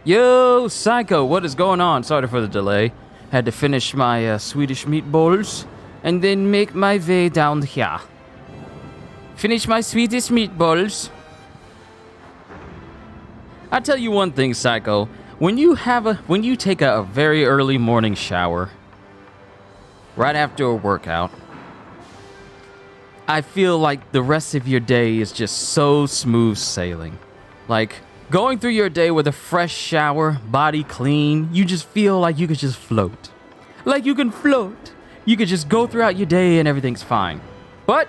Yo, Psycho, what is going on? Sorry for the delay. Had to finish my Swedish meatballs and then make my way down here. Finish my Swedish meatballs. I tell you one thing, Psycho. When you take a very early morning shower, right after a workout, I feel like the rest of your day is just so smooth sailing. Like, going through your day with a fresh shower, body clean, you just feel like you could just float. Like you can float. You could just go throughout your day and everything's fine. But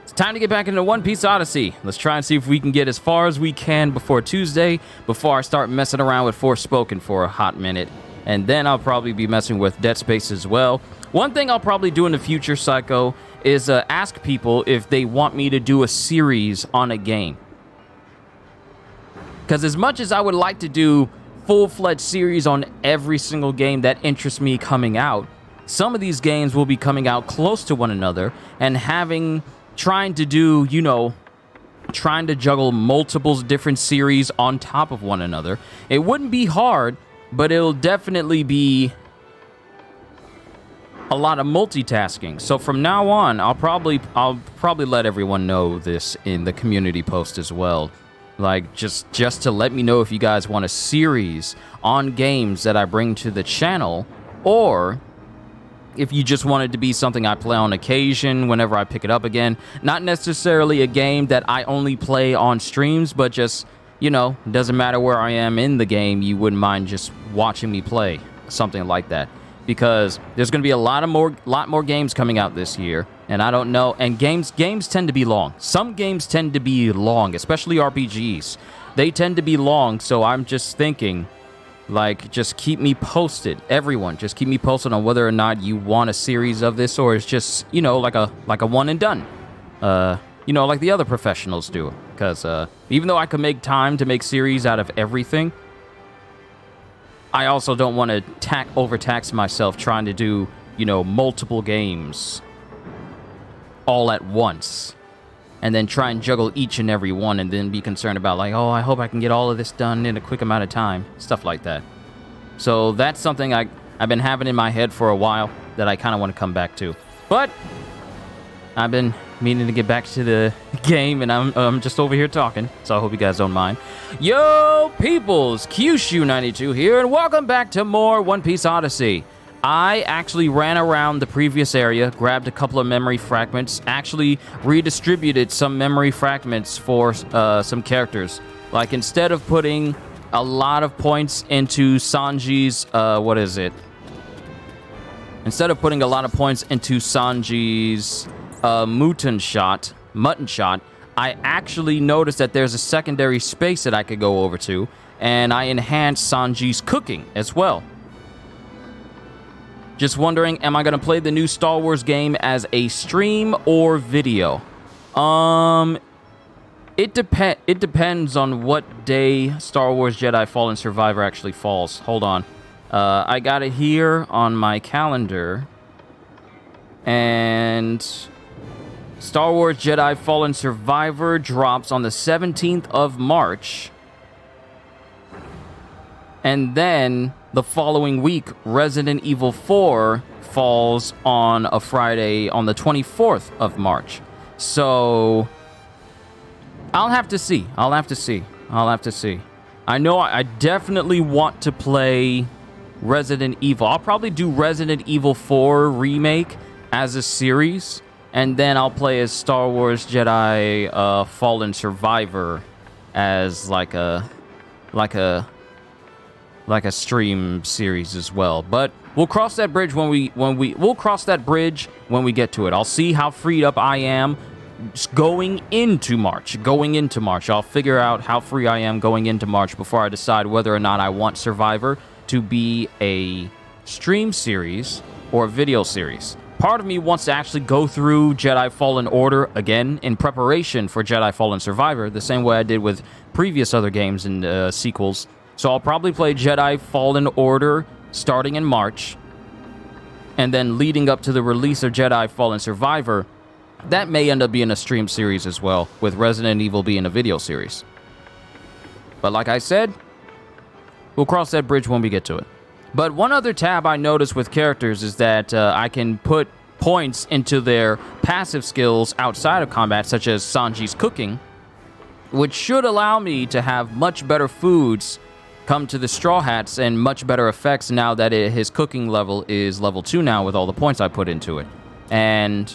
it's time to get back into One Piece Odyssey. Let's try and see if we can get as far as we can before Tuesday, before I start messing around with Forspoken for a hot minute. And then I'll probably be messing with Dead Space as well. One thing I'll probably do in the future, Psycho, is ask people if they want me to do a series on a game. Because as much as I would like to do full-fledged series on every single game that interests me coming out, some of these games will be coming out close to one another and trying to juggle multiple different series on top of one another. It wouldn't be hard, but it'll definitely be a lot of multitasking. So from now on, I'll probably let everyone know this in the community post as well. Like, just to let me know if you guys want a series on games that I bring to the channel, or if you just want it to be something I play on occasion whenever I pick it up again. Not necessarily a game that I only play on streams, but just, doesn't matter where I am in the game, you wouldn't mind just watching me play, something like that. Because there's going to be a lot more games coming out this year, and I don't know. And games tend to be long. Some games tend to be long, especially RPGs. They tend to be long, so I'm just thinking, like, just keep me posted. Everyone, just keep me posted on whether or not you want a series of this, or it's just, like a one and done. Like the other professionals do. Because even though I could make time to make series out of everything, I also don't want to overtax myself trying to do, multiple games all at once. And then try and juggle each and every one and then be concerned about, like, oh, I hope I can get all of this done in a quick amount of time. Stuff like that. So that's something I've been having in my head for a while that I kind of want to come back to. But I've been meaning to get back to the game, and I'm just over here talking, so I hope you guys don't mind. Yo, peoples! Kyushu92 here, and welcome back to more One Piece Odyssey. I actually ran around the previous area, grabbed a couple of memory fragments, actually redistributed some memory fragments for some characters. Like, instead of putting a lot of points into Sanji's, Instead of putting a lot of points into Sanji's mutton shot, I actually noticed that there's a secondary space that I could go over to, and I enhanced Sanji's cooking as well. Just wondering, am I going to play the new Star Wars game as a stream or video? It depends on what day Star Wars Jedi Fallen Survivor actually falls. Hold on. I got it here on my calendar. And Star Wars Jedi Fallen Survivor drops on the 17th of March. And then the following week, Resident Evil 4 falls on a Friday on the 24th of March. So I'll have to see. I know I definitely want to play Resident Evil. I'll probably do Resident Evil 4 Remake as a series, and then I'll play as Star Wars Jedi Fallen Survivor as like a stream series as well. But we'll cross that bridge when we get to it. I'll see how freed up I am going into March. I'll figure out how free I am going into March before I decide whether or not I want Survivor to be a stream series or a video series. Part of me wants to actually go through Jedi Fallen Order again in preparation for Jedi Fallen Survivor, the same way I did with previous other games and sequels. So I'll probably play Jedi Fallen Order starting in March, and then leading up to the release of Jedi Fallen Survivor, that may end up being a stream series as well, with Resident Evil being a video series. But like I said, We'll cross that bridge when we get to it. But one other tab I noticed with characters is that I can put points into their passive skills outside of combat, such as Sanji's cooking, which should allow me to have much better foods come to the Straw Hats and much better effects now that his cooking level is level 2 now with all the points I put into it. And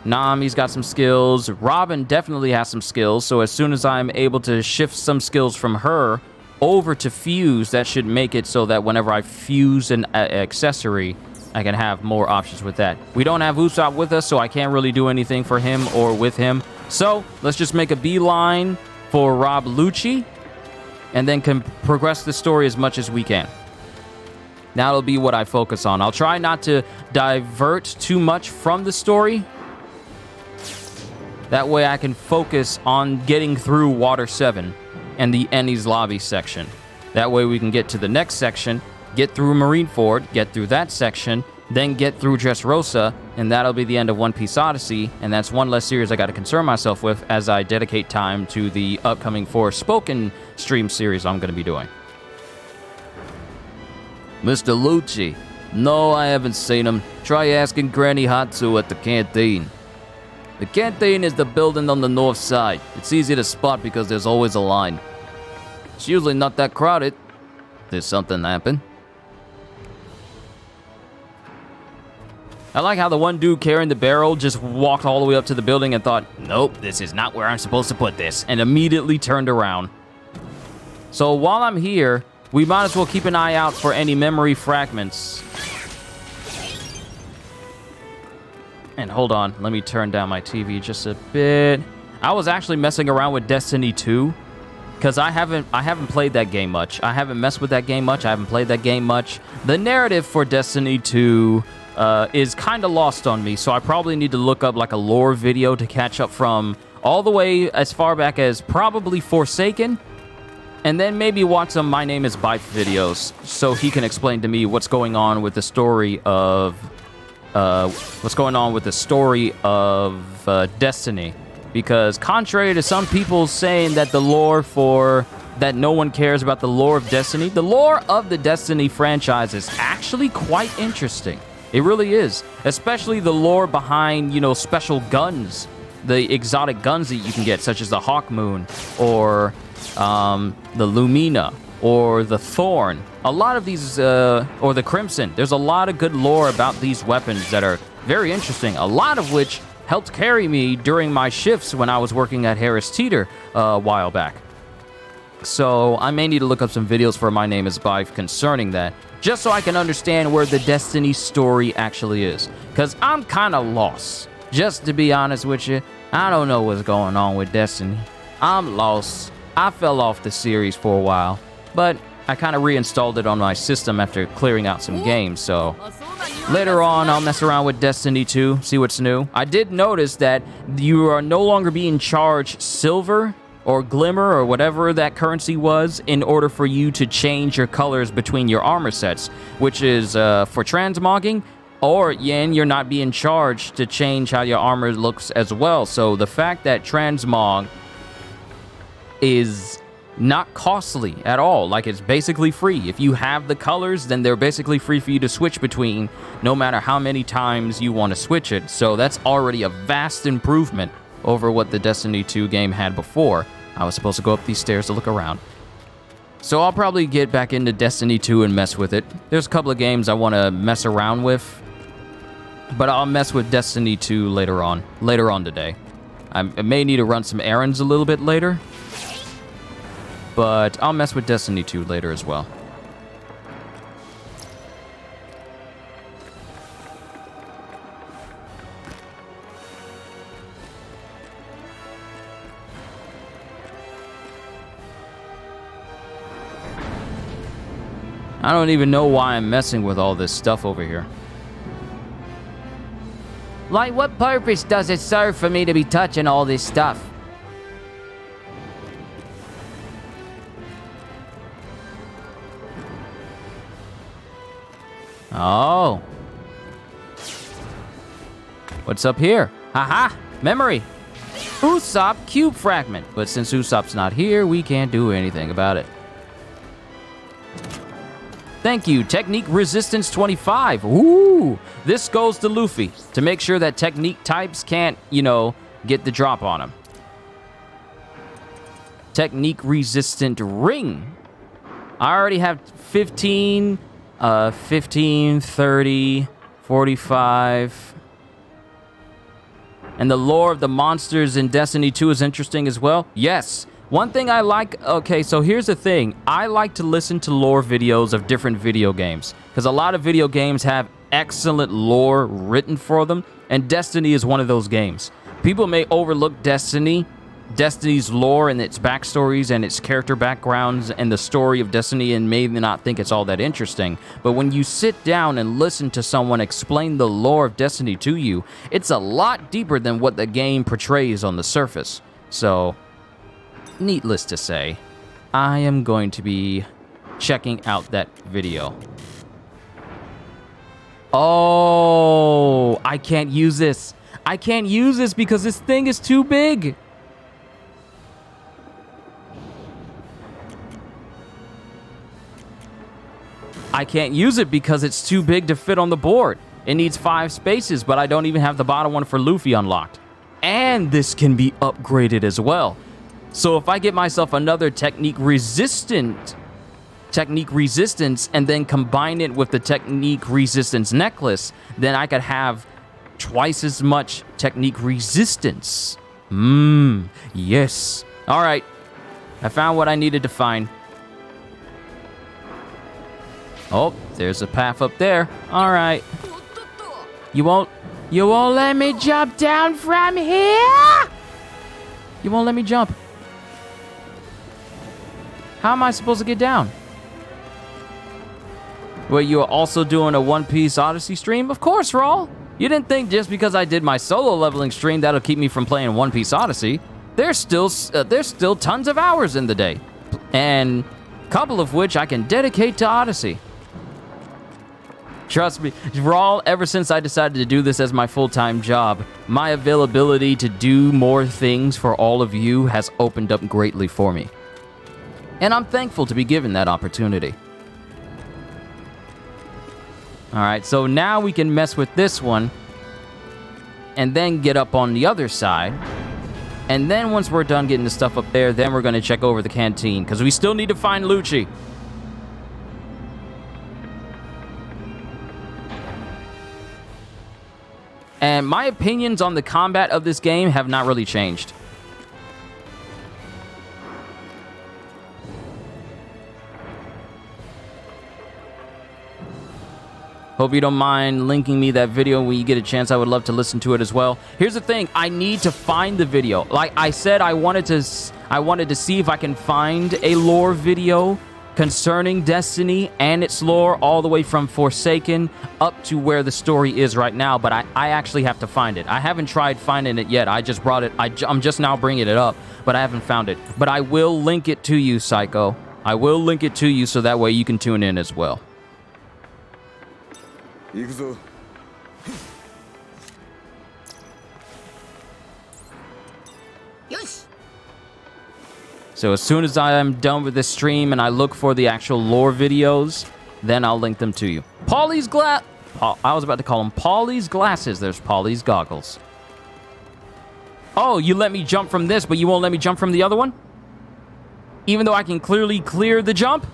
Nami's got some skills. Robin definitely has some skills, so as soon as I'm able to shift some skills from her over to Fuse, that should make it so that whenever I fuse an accessory, I can have more options with that. We don't have Usopp with us, so I can't really do anything for him or with him. So let's just make a beeline for Rob Lucci and then can progress the story as much as we can. That'll be what I focus on. I'll try not to divert too much from the story. That way I can focus on getting through Water 7 and the Enies Lobby section. That way we can get to the next section, get through Marineford, get through that section, then get through Dressrosa, and that'll be the end of One Piece Odyssey, and that's one less series I gotta concern myself with as I dedicate time to the upcoming Forspoken stream series I'm gonna be doing. Mr. Lucci. No, I haven't seen him. Try asking Granny Hatsu at the canteen. The canteen is the building on the north side. It's easy to spot because there's always a line. It's usually not that crowded. Did something happen? I like how the one dude carrying the barrel just walked all the way up to the building and thought, nope, this is not where I'm supposed to put this, and immediately turned around. So while I'm here, we might as well keep an eye out for any memory fragments. And hold on, let me turn down my TV just a bit. I was actually messing around with Destiny 2 because I haven't played that game much. I haven't messed with that game much. I haven't played that game much. The narrative for Destiny 2 is kind of lost on me, so I probably need to look up like a lore video to catch up from all the way as far back as probably Forsaken, and then maybe watch some My Name is Bife videos so he can explain to me what's going on with the story of Destiny. Because contrary to some people saying that that no one cares about the lore of Destiny, the lore of the Destiny franchise is actually quite interesting. It really is. Especially the lore behind, special guns. The exotic guns that you can get, such as the Hawk Moon, or the Lumina, or the Thorn. A lot of these, or the Crimson. There's a lot of good lore about these weapons that are very interesting. A lot of which helped carry me during my shifts when I was working at Harris Teeter a while back. So I may need to look up some videos for My Name is Bife concerning that, just so I can understand where the Destiny story actually is. Because I'm kind of lost. Just to be honest with you, I don't know what's going on with Destiny. I'm lost. I fell off the series for a while, but I kind of reinstalled it on my system after clearing out some games, so later on I'll mess around with Destiny 2, see what's new. I did notice that you are no longer being charged silver or glimmer or whatever that currency was in order for you to change your colors between your armor sets, which is for transmogging, or yen, you're not being charged to change how your armor looks as well. So the fact that transmog is not costly at all, like it's basically free. If you have the colors, then they're basically free for you to switch between, no matter how many times you want to switch it. So that's already a vast improvement over what the Destiny 2 game had before. I was supposed to go up these stairs to look around. So I'll probably get back into Destiny 2 and mess with it. There's a couple of games I want to mess around with, but I'll mess with Destiny 2 later on today. I may need to run some errands a little bit later, but I'll mess with Destiny 2 later as well. I don't even know why I'm messing with all this stuff over here. Like, what purpose does it serve for me to be touching all this stuff? Oh. What's up here? Haha, memory. Usopp cube fragment. But since Usopp's not here, we can't do anything about it. Thank you. Technique resistance 25. Ooh. This goes to Luffy to make sure that technique types can't, get the drop on him. Technique resistant ring. I already have 15, 30, 45. And the lore of the monsters in Destiny 2 is interesting as well. Yes. One thing I like, okay, so here's the thing. I like to listen to lore videos of different video games because a lot of video games have excellent lore written for them, and Destiny is one of those games. People may overlook Destiny's lore and its backstories and its character backgrounds and the story of Destiny and may not think it's all that interesting. But when you sit down and listen to someone explain the lore of Destiny to you, it's a lot deeper than what the game portrays on the surface. So, needless to say, I am going to be checking out that video. Oh, I can't use this. I can't use this because this thing is too big. I can't use it because it's too big to fit on the board. It needs 5 spaces, but I don't even have the bottom one for Luffy unlocked. And this can be upgraded as well. So if I get myself another technique resistance and then combine it with the technique resistance necklace, then I could have twice as much technique resistance. Yes. All right. I found what I needed to find. Oh, there's a path up there. All right. You won't let me jump down from here? You won't let me jump. How am I supposed to get down? Well, you're also doing a One Piece Odyssey stream? Of course, Raul. You didn't think just because I did my solo leveling stream that'll keep me from playing One Piece Odyssey. There's still tons of hours in the day. And a couple of which I can dedicate to Odyssey. Trust me, Raul, ever since I decided to do this as my full-time job, my availability to do more things for all of you has opened up greatly for me. And I'm thankful to be given that opportunity. Alright, so now we can mess with this one, and then get up on the other side. And then once we're done getting the stuff up there, then we're going to check over the canteen, because we still need to find Lucci. And my opinions on the combat of this game have not really changed. Hope you don't mind linking me that video when you get a chance. I would love to listen to it as well. Here's the thing. I need to find the video. Like I said, I wanted to see if I can find a lore video concerning Destiny and its lore all the way from Forsaken up to where the story is right now, but I actually have to find it. I haven't tried finding it yet. I just brought it. I'm just now bringing it up, but I haven't found it. But I will link it to you, Psycho. I will link it to you so that way you can tune in as well. So as soon as I am done with this stream and I look for the actual lore videos, then I'll link them to you. Polly's I was about to call them Polly's glasses. There's Polly's goggles. Oh, you let me jump from this, but you won't let me jump from the other one? Even though I can clearly clear the jump?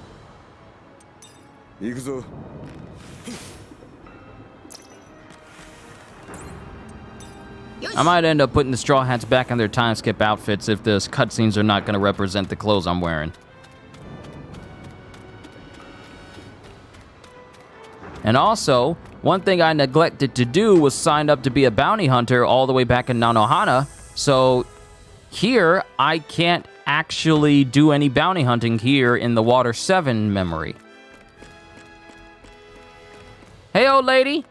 I might end up putting the Straw Hats back in their time skip outfits if the cutscenes are not going to represent the clothes I'm wearing. And also, one thing I neglected to do was sign up to be a bounty hunter all the way back in Nanohana. So here, I can't actually do any bounty hunting here in the Water 7 memory. Hey, old lady.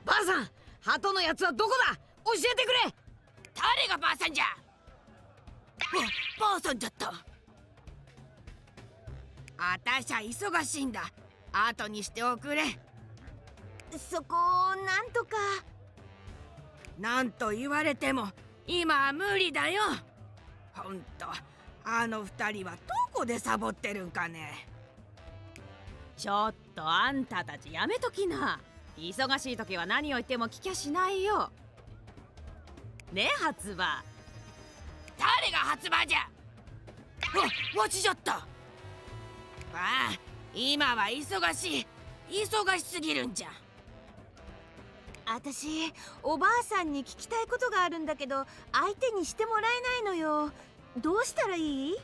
ばあさん、鳩のやつはどこだ？教えてくれ。誰がばあさんじゃ。ばあさんじゃった。あたしゃ忙しいんだ。後にしておくれ。そこをなんとか。なんと言われても今は無理だよ。ほんと、あの二人はどこでサボってるんかね。ちょっとあんたたちやめときな。忙しい時は何を言っても聞きゃしないよ。ねえ初馬。誰が発売じゃ。わちじゃった。ああ、今は忙しすぎるんじゃ。私おばあさんに聞きたいことがあるんだけど相手にしてもらえないのよ。どうしたらいい？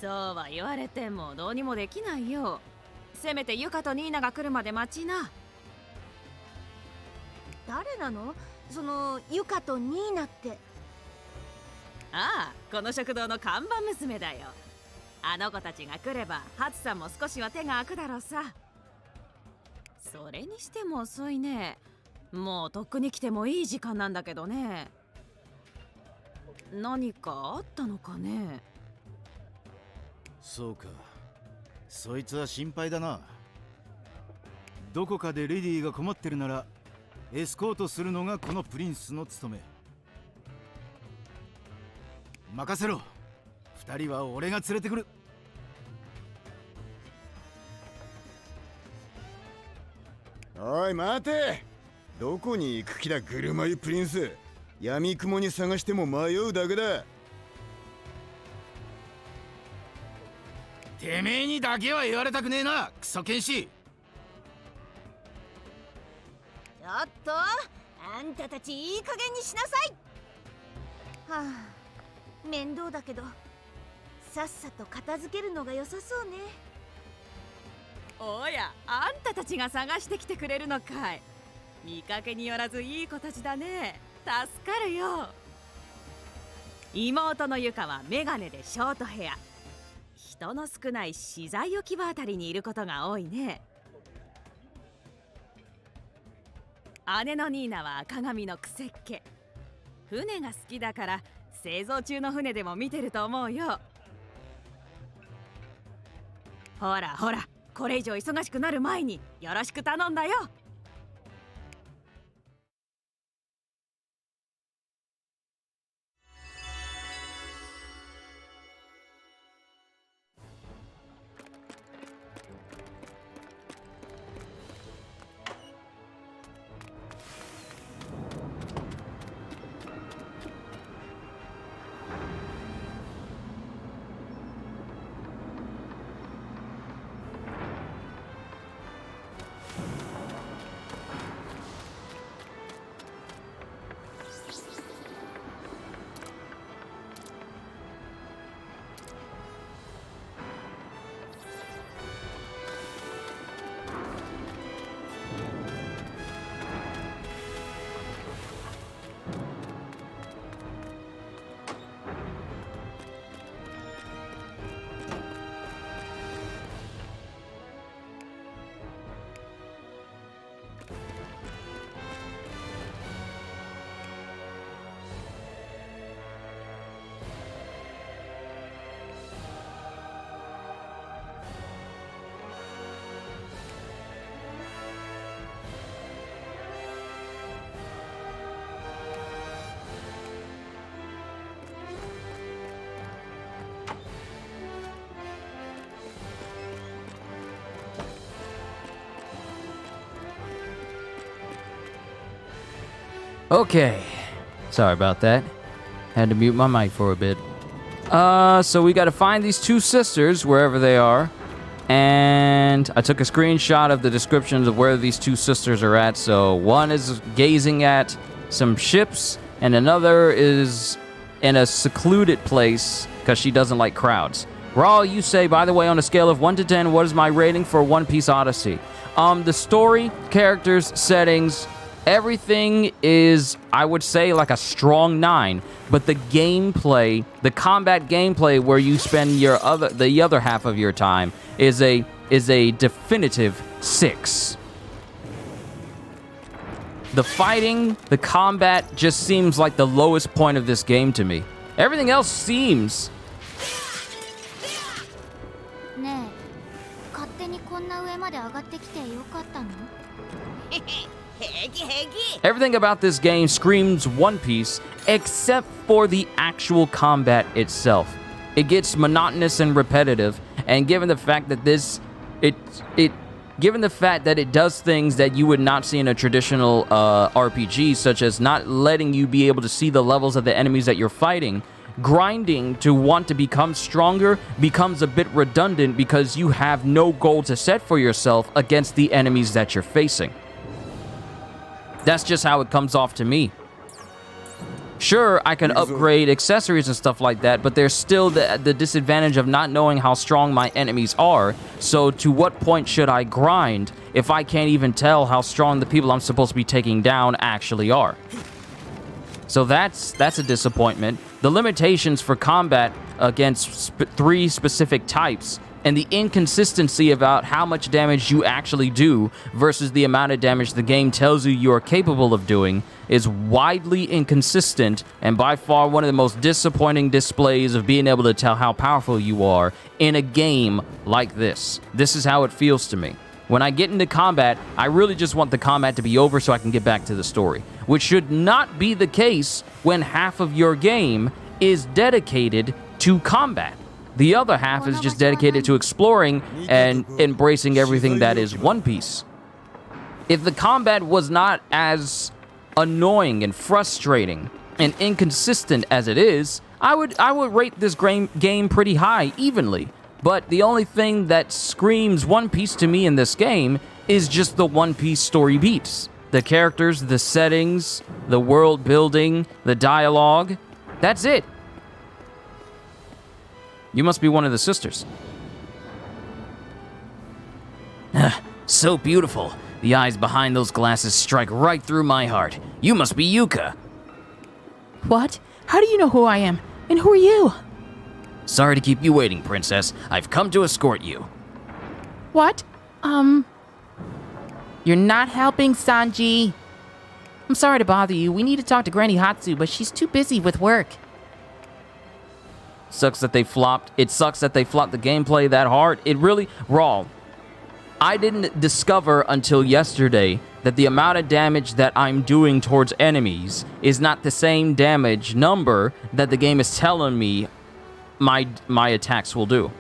そうは言われてもどうにもできないよ。せめてユカとニーナが来るまで待ちな。誰なの？そのユカとニーナって。ああ、この食堂の看板娘だよ。あの子たちが来ればハツさんも少しは手が空くだろうさ。それにしても遅いね。もうとっくに来てもいい時間なんだけどね。何かあったのかね。そうか、そいつは心配だな。どこかでレディーが困ってるならエスコートするのがこのプリンスの務め。任せろ。二人は俺が連れてくる。おい待て。どこに行く気だグルマイプリンス。闇雲に探しても迷うだけだ。てめえにだけは言われたくねえな、クソ剣士。ちょっとあんたたちいい加減にしなさい。はあ、面倒だけどさっさと片付けるのが良さそうね。おや、あんたたちが探してきてくれるのかい。見かけによらずいい子たちだね。助かるよ。妹のユカはメガネでショートヘア。人の少ない資材置き場あたりにいることが多いね。姉のニーナは赤髪のクセっ気。船が好きだから製造中の船でも見てると思うよ。ほらほら、これ以上忙しくなる前によろしく頼んだよ。Okay, sorry about that. Had to mute my mic for a bit. So we got to find these two sisters wherever they are, and I took a screenshot of the descriptions of where these two sisters are at. So one is gazing at some ships, and another is in a secluded place because she doesn't like crowds. Raul, you say, by the way, on a scale of 1 to 10, what is my rating for One Piece Odyssey? The story, characters, settings, everything is, I would say, like a strong 9. But the gameplay, the combat gameplay where you spend the other half of your time is a definitive 6. The fighting, the combat just seems like the lowest point of this game to me. Everything else seems... ねえ、勝手にこんな上まで上がってきてよかったの？Everything about this game screams One Piece, except for the actual combat itself. It gets monotonous and repetitive, and given the fact that given the fact that it does things that you would not see in a traditional RPG, such as not letting you be able to see the levels of the enemies that you're fighting, grinding to want to become stronger becomes a bit redundant because you have no goal to set for yourself against the enemies that you're facing. That's just how it comes off to me. Sure, I can upgrade accessories and stuff like that, but there's still the disadvantage of not knowing how strong my enemies are. So to what point should I grind if I can't even tell how strong the people I'm supposed to be taking down actually are? So that's a disappointment. The limitations for combat against 3 specific types and the inconsistency about how much damage you actually do versus the amount of damage the game tells you you are capable of doing is widely inconsistent and by far one of the most disappointing displays of being able to tell how powerful you are in a game like this. This is how it feels to me. When I get into combat, I really just want the combat to be over so I can get back to the story, which should not be the case when half of your game is dedicated to combat. The other half is just dedicated to exploring and embracing everything that is One Piece. If the combat was not as annoying and frustrating and inconsistent as it is, I would rate this game pretty high, evenly. But the only thing that screams One Piece to me in this game is just the One Piece story beats. The characters, the settings, the world building, the dialogue. That's it. You must be one of the sisters. So beautiful. The eyes behind those glasses strike right through my heart. You must be Yuka. What? How do you know who I am? And who are you? Sorry to keep you waiting, Princess. I've come to escort you. What? You're not helping, Sanji. I'm sorry to bother you. We need to talk to Granny Hatsu, but she's too busy with work. Sucks that they flopped. It sucks that they flopped the gameplay that hard. It really... Raw. I didn't discover until yesterday that the amount of damage that I'm doing towards enemies is not the same damage number that the game is telling me my attacks will do.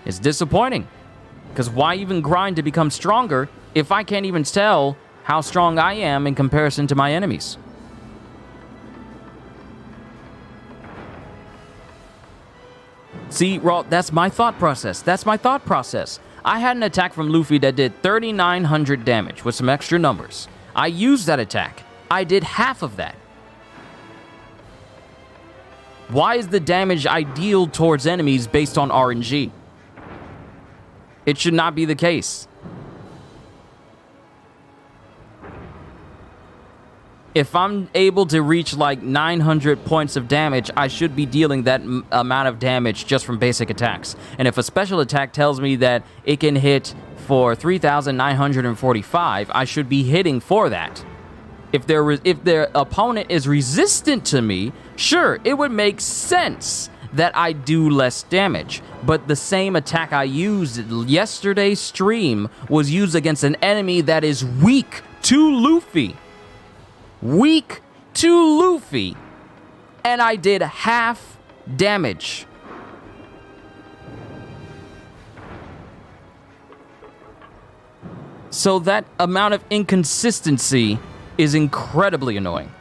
It's disappointing. Because why even grind to become stronger if I can't even tell how strong I am in comparison to my enemies? See, Raw, that's my thought process. I had an attack from Luffy that did 3,900 damage with some extra numbers. I used that attack. I did half of that. Why is the damage I deal towards enemies based on RNG? It should not be the case. If I'm able to reach like 900 points of damage, I should be dealing that amount of damage just from basic attacks. And if a special attack tells me that it can hit for 3,945, I should be hitting for that. If their opponent is resistant to me, sure, it would make sense that I do less damage. But the same attack I used yesterday's stream was used against an enemy that is weak to Luffy. Weak to Luffy. And I did half damage. So that amount of inconsistency is incredibly annoying.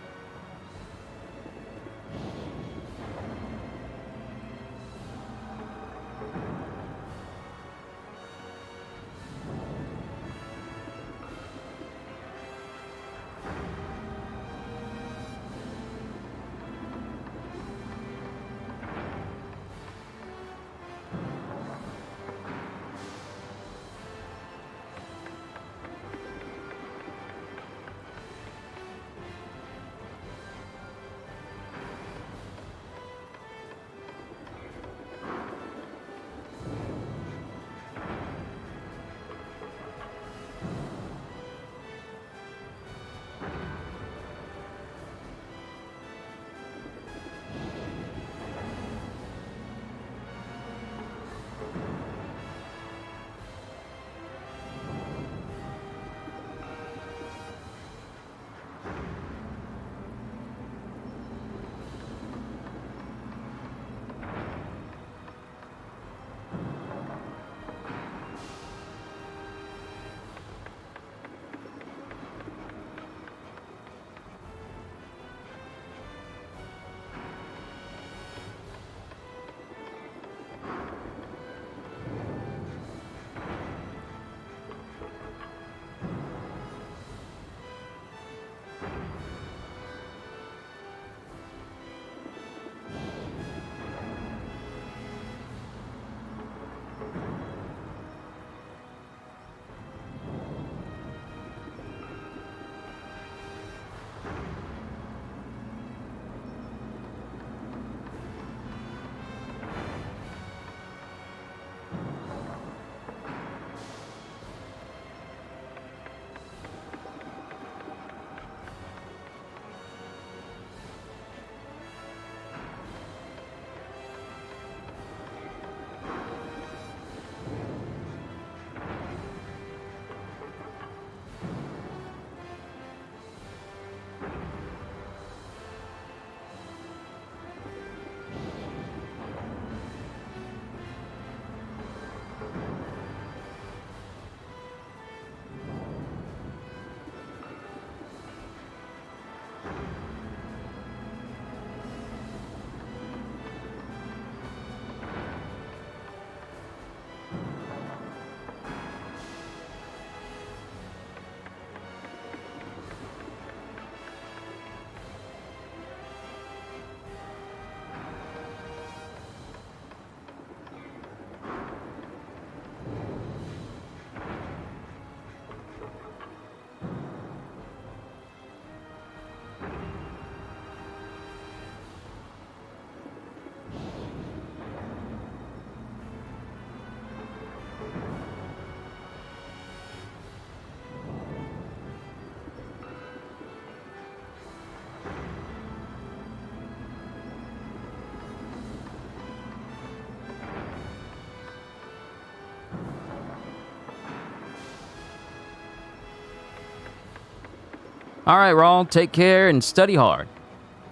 All right, Raul, take care and study hard.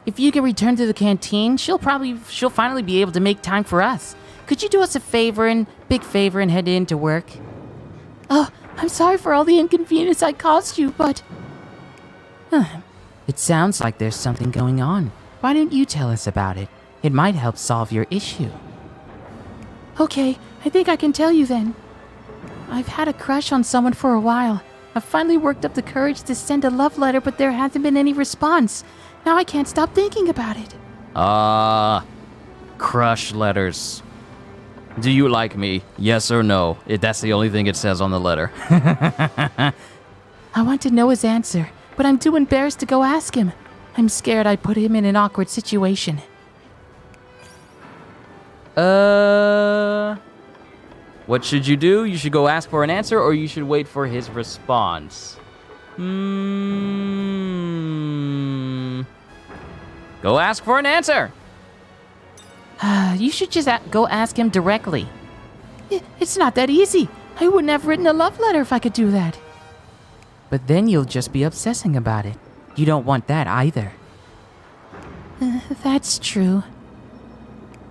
If you can return to the canteen, she'll finally be able to make time for us. Could you do us a big favor and head in to work? Oh, I'm sorry for all the inconvenience I caused you, but... It sounds like there's something going on. Why don't you tell us about it? It might help solve your issue. Okay, I think I can tell you then. I've had a crush on someone for a while. I've finally worked up the courage to send a love letter, but there hasn't been any response. Now I can't stop thinking about it. Crush letters. Do you like me? Yes or no? That's the only thing it says on the letter. I want to know his answer, but I'm too embarrassed to go ask him. I'm scared I put him in an awkward situation. What should you do? You should go ask for an answer, or you should wait for his response. Go ask for an answer. You should just go ask him directly. It's not that easy. I wouldn't have written a love letter if I could do that. But then you'll just be obsessing about it. You don't want that either. That's true.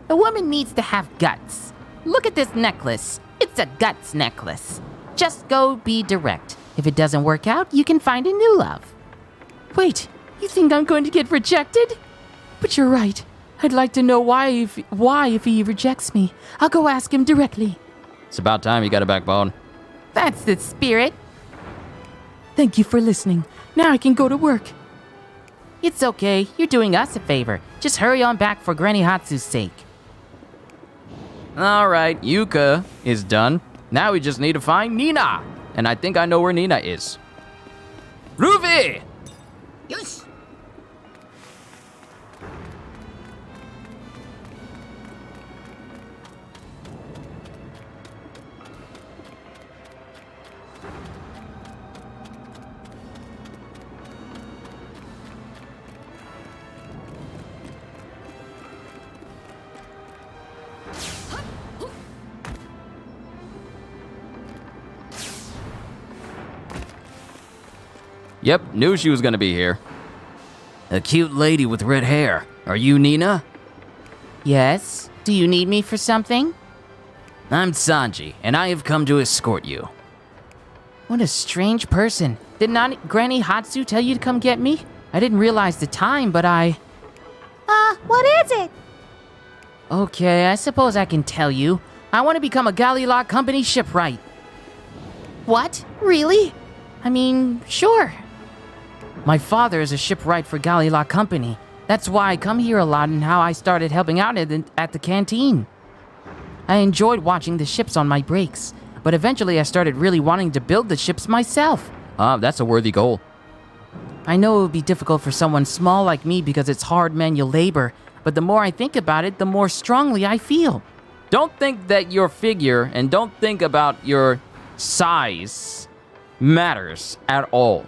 A woman needs to have guts. Look at this necklace. It's a guts necklace. Just go be direct. If it doesn't work out, you can find a new love. Wait, you think I'm going to get rejected? But you're right. I'd like to know why if he rejects me. I'll go ask him directly. It's about time you got a backbone. That's the spirit. Thank you for listening. Now I can go to work. It's okay. You're doing us a favor. Just hurry on back for Granny Hatsu's sake. All right, Yuka is done. Now we just need to find Nina. And I think I know where Nina is. Ruby! よし Yep, knew she was gonna be here. A cute lady with red hair. Are you Nina? Yes? Do you need me for something? I'm Sanji, and I have come to escort you. What a strange person. Did not Granny Hatsu tell you to come get me? I didn't realize the time, but What is it? Okay, I suppose I can tell you. I want to become a Galley-Lock Company shipwright. What? Really? I mean, sure. My father is a shipwright for Galley-Lock Company. That's why I come here a lot and how I started helping out at the canteen. I enjoyed watching the ships on my breaks, but eventually I started really wanting to build the ships myself. That's a worthy goal. I know it would be difficult for someone small like me because it's hard manual labor, but the more I think about it, the more strongly I feel. Don't think that your figure and don't think about your size matters at all.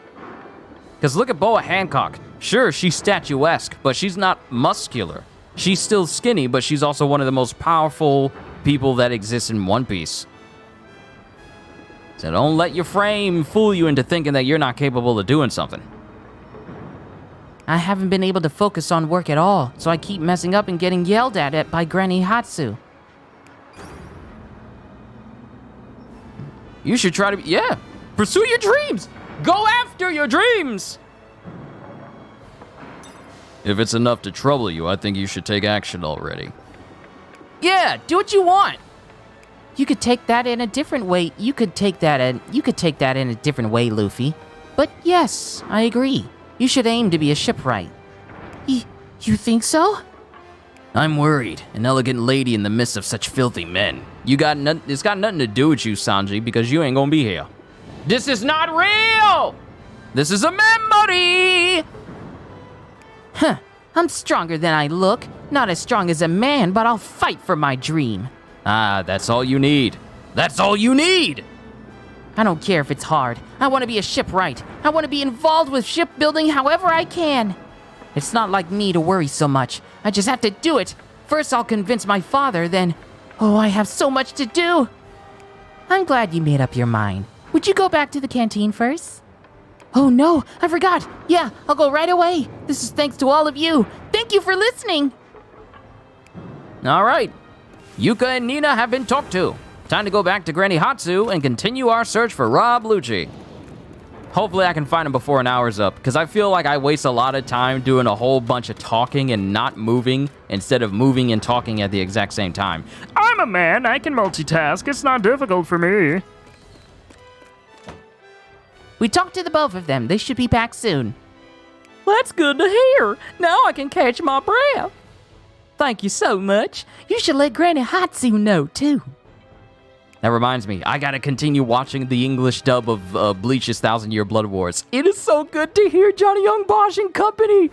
Because look at Boa Hancock. Sure, she's statuesque, but she's not muscular. She's still skinny, but she's also one of the most powerful people that exists in One Piece. So don't let your frame fool you into thinking that you're not capable of doing something. I haven't been able to focus on work at all, so I keep messing up and getting yelled at by Granny Hatsu. You should try to, pursue your dreams. Go after your dreams. If it's enough to trouble you, I think you should take action already. Yeah, do what you want. You could take that in a different way. You could take that in a different way, Luffy. But yes, I agree. You should aim to be a shipwright. You think so? I'm worried. An elegant lady in the midst of such filthy men. It's got nothing to do with you, Sanji, because you ain't gonna be here. This is not real! This is a memory! Huh. I'm stronger than I look. Not as strong as a man, but I'll fight for my dream. That's all you need. That's all you need! I don't care if it's hard. I want to be a shipwright. I want to be involved with shipbuilding however I can. It's not like me to worry so much. I just have to do it. First I'll convince my father, then... Oh, I have so much to do. I'm glad you made up your mind. Would you go back to the canteen first? Oh no, I forgot. Yeah, I'll go right away. This is thanks to all of you. Thank you for listening. All right. Yuka and Nina have been talked to. Time to go back to Granny Hatsu and continue our search for Rob Lucci. Hopefully I can find him before an hour's up, because I feel like I waste a lot of time doing a whole bunch of talking and not moving, instead of moving and talking at the exact same time. I'm a man, I can multitask. It's not difficult for me. We talked to the both of them. They should be back soon. That's good to hear. Now I can catch my breath. Thank you so much. You should let Granny Hatsu know, too. That reminds me, I gotta continue watching the English dub of Bleach's 1,000-Year Blood Wars. It is so good to hear Johnny Young Bosch and company.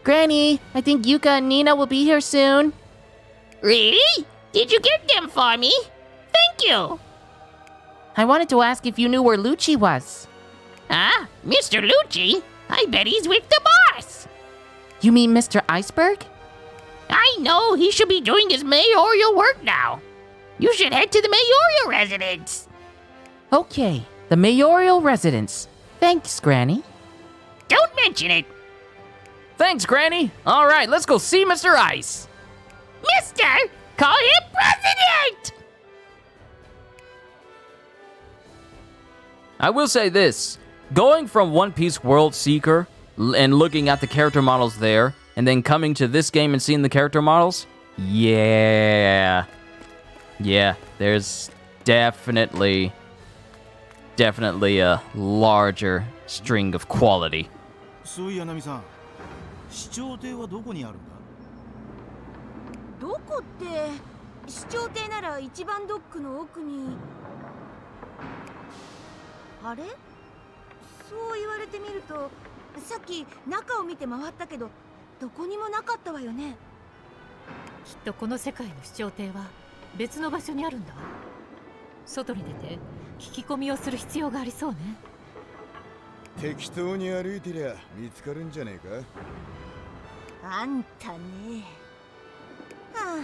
Granny, I think Yuka and Nina will be here soon. Really? Did you get them for me? Thank you. I wanted to ask if you knew where Lucci was. Ah, Mr. Lucci? I bet he's with the boss. You mean Mr. Iceberg? I know, he should be doing his mayoral work now. You should head to the mayoral residence. Okay, the mayoral residence. Thanks, Granny. Don't mention it. Thanks, Granny. All right, let's go see Mr. Ice. Mister, call him president. I will say this. Going from One Piece World Seeker and looking at the character models there, and then coming to this game and seeing the character models, yeah, there's definitely a larger string of quality. そういやナミさん、視聴艇はどこにあるんだ？どこって視聴艇なら一番ドックの奥に。あれ？そう言われてみると、さっき中を見て回ったけど、どこにもなかったわよね。きっとこの世界の視聴艇は別の場所にあるんだわ。外に出て聞き込みをする必要がありそうね。適当に歩いてりゃ見つかるんじゃねえか。あんたね。は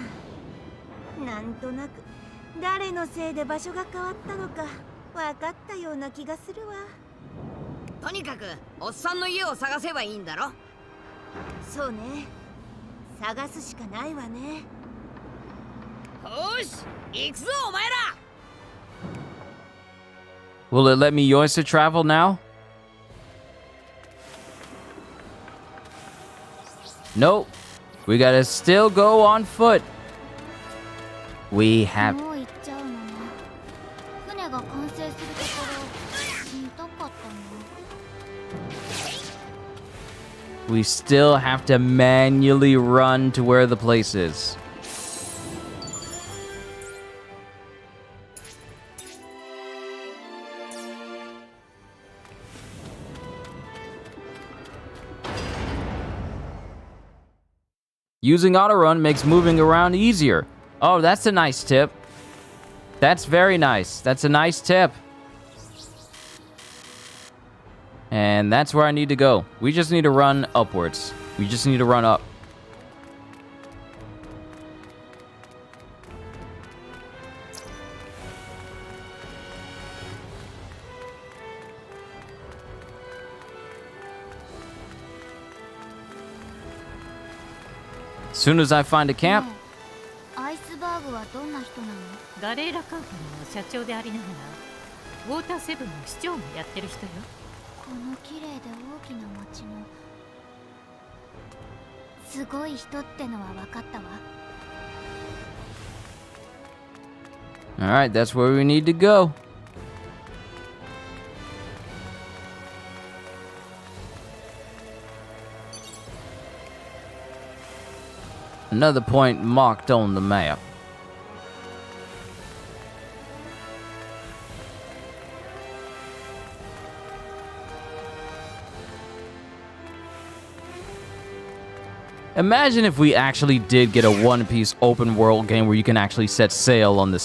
あ、なんとなく誰のせいで場所が変わったのか分かったような気がするわ。とにかくおっさんの家を探せばいいんだろ。そうね、探すしかないわね。よし、行くぞお前ら。 Will it let me Yoisa travel now? Nope. We gotta still go on foot. We have... もう行っちゃうのね。船が完成するところ見たかったの。 We still have to manually run to where the place is. Using autorun makes moving around easier. Oh, that's a nice tip. That's very nice. That's a nice tip. And that's where I need to go. We just need to run upwards. We just need to run up. As soon as I find a camp. ねえ、アイスバーグはどんな人なの？ガレーラカンパニーの社長でありながらウォーターセブンの市長もやってる人よ。この綺麗で大きな町のすごい人ってのは分かったわ。 Alright, that's where we need to go. Another point marked on the map. Imagine if we actually did get a One Piece open world game where you can actually set sail on the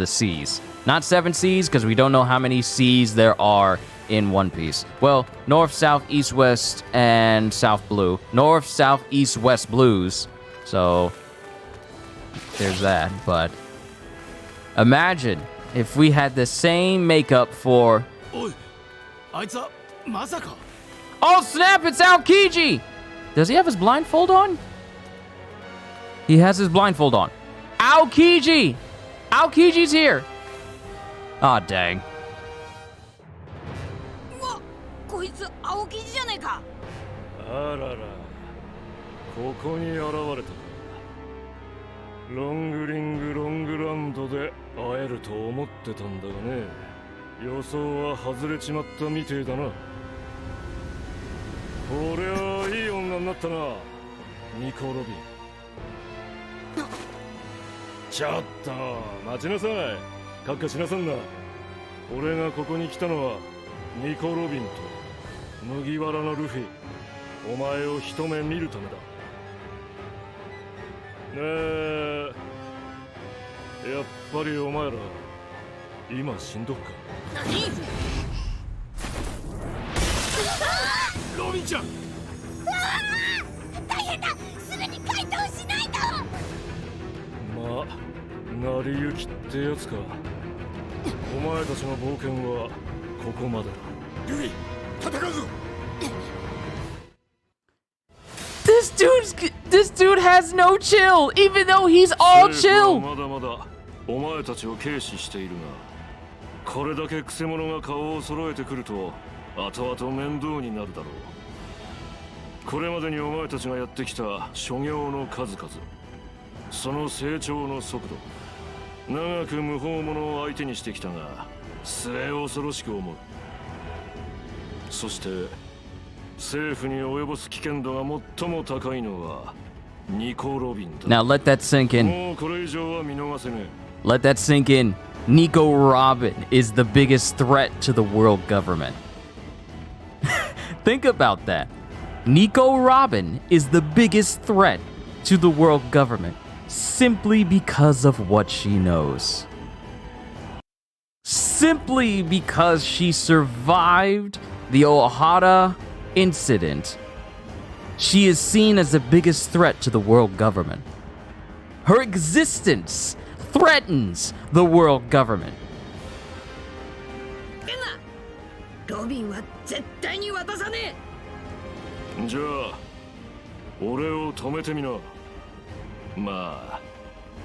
seas. Not 7 seas, because we don't know how many seas there are in One Piece. Well, north, south, east, west, and south blue. North, south, east, west blues. So there's that. But imagine if we had the same makeup for... あいつはまさか。 Oh snap, it's Aokiji! Does he have his blindfold on? He has his blindfold on. Aokiji! Aokiji's here! Aw, dang. うわ、こいつ青生地じゃねえか。あらら、ここに現れたか。ロングリングロングランドで会えると思ってたんだがね、予想は外れちまったみてえだな。こりゃいい女になったな、ニコ・ロビン。ちょっと待ちなさい、閣下しなさんな。俺がここに来たのはニコ・ロビンと麦わらのルフィ、お前を一目見るためだ。ねえ、やっぱりお前ら今死んどっか。何？ロビンちゃん。大変だ、すぐに回答しないと。まあ、成り行きってやつか。お前たちの冒険はここまでだ。ルフィ、戦うぞ。 This dude has no chill, even though he's all 政府は chill. まだまだお前たちを軽視しているが、これだけクセ者が顔を揃えてくると後々面倒になるだろう。これまでにお前たちがやってきた所業の数々、その成長の速度、長く無法者を相手にしてきたが末恐ろしく思う。そして政府に及ぼす危険度が最も高いのはニコ・ロビンだ。 Now let that sink in. もうこれ以上は見逃せねえ。 Let that sink in. Nico Robin is the biggest threat to the world government. Think about that. Nico Robin is the biggest threat to the world government simply because of what she knows. Simply because she survived the Ohara incident, she is seen as the biggest threat to the world government. Her existence threatens the world government. ロビンは絶対に渡さねえ。じゃあ俺を止めてみな。まあ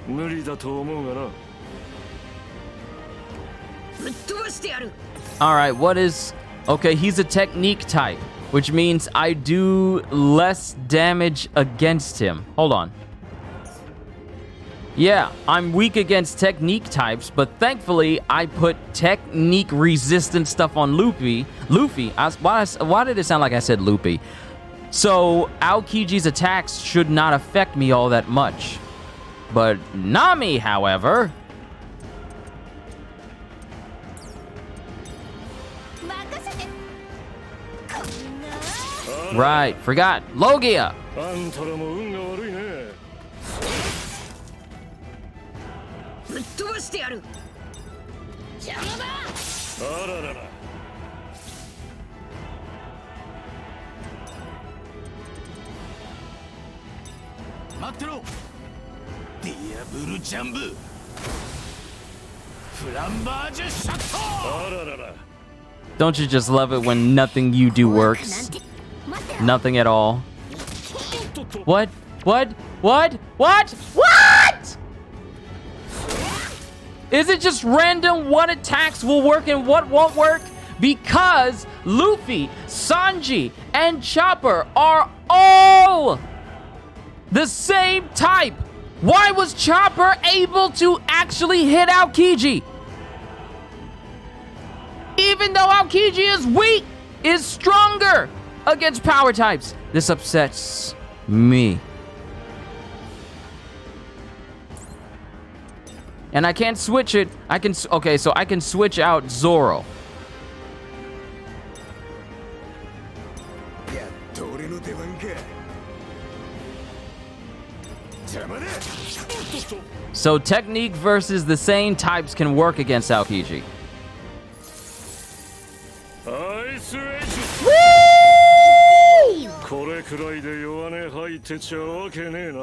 無理だと思うがな。ぶっ飛ばしてやる。Alright, what is... Okay, he's a technique type, which means I do less damage against him. Hold on. Yeah, I'm weak against technique types, but thankfully I put technique resistant stuff on Luffy. Why did it sound like I said Loopy? So Aokiji's attacks should not affect me all that much. But Nami, however... Right, forgot. Logia! あんたらも運が悪いね。ぶっ飛ばしてやる。邪魔だ。あららら。待ってろ。ディアブルジャンブ。フランバージュシャット。あららら。 Don't you just love it when nothing you do works? Nothing at all. What? What? What? What? What? Is it just random what attacks will work and what won't work? Because Luffy, Sanji, and Chopper are all the same type. Why was Chopper able to actually hit Aokiji? Even though Aokiji is weak, is stronger against power types. This upsets me. And I can't switch it. Okay, so I can switch out Zoro. So technique versus the same types can work against Aokiji. Woo! これくらいで弱音吐いてちゃわけねえな。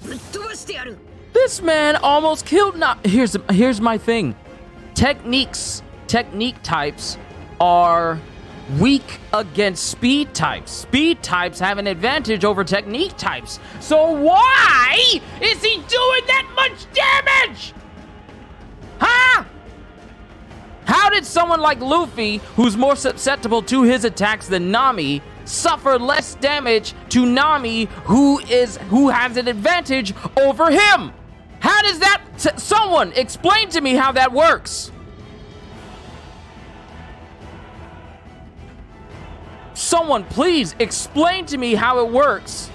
ぶっ飛ばしてやる。 This man almost killed not. Here's my thing. Techniques technique types are weak against speed types. Speed types have an advantage over technique types. So why is he doing that much damage? Huh? How did someone like Luffy, who's more susceptible to his attacks than Nami, suffer less damage to Nami, who has an advantage over him? How does that... someone explain to me how that works. Someone, please explain to me how it works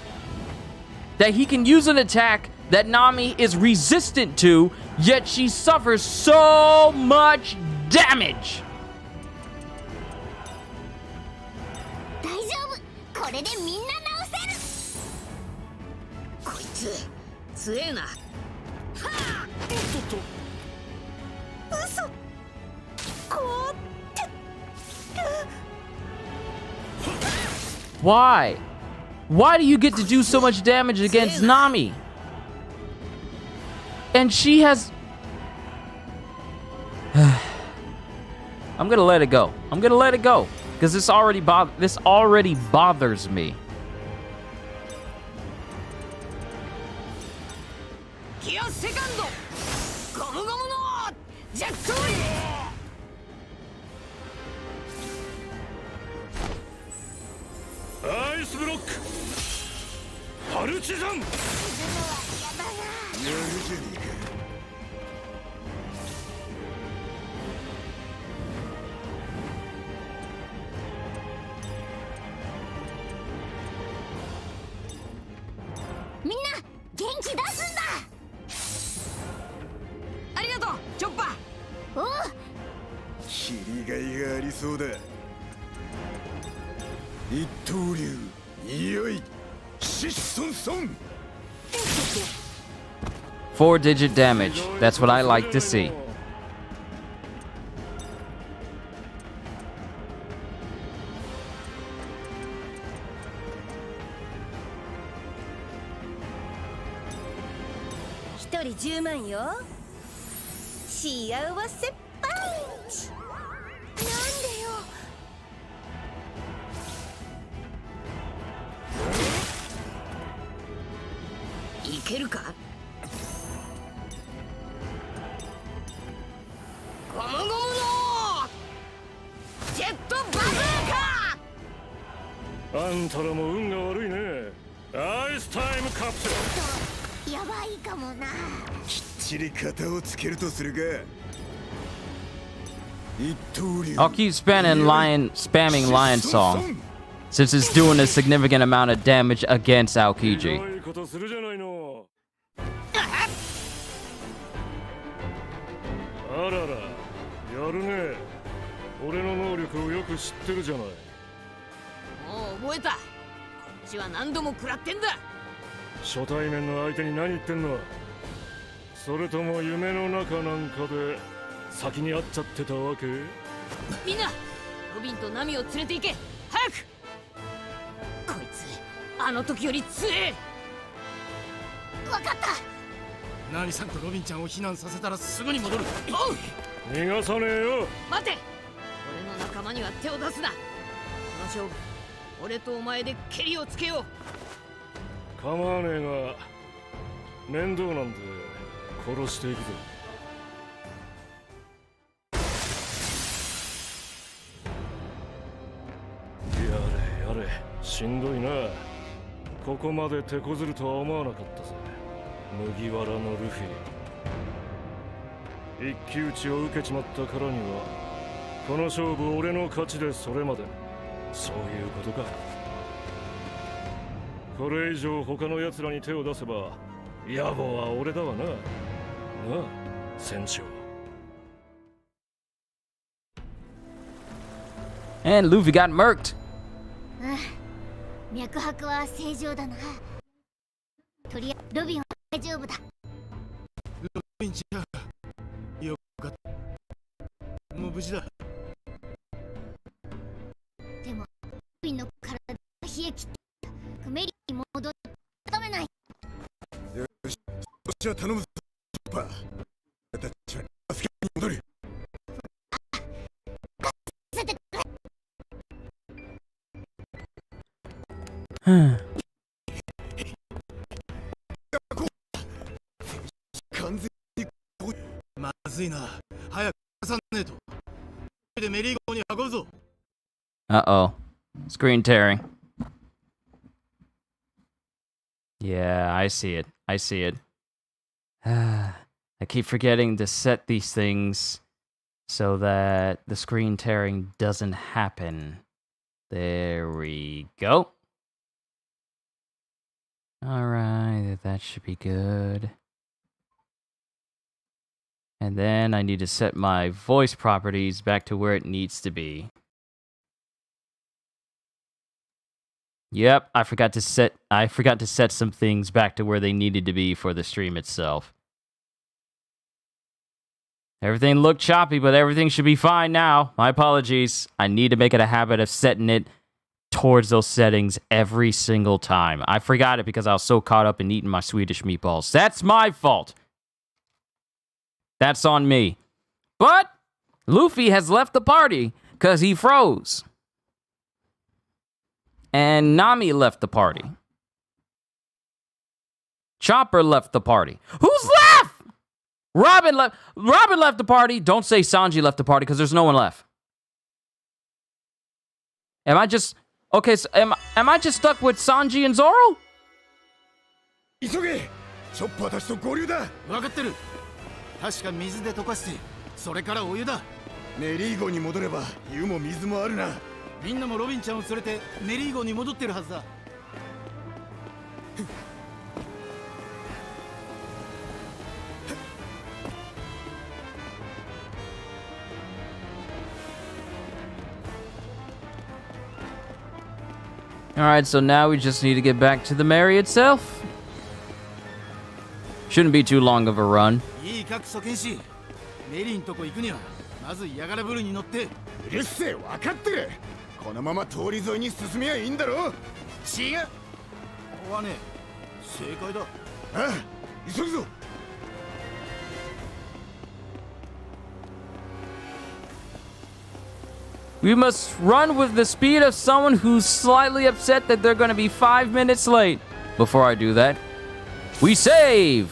that he can use an attack that Nami is resistant to, yet she suffers so much damage. 大丈夫。これでみんな直せる。こいつ強えな。はあ。嘘。こうって。Why? Why do you get to do so much damage against Nami? And she has... I'm gonna let it go. I'm gonna let it go. Because this already bothers me. ギアセカンドゴムゴムのジェットウィー。アイスブロックパルチザン。やるじゃねえか。みんな元気出すんだ。ありがとうチョッパー。おう。切りがいがありそうだ。一刀流よいシッソンソン。 4-digit damage. That's what I like to see. $1人10万よ。幸せパンチ。なんでよ。いけるか。ゴムゴムのジェットバズーカ。あんたらも運が悪いね。アイスタイムカプセル。やばいかもな。きっちり型をつけるとするか。一刀流 I'll keep spamming Lion Song since it's doing a significant amount of damage against Aokiji. いいことするじゃないの。あらら、やるね。俺の能力をよく知ってるじゃない。もう覚えた。こっちは何度も食らってんだ。初対面の相手に何言ってんの。それとも夢の中なんかで先に会っちゃってたわけ。みんなロビンとナミを連れて行け。早く。こいつあの時より強え。わかった。ナミさんとロビンちゃんを避難させたらすぐに戻る。おう。逃がさねえよ。待て。俺の仲間には手を出すな。この勝負俺とお前でケリをつけよう。構わねえが面倒なんで殺していくぞ。やれやれ、しんどいな。ここまで手こずるとは思わなかったぜ、麦わらのルフィ。一騎打ちを受けちまったからにはこの勝負俺の勝ちでそれまで。そういうことか。これ以上他の奴らに手を出せば野暮は俺だわな。なあ船長。 And Luffy got murked. 脈拍は正常だな。とりあえずロビンは大丈夫だ。ロビンちゃん、よかった。もう無事だ。でもロビンの体が冷え切ってメリーに戻って止めない。よし、そっちは頼むぞ。パー。俺たちは助けに戻る。完全にまずいな。早く出さねえと。でメリーゴーに運ぶぞ。Uh-oh. Screen tearing. Yeah, I see it. I see it. I keep forgetting to set these things so that the screen tearing doesn't happen. There we go. Alright, that should be good. And then I need to set my voice properties back to where it needs to be. Yep, I forgot to set some things back to where they needed to be for the stream itself. Everything looked choppy, but everything should be fine now. My apologies. I need to make it a habit of setting it towards those settings every single time. I forgot it because I was so caught up in eating my Swedish meatballs. That's my fault. That's on me. But Luffy has left the party because he froze. And Nami left the party. Chopper left the party. Who's left? Robin left. Robin left the party. Don't say Sanji left the party because there's no one left. Am I just okay? So am I just stuck with Sanji and Zoro? 急げ。チョッパーたちと合流だ。分かってる。確か水で溶かして、それからお湯だ。メリーゴに戻れば湯も水もあるな。みんなもロビンちゃんを連れてメリーゴに戻ってるはずだ。Alright, so now we just need to get back to the Mary itself. Shouldn't be too long of a run. いいかクソ剣士。メリーんとこ行くにはまずヤガラブルに乗って。うるせえ、分かってる。このまま通り沿いに進みゃいいんだろ。違う。ここはね、正解だ。ああ、急ぐぞ。We must run with the speed of someone who's slightly upset that they're going to be 5 minutes late. Before I do that, we save!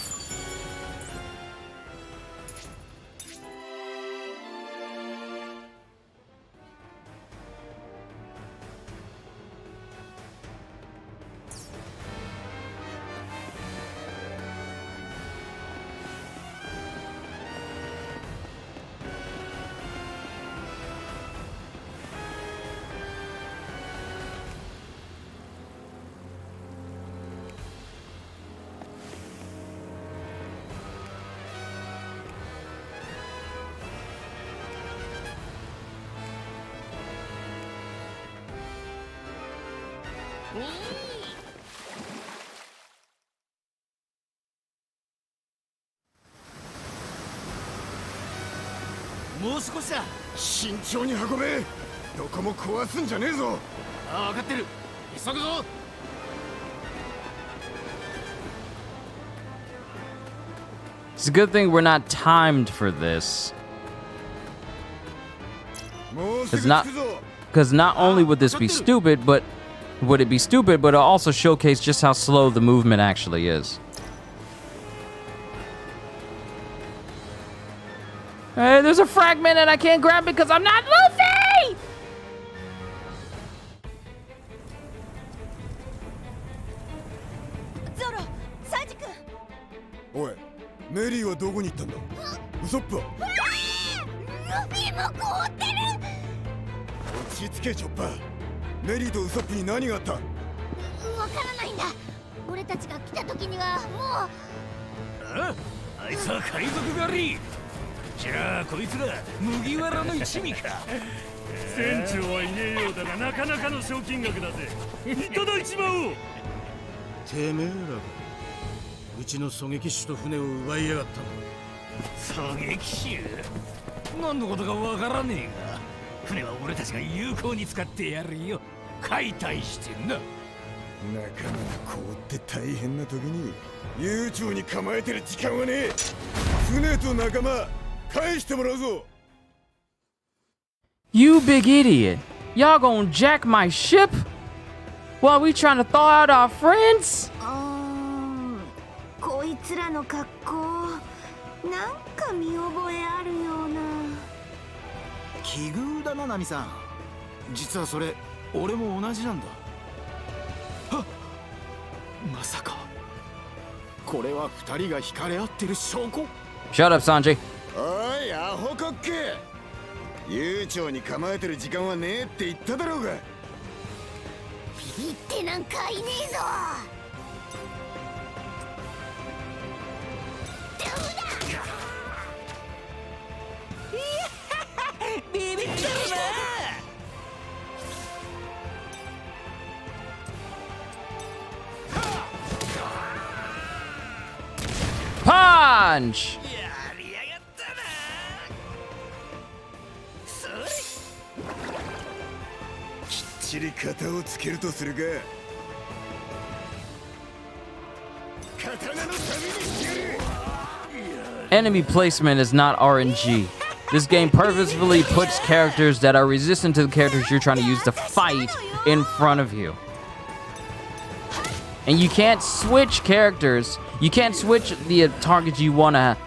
もう少しだ。慎重に運べ。どこも壊すんじゃねえぞ。ああ、分かってる。急ぐぞ。It's a good thing we're not timed for this. もうすぐ着くぞ。Because not only would this be stupid, but it'll also showcase just how slow the movement actually is. Hey, there's a fragment and I can't grab it because I'm not Luffy! ゾロ、サンジ君。おい、メリーはどこに行ったんだ。ウソップは。ルフィも凍ってる。落ち着け、チョッパー。メリーとウソップに何があった。わからないんだ。俺たちが来た時にはもう。ああいつは海賊狩り。じゃあこいつら麦わらの一味か。船長はいねえようだがなかなかの賞金額だぜ。いただいちまおう。てめえらがうちの狙撃手と船を奪いやがったの。狙撃手？何のことかわからねえが、船は俺たちが有効に使ってやるよ。解体してんだ。なかなか凍って大変な時に悠長に構えてる時間はねえ。船と仲間返してもらうぞ。 You big idiot! Y'all gonna jack my ship? What, we trying to thaw out our friends? こいつらの格好なんか見覚えあるような。奇遇だなナミさん。実はそれ俺も同じなんだ。はっ、まさかこれは二人が惹かれ合ってる証拠。 Shut up, Sanji. おいアホコッケ、悠長に構えてる時間はねえって言っただろうが。ビビってなんかいねえぞ。ビビってるな。Punch! やりやがったな。それ。きっちり型をつけるとするが、刀のためにしてやる。 Enemy placement is not RNG. This game purposefully puts characters that are resistant to the characters you're trying to use to fight in front of you. And you can't switch characters. You can't switch the targets you want to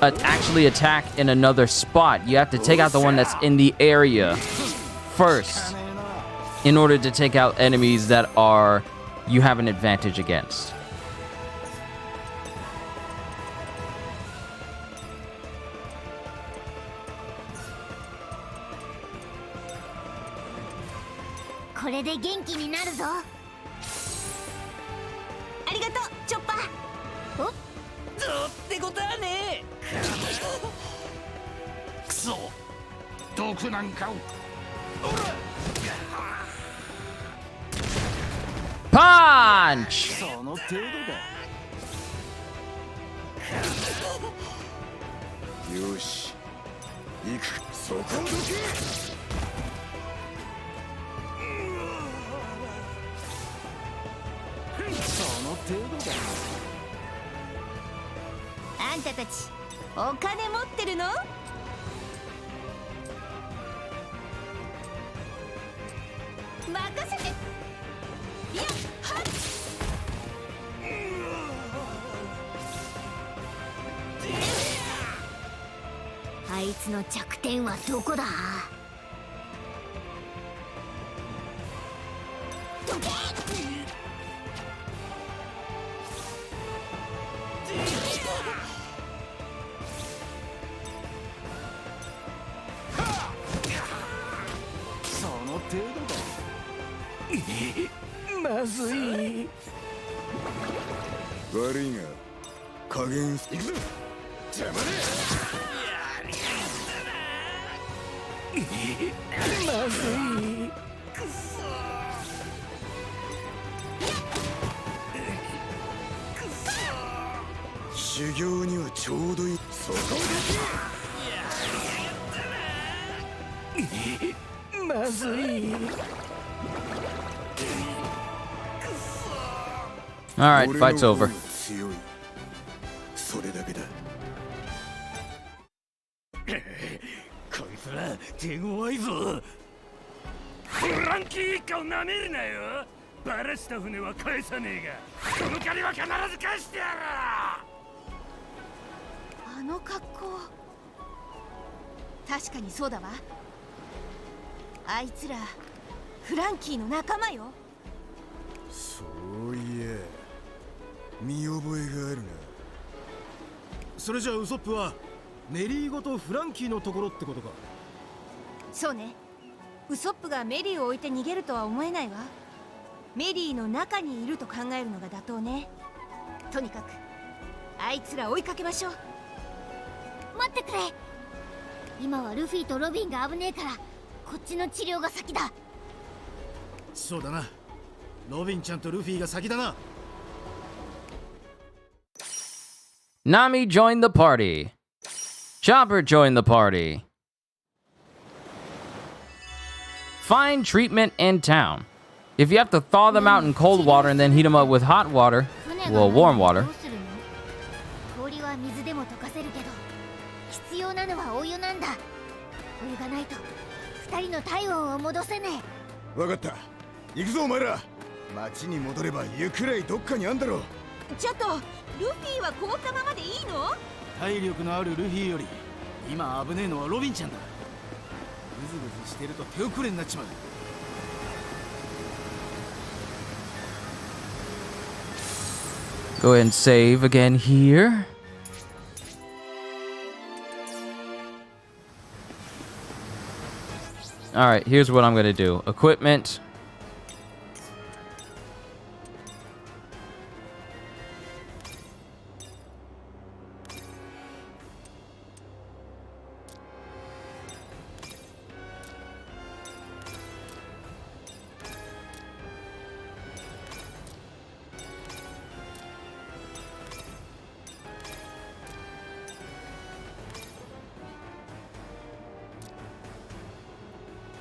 actually attack in another spot. You have to take out the one that's in the area first in order to take out enemies that are you have an advantage against. これで元気になるぞ。ありがとうチョッパー。どうってことはねえ。くそ、毒なんかを。 Punch! その程度だ。よし行く。そこをどけ。その程度だ。あんたたちお金持ってるの？任せて。いや、はっ。あいつの弱点はどこだ？どけ！その程度だ。まずい。悪いが加減行くぞ。邪魔だ。まずい。修行にはちょうどいい。そこをどけ。まずい。 Alright, fight's over. 強い。それだけだ。こいつら手強いぞ。フランキー一家をなめるなよ。バラした船は返さねえが、その借りは必ず返してやる。あの格好確かにそうだわ。あいつらフランキーの仲間よ。そういや見覚えがあるな。それじゃあウソップはメリーごとフランキーのところってことか。そうね。ウソップがメリーを置いて逃げるとは思えないわ。メリーの中にいると考えるのが妥当ね。とにかくあいつら追いかけましょう。待ってくれ。今はルフィとロビンが危ねえからこっちの治療が先だ。そうだな。ロビンちゃんとルフィが先だな。 Nami joined the party. Chopper joined the party. Find treatment in town. If you have to thaw them out in cold water and then heat them up with hot water, well, warm water. 氷は水でも溶かせるけど必要なのはお湯なんだ。お湯がないと二人の体温を戻せねえ。分かった。行くぞお前ら。町に戻ればゆくらいどっかにあんだろ。ちょっとルフィは凍ったままでいいの？体力のあるルフィより今危ねえのはロビンちゃんだ。グズグズしてると手遅れになっちまう。Go ahead and save again here. Alright, here's what I'm gonna do. Equipment.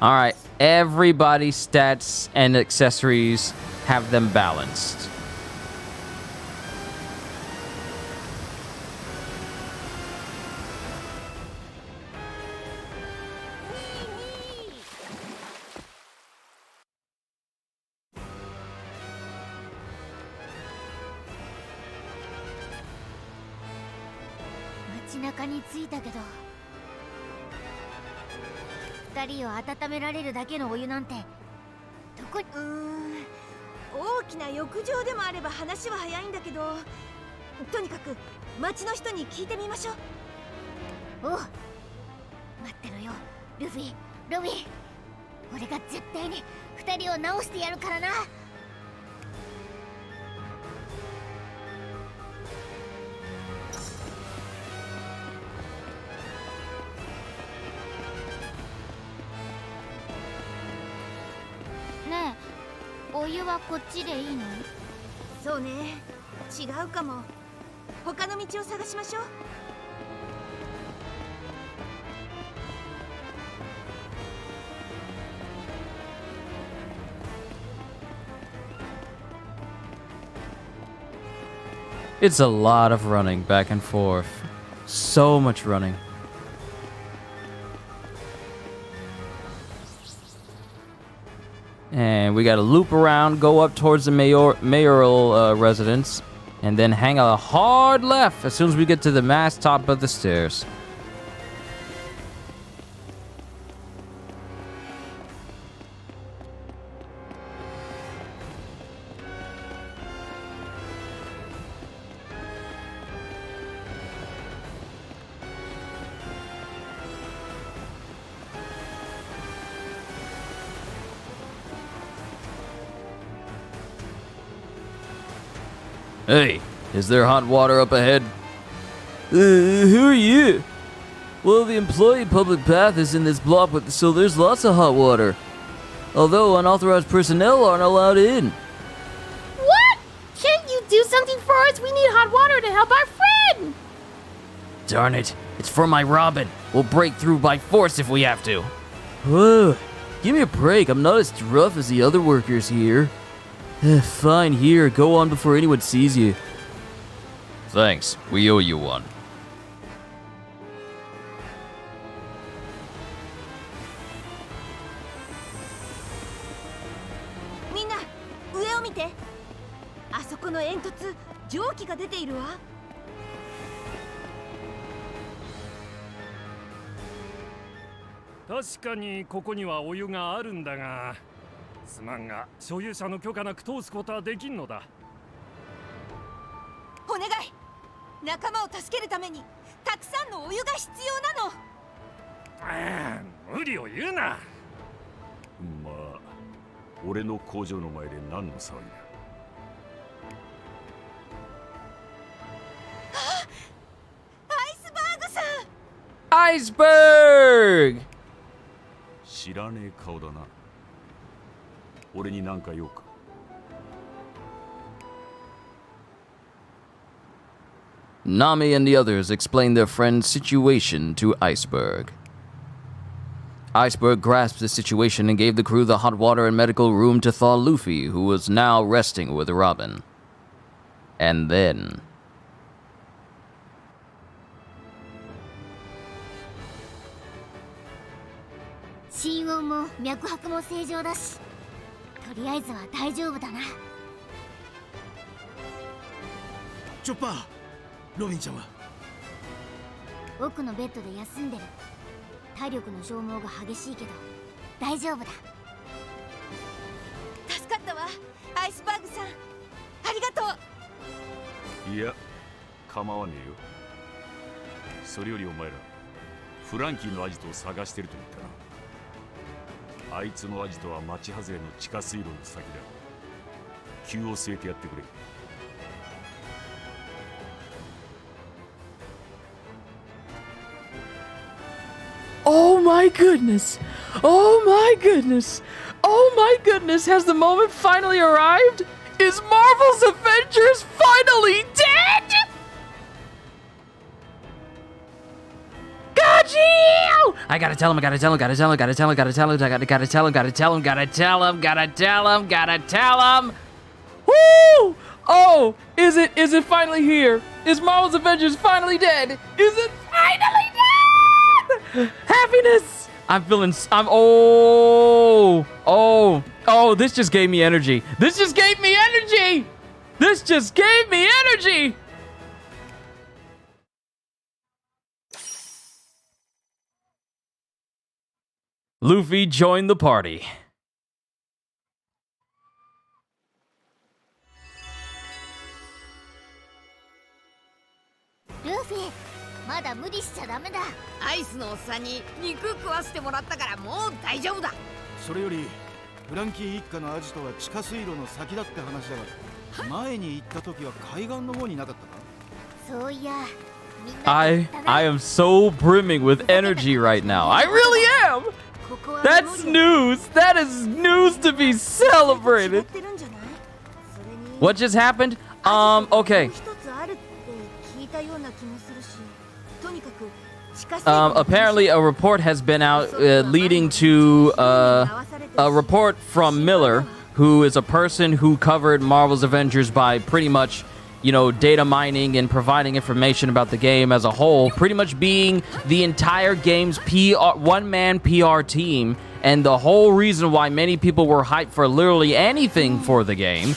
Alright, everybody's stats and accessories have them balanced. Machi nakaに着いたけど、2人を温められるだけのお湯なんてどこに。大きな浴場でもあれば話は早いんだけど、とにかく町の人に聞いてみましょう。おう、待ってろよルフィ、ロビン。俺が絶対に2人を直してやるからな。ねえ、お湯はこっちでいいの？そうね、違うかも。他の道を探しましょう。It's a lot of running back and forth. So much running. And we gotta loop around, go up towards the mayoral residence, and then hang a hard left as soon as we get to the mast top of the stairs. Hey, is there hot water up ahead? Who are you? Well, the employee public path is in this block, so there's lots of hot water. Although unauthorized personnel aren't allowed in. What? Can't you do something for us? We need hot water to help our friend! Darn it, it's for my Robin. We'll break through by force if we have to. Whoa, give me a break. I'm not as rough as the other workers here. Fine, here. Go on before anyone sees you. Thanks. We owe you one. みんな、上を見て。あそこの煙突、蒸気が出ているわ。確かにここにはお湯があるんだが、すまんが所有者の許可なく通すことはできんのだ。お願い、仲間を助けるためにたくさんのお湯が必要なの。無理を言うな。まあ俺の工場の前で何の騒ぎだ。アイスバーグさん。Iceberg! 知らねえ顔だな。俺に何か用か。Nami and the others explain their friend's situation to Iceberg. Iceberg grasped the situation and gave the crew the hot water and medical room to thaw Luffy, who was now resting with Robin. And then... 心音も脈拍も正常だし、とりあえずは大丈夫だな。チョッパー、ロビンちゃんは？奥のベッドで休んでる。体力の消耗が激しいけど大丈夫だ。助かったわ、アイスバーグさん。ありがとう。いや構わねえよ。それよりお前らフランキーのアジトを探してると言ったな。あいつのアジトは町外れの地下水路の先だ。急を据えてやってくれ。Oh my goodness! Oh my goodness! Oh my goodness! Has the moment finally arrived? Is Marvel's Avengers finally dead? Got you! I gotta tell him, gotta tell him, gotta tell him, gotta tell him, gotta tell him, gotta tell him, gotta tell him, gotta tell him, gotta tell him, gotta tell him. Woo! Oh, is it finally here? Is Marvel's Avengers finally dead? Is it finally dead? Happiness! This just gave me energy. This just gave me energy! This just gave me energy! Luffy joined the party. ルフィ、まだ無理しちゃダメだ。アイスのおっさんに肉食わせてもらったからもう大丈夫だ。それよりフランキー一家のアジトは地下水路の先だって話だが、前に行った時は海岸の方になかったか？そういや、みんな I am so brimming with energy right now. I really am! That's news! That is news to be celebrated! What just happened? Okay. Apparently a report has been out leading to a report from Miller, who is a person who covered Marvel's Avengers by pretty much, you know, data mining and providing information about the game as a whole, pretty much being the entire game's one-man PR team, and the whole reason why many people were hyped for literally anything for the game.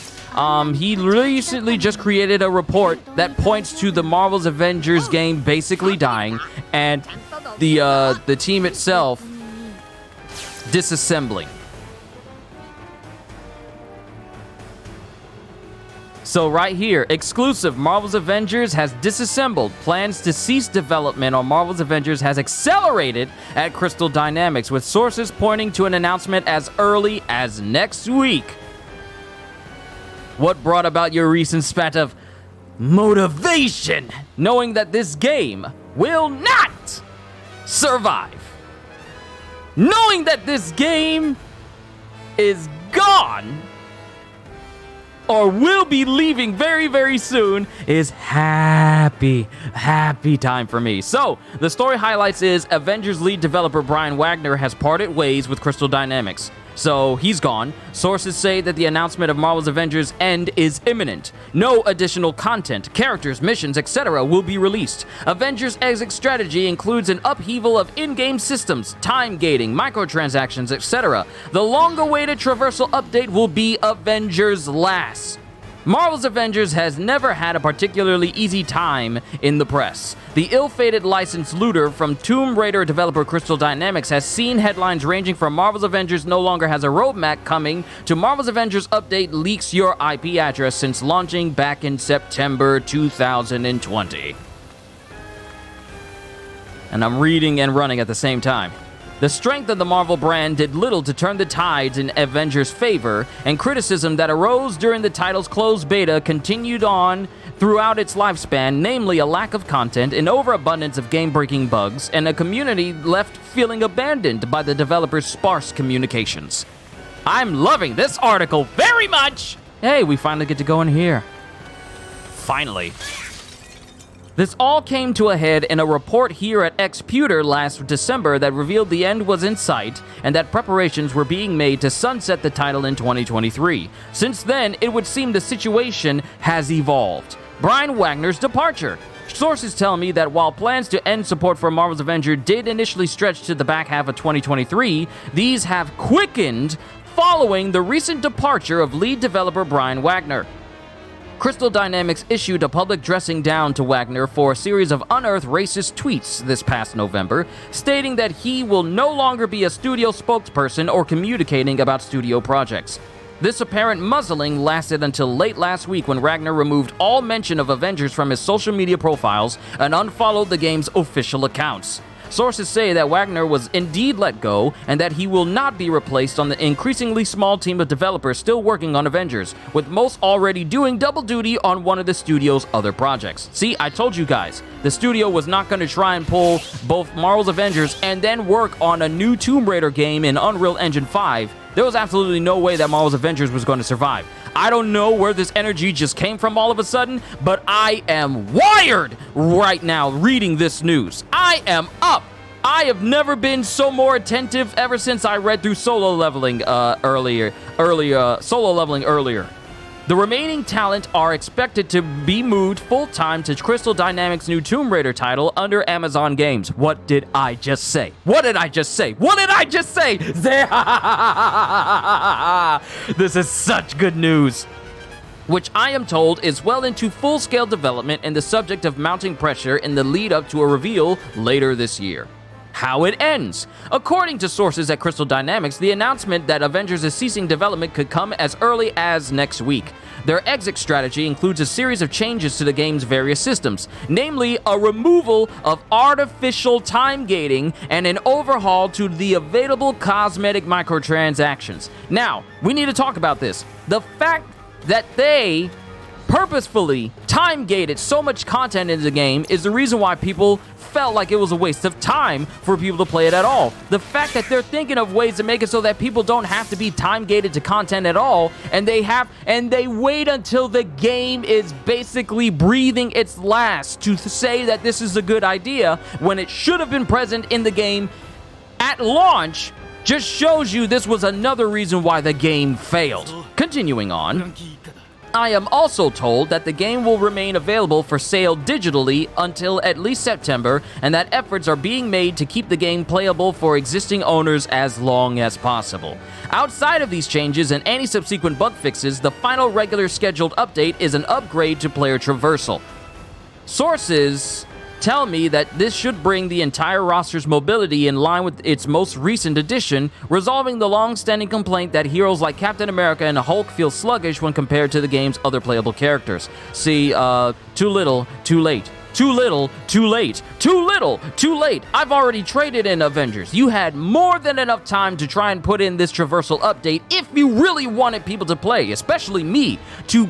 He recently just created a report that points to the Marvel's Avengers game basically dying, and the team itself disassembling. So right here, exclusive, Marvel's Avengers has disassembled. Plans to cease development on Marvel's Avengers has accelerated at Crystal Dynamics, with sources pointing to an announcement as early as next week. What brought about your recent spat of motivation, knowing that this game will not survive? Knowing that this game is gone, or will be leaving very, very soon, is happy time for me. So, the story highlights is Avengers lead developer Brian Wagner has parted ways with Crystal Dynamics. So, he's gone. Sources say that the announcement of Marvel's Avengers End is imminent. No additional content, characters, missions, etc. will be released. Avengers exit strategy includes an upheaval of in-game systems, time gating, microtransactions, etc. The long-awaited traversal update will be Avengers Last. Marvel's Avengers has never had a particularly easy time in the press. The ill-fated licensed looter from Tomb Raider developer Crystal Dynamics has seen headlines ranging from Marvel's Avengers no longer has a roadmap coming to Marvel's Avengers update leaks your IP address since launching back in September 2020. And I'm reading and running at the same time. The strength of the Marvel brand did little to turn the tides in Avengers' favor, and criticism that arose during the title's closed beta continued on throughout its lifespan, namely a lack of content, an overabundance of game-breaking bugs, and a community left feeling abandoned by the developer's sparse communications. I'm loving this article very much! Hey, we finally get to go in here. Finally. This all came to a head in a report here at Xputer last December that revealed the end was in sight and that preparations were being made to sunset the title in 2023. Since then, it would seem the situation has evolved. Brian Wagner's departure. Sources tell me that while plans to end support for Marvel's Avengers did initially stretch to the back half of 2023, these have quickened following the recent departure of lead developer Brian Wagner. Crystal Dynamics issued a public dressing down to Wagner for a series of unearthed racist tweets this past November, stating that he will no longer be a studio spokesperson or communicating about studio projects. This apparent muzzling lasted until late last week when Wagner removed all mention of Avengers from his social media profiles and unfollowed the game's official accounts. Sources say that Wagner was indeed let go and that he will not be replaced on the increasingly small team of developers still working on Avengers, with most already doing double duty on one of the studio's other projects. See, I told you guys, the studio was not going to try and pull both Marvel's Avengers and then work on a new Tomb Raider game in Unreal Engine 5. There was absolutely no way that Marvel's Avengers was going to survive. I don't know where this energy just came from all of a sudden, but I am wired right now reading this news. I am up. I have never been so more attentive ever since I read through Solo Leveling earlier. The remaining talent are expected to be moved full-time to Crystal Dynamics' new Tomb Raider title under Amazon Games. What did I just say? What did I just say? What did I just say? This is such good news. Which I am told is well into full-scale development and the subject of mounting pressure in the lead-up to a reveal later this year. How it ends. According to sources at Crystal Dynamics, the announcement that Avengers is ceasing development could come as early as next week. Their exit strategy includes a series of changes to the game's various systems, namely a removal of artificial time gating and an overhaul to the available cosmetic microtransactions. Now, we need to talk about this. The fact that they purposefully time-gated so much content in the game is the reason why people felt like it was a waste of time for people to play it at all. The fact that they're thinking of ways to make it so that people don't have to be time-gated to content at all, and they wait until the game is basically breathing its last to say that this is a good idea when it should have been present in the game at launch, just shows you this was another reason why the game failed. Continuing on, I am also told that the game will remain available for sale digitally until at least September, and that efforts are being made to keep the game playable for existing owners as long as possible. Outside of these changes and any subsequent bug fixes, the final regular scheduled update is an upgrade to player traversal. Sources tell me that this should bring the entire roster's mobility in line with its most recent addition, resolving the long-standing complaint that heroes like Captain America and Hulk feel sluggish when compared to the game's other playable characters. See, too little, too late. Too little, too late. Too little, too late. I've already traded in Avengers. You had more than enough time to try and put in this traversal update if you really wanted people to play, especially me, to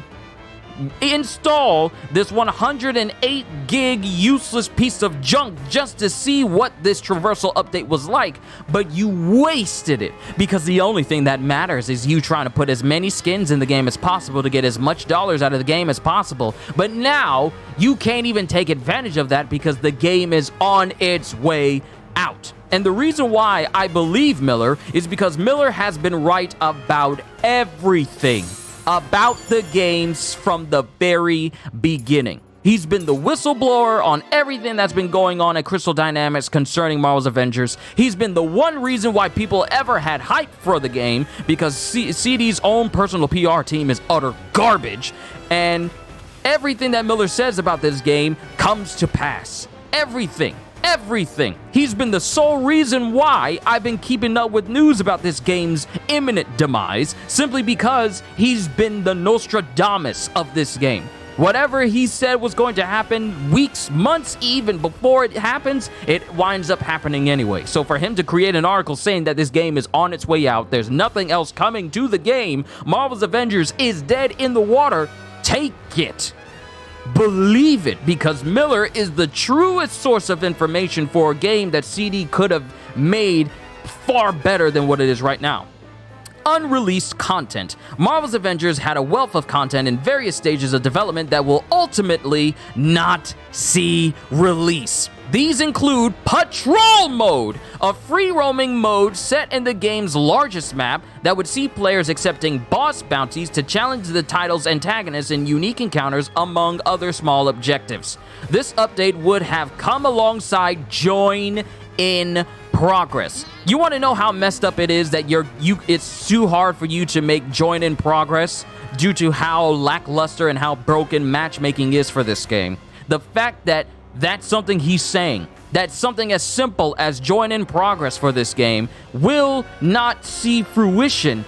install this 108 gig useless piece of junk just to see what this traversal update was like, but you wasted it because the only thing that matters is you trying to put as many skins in the game as possible to get as much dollars out of the game as possible. But now you can't even take advantage of that because the game is on its way out. And the reason why I believe Miller is because Miller has been right about everything about the games from the very beginning. He's been the whistleblower on everything that's been going on at Crystal Dynamics concerning Marvel's Avengers. He's been the one reason why people ever had hype for the game, because CD's own personal PR team is utter garbage. And everything that Miller says about this game comes to pass. Everything. He's been the sole reason why I've been keeping up with news about this game's imminent demise, simply because he's been the Nostradamus of this game. Whatever he said was going to happen weeks, months even before it happens, it winds up happening anyway. So for him to create an article saying that this game is on its way out, there's nothing else coming to the game, Marvel's Avengers is dead in the water, take it. Believe it, because Miller is the truest source of information for a game that CD could have made far better than what it is right now. Unreleased content. Marvel's Avengers had a wealth of content in various stages of development that will ultimately not see release. These include Patrol Mode, a free-roaming mode set in the game's largest map that would see players accepting boss bounties to challenge the title's antagonists in unique encounters, among other small objectives. This update would have come alongside Join in progress. You want to know how messed up it is that it's too hard for you to make join in progress due to how lackluster and how broken matchmaking is for this game. The fact that that's something he's saying, that something as simple as join in progress for this game will not see fruition.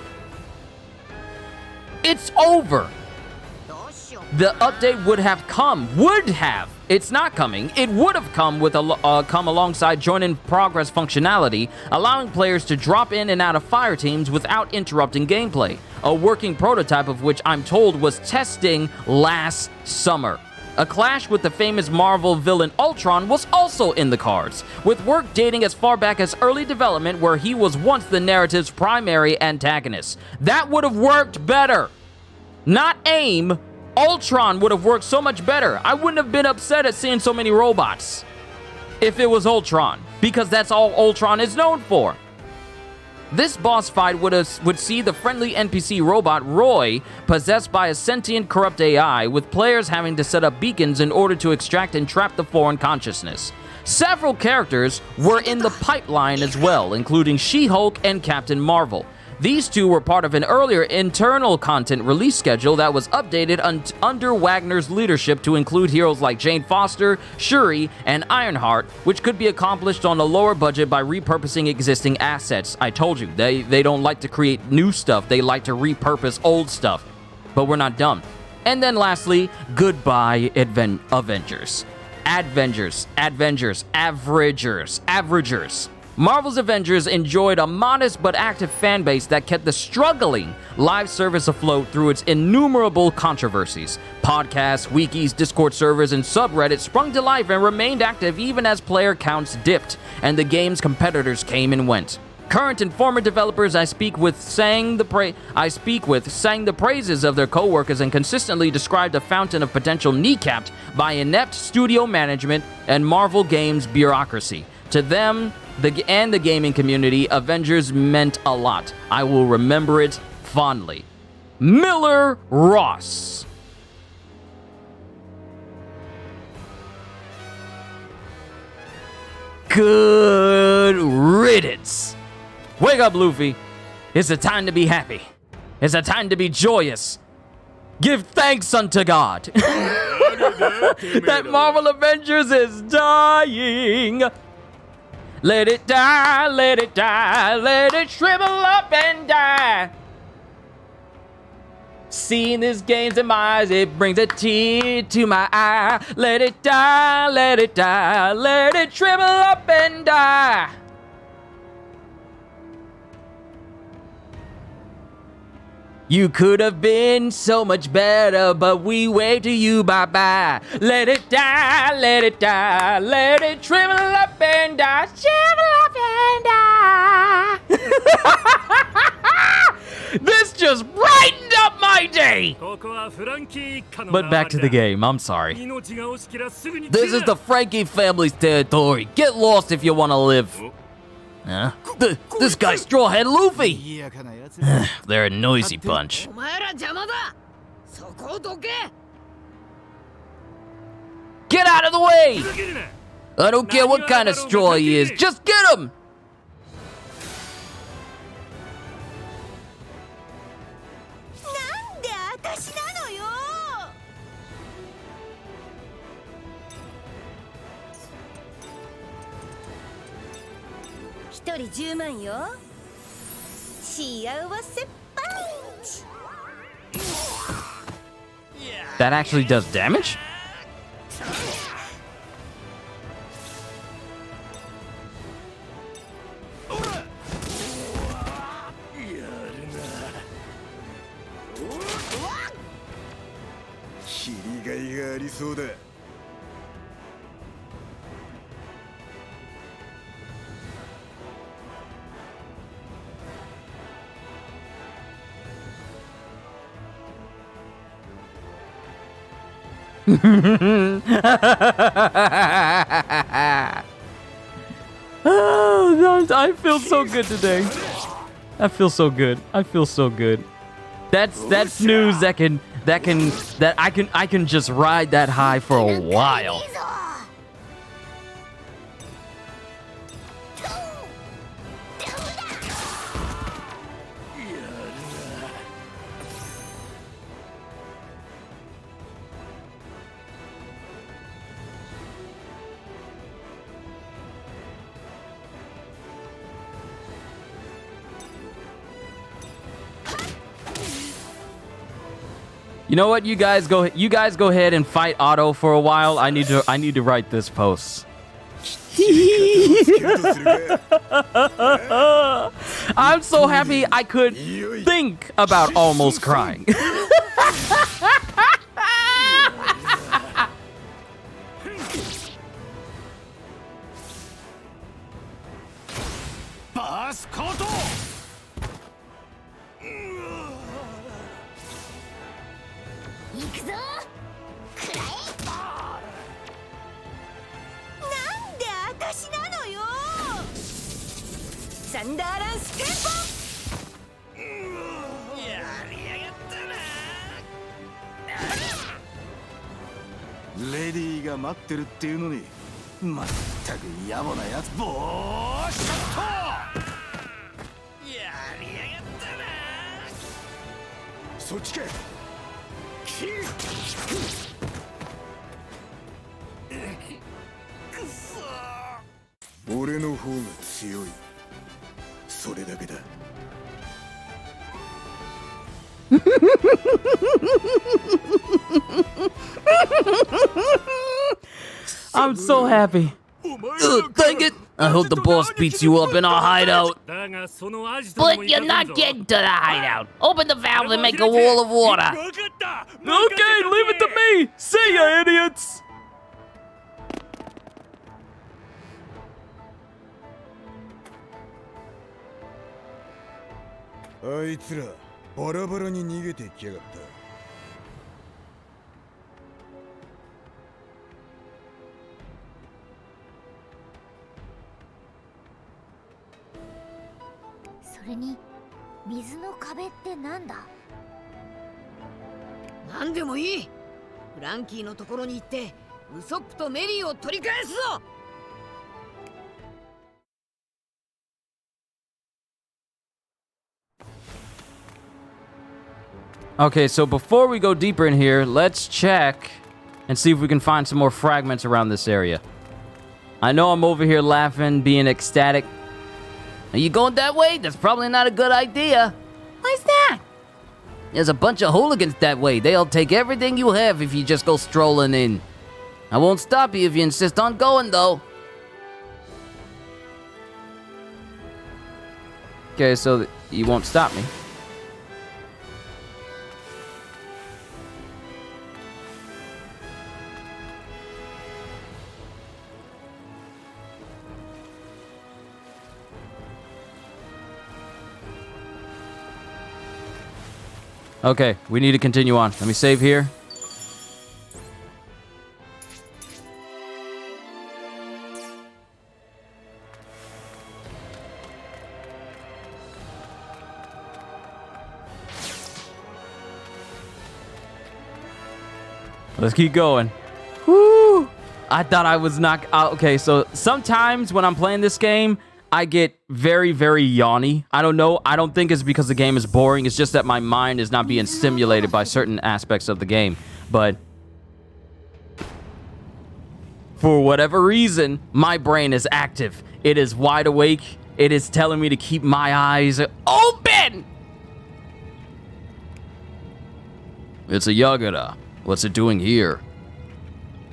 It's over. The update would have come. It's not coming. It would have come with come alongside join in progress functionality, allowing players to drop in and out of fire teams without interrupting gameplay. A working prototype of which I'm told was testing last summer. A clash with the famous Marvel villain Ultron was also in the cards, with work dating as far back as early development where he was once the narrative's primary antagonist. That would have worked better. Not AIM. Ultron would have worked so much better. I wouldn't have been upset at seeing so many robots if it was Ultron, because that's all Ultron is known for. This boss fight would see the friendly NPC robot Roy possessed by a sentient corrupt AI, with players having to set up beacons in order to extract and trap the foreign consciousness. Several characters were in the pipeline as well, including She-Hulk and Captain Marvel. These two were part of an earlier internal content release schedule that was updated under Wagner's leadership to include heroes like Jane Foster, Shuri, and Ironheart, which could be accomplished on a lower budget by repurposing existing assets. I told you, they don't like to create new stuff, they like to repurpose old stuff. But we're not dumb. And then lastly, goodbye Avengers. Averagers. Marvel's Avengers enjoyed a modest but active fan base that kept the struggling live service afloat through its innumerable controversies. Podcasts, wikis, Discord servers, and subreddits sprung to life and remained active even as player counts dipped and the game's competitors came and went. Current and former developers I speak with sang the praises of their co-workers and consistently described a fountain of potential kneecapped by inept studio management and Marvel Games bureaucracy. To them, the gaming community, Avengers meant a lot. I will remember it fondly. Miller Ross. Good riddance. Wake up, Luffy. It's a time to be happy. It's a time to be joyous. Give thanks unto God that Marvel Avengers is dying. Let it die, let it die, let it shrivel up and die. Seeing this game's demise, it brings a tear to my eye. Let it die, let it die, let it shrivel up and die. You could have been so much better, but we wave to you bye-bye. Let it die, let it die, let it shrivel up and die, shrivel up and die. This just brightened up my day. But back to the game, I'm sorry. This is the Frankie family's territory. Get lost if you want to live. Huh? This guy's Strawhead Luffy! They're a noisy bunch. Get out of the way! I don't care what kind of straw he is, just get him! That actually does damage? Oh, God, I feel so good today. I feel so good. I feel so good. That's news that I can just ride that high for a while. You know what? You guys go ahead and fight Otto for a while. I need to write this post. I'm so happy I could think about almost crying.レディーが待ってるっていうのに、まったく野暮なやつ。ボーショット。やりやがったな。そっちか。キル。くそ。俺の方が強い。それだけだ。I'm so happy. Dang it! I hope the boss beats you up in our hideout. But you're not getting to the hideout. Open the valve and make a wall of water. Okay, leave it to me. See ya, idiots. あいつらバラバラに逃げてきやがった。それに水の壁ってなんだ？なんでもいい。フランキーのところに行ってウソップとメリーを取り返すぞ。Okay, so before we go deeper in here, let's check and see if we can find some more fragments around this area. I know I'm over here laughing, being ecstatic. Are you going that way? That's probably not a good idea. Why's that? There's a bunch of hooligans that way. They'll take everything you have if you just go strolling in. I won't stop you if you insist on going, though. Okay, so you won't stop me. Okay, we need to continue on. Let me save here. Let's keep going. Woo! I thought I was not... okay, so sometimes when I'm playing this game, I get very, very yawny. I don't know. I don't think it's because the game is boring. It's just that my mind is not being stimulated by certain aspects of the game. But for whatever reason, my brain is active. It is wide awake. It is telling me to keep my eyes open. It's a Yagura. What's it doing here?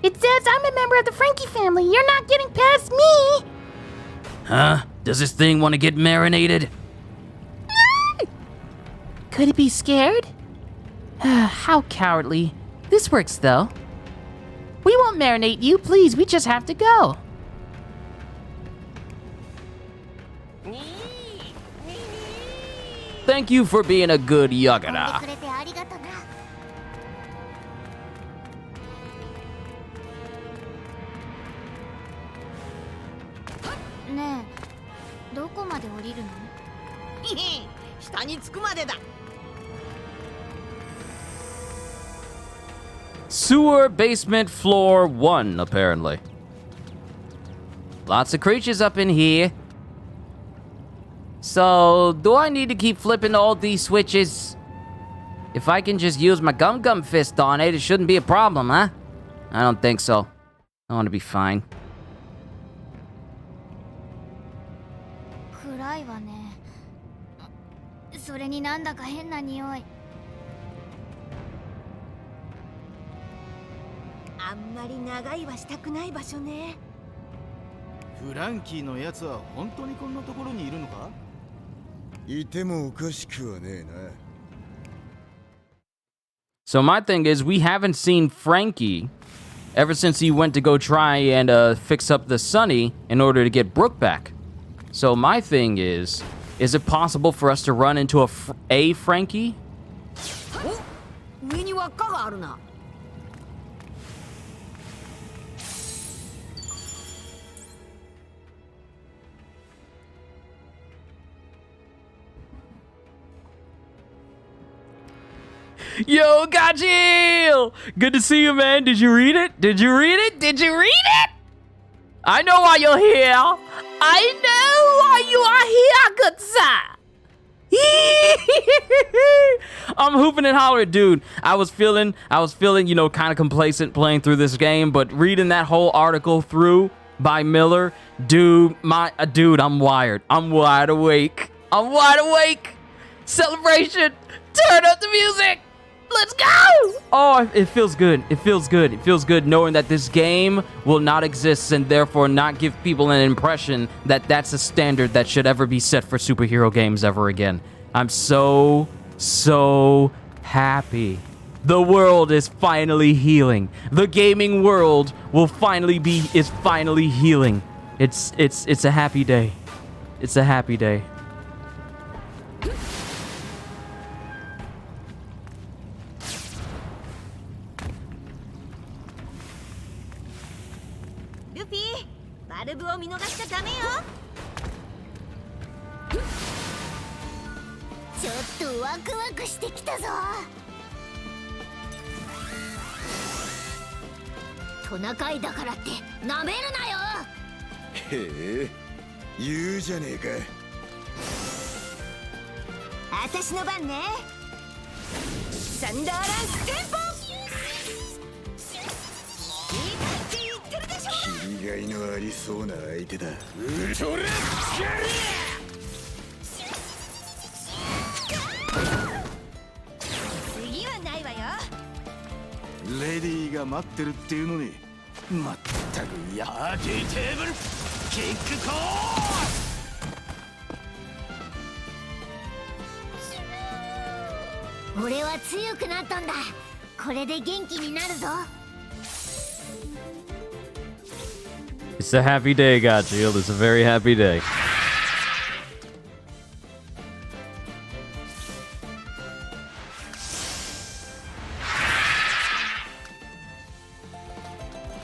It says I'm a member of the Frankie family. You're not getting past me. Huh? Does this thing want to get marinated? Could it be scared? How cowardly. This works, though. We won't marinate you, please. We just have to go. Thank you for being a good Yagura. ねえ、どこまで降りるの？下に着くまでだ。Sewer basement floor 1, apparently. Lots of creatures up in here. So, do I need to keep flipping all these switches? If I can just use my gum fist on it, it shouldn't be a problem, huh? I don't think so. I want to be fine. 暗いわね。それになんだか変な匂い。あんまり長居はしたくない場所ね。フランキーのやつは本当にこんなところにいるのか？いてもおかしくはねえな。 So my thing is, we haven't seen Frankie ever since he went to go try and fix up the Sunny in order to get Brooke back. So my thing is it possible for us to run into a Frankie? 上に輪っかがあるな。Yo, Gajil! Good to see you, man. Did you read it? Did you read it? Did you read it? I know why you're here. I know why you are here, good sir. I'm hooping and hollering, dude. I was feeling, you know, kind of complacent playing through this game, but reading that whole article through by Miller, dude, I'm wired. I'm wide awake. I'm wide awake. Celebration. Turn up the music. Let's go! Oh, it feels good. It feels good. It feels good knowing that this game will not exist and therefore not give people an impression that that's a standard that should ever be set for superhero games ever again. I'm so happy. The world is finally healing. The gaming world is finally healing. It's a happy day. It's a happy day. Luffy, バルブを見逃しちゃダメよ。ちょっとワクワクしてきたぞ。トナカイだからってなめるなよ。へえ、言うじゃねえか。私の番ね。サンダーランステンポ。いい感じ言ってるでしょ。切りがいのありそうな相手だ。ウルトラスカリア。次はないわよ。レディーが待ってるっていうのに、まったくや。パーティーテーブルキックコー。俺は強くなったんだ。これで元気になるぞ。It's a happy day, Gajil. It's a very happy day.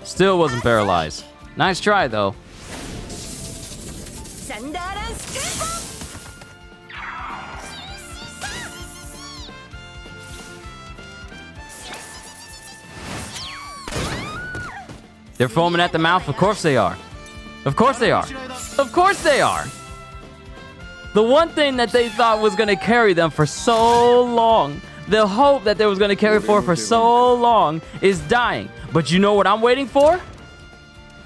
Still wasn't paralyzed. Nice try, though. サンダーランステンポ。They're foaming at the mouth. Of course they are. Of course they are. Of course they are. The one thing that they thought was going to carry them for so long, the hope that they was going to carry for so long is dying. But you know what I'm waiting for?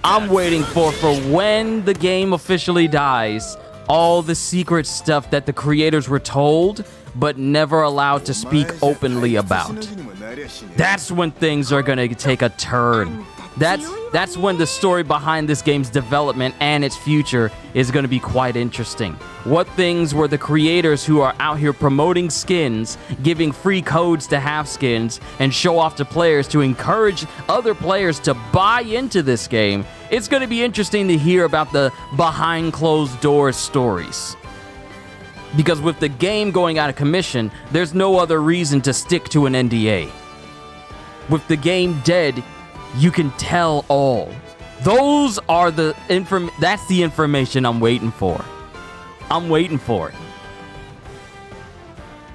I'm waiting for when the game officially dies, all the secret stuff that the creators were told but never allowed to speak openly about. That's when things are going to take a turn. That's when the story behind this game's development and its future is going to be quite interesting. What things were the creators who are out here promoting skins, giving free codes to have skins, and show off to players to encourage other players to buy into this game? It's going to be interesting to hear about the behind closed doors stories. Because with the game going out of commission, there's no other reason to stick to an NDA. With the game dead, you can tell all. Those are that's the information I'm waiting for. I'm waiting for it.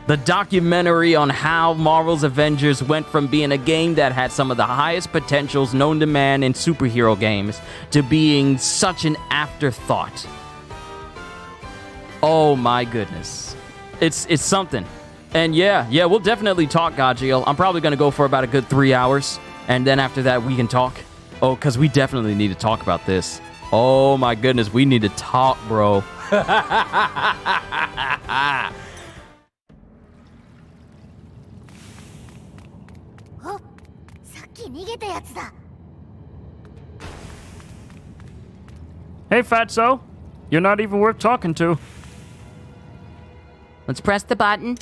The documentary on how Marvel's Avengers went from being a game that had some of the highest potentials known to man in superhero games to being such an afterthought. Oh my goodness. It's something. And yeah, we'll definitely talk, Gajil. I'm probably going to go for about a good 3 hours. And then after that, we can talk. Oh, because we definitely need to talk about this. Oh my goodness, we need to talk, bro. お、さっき逃げたやつだ。Hey, Fatso. You're not even worth talking to. Let's press the button.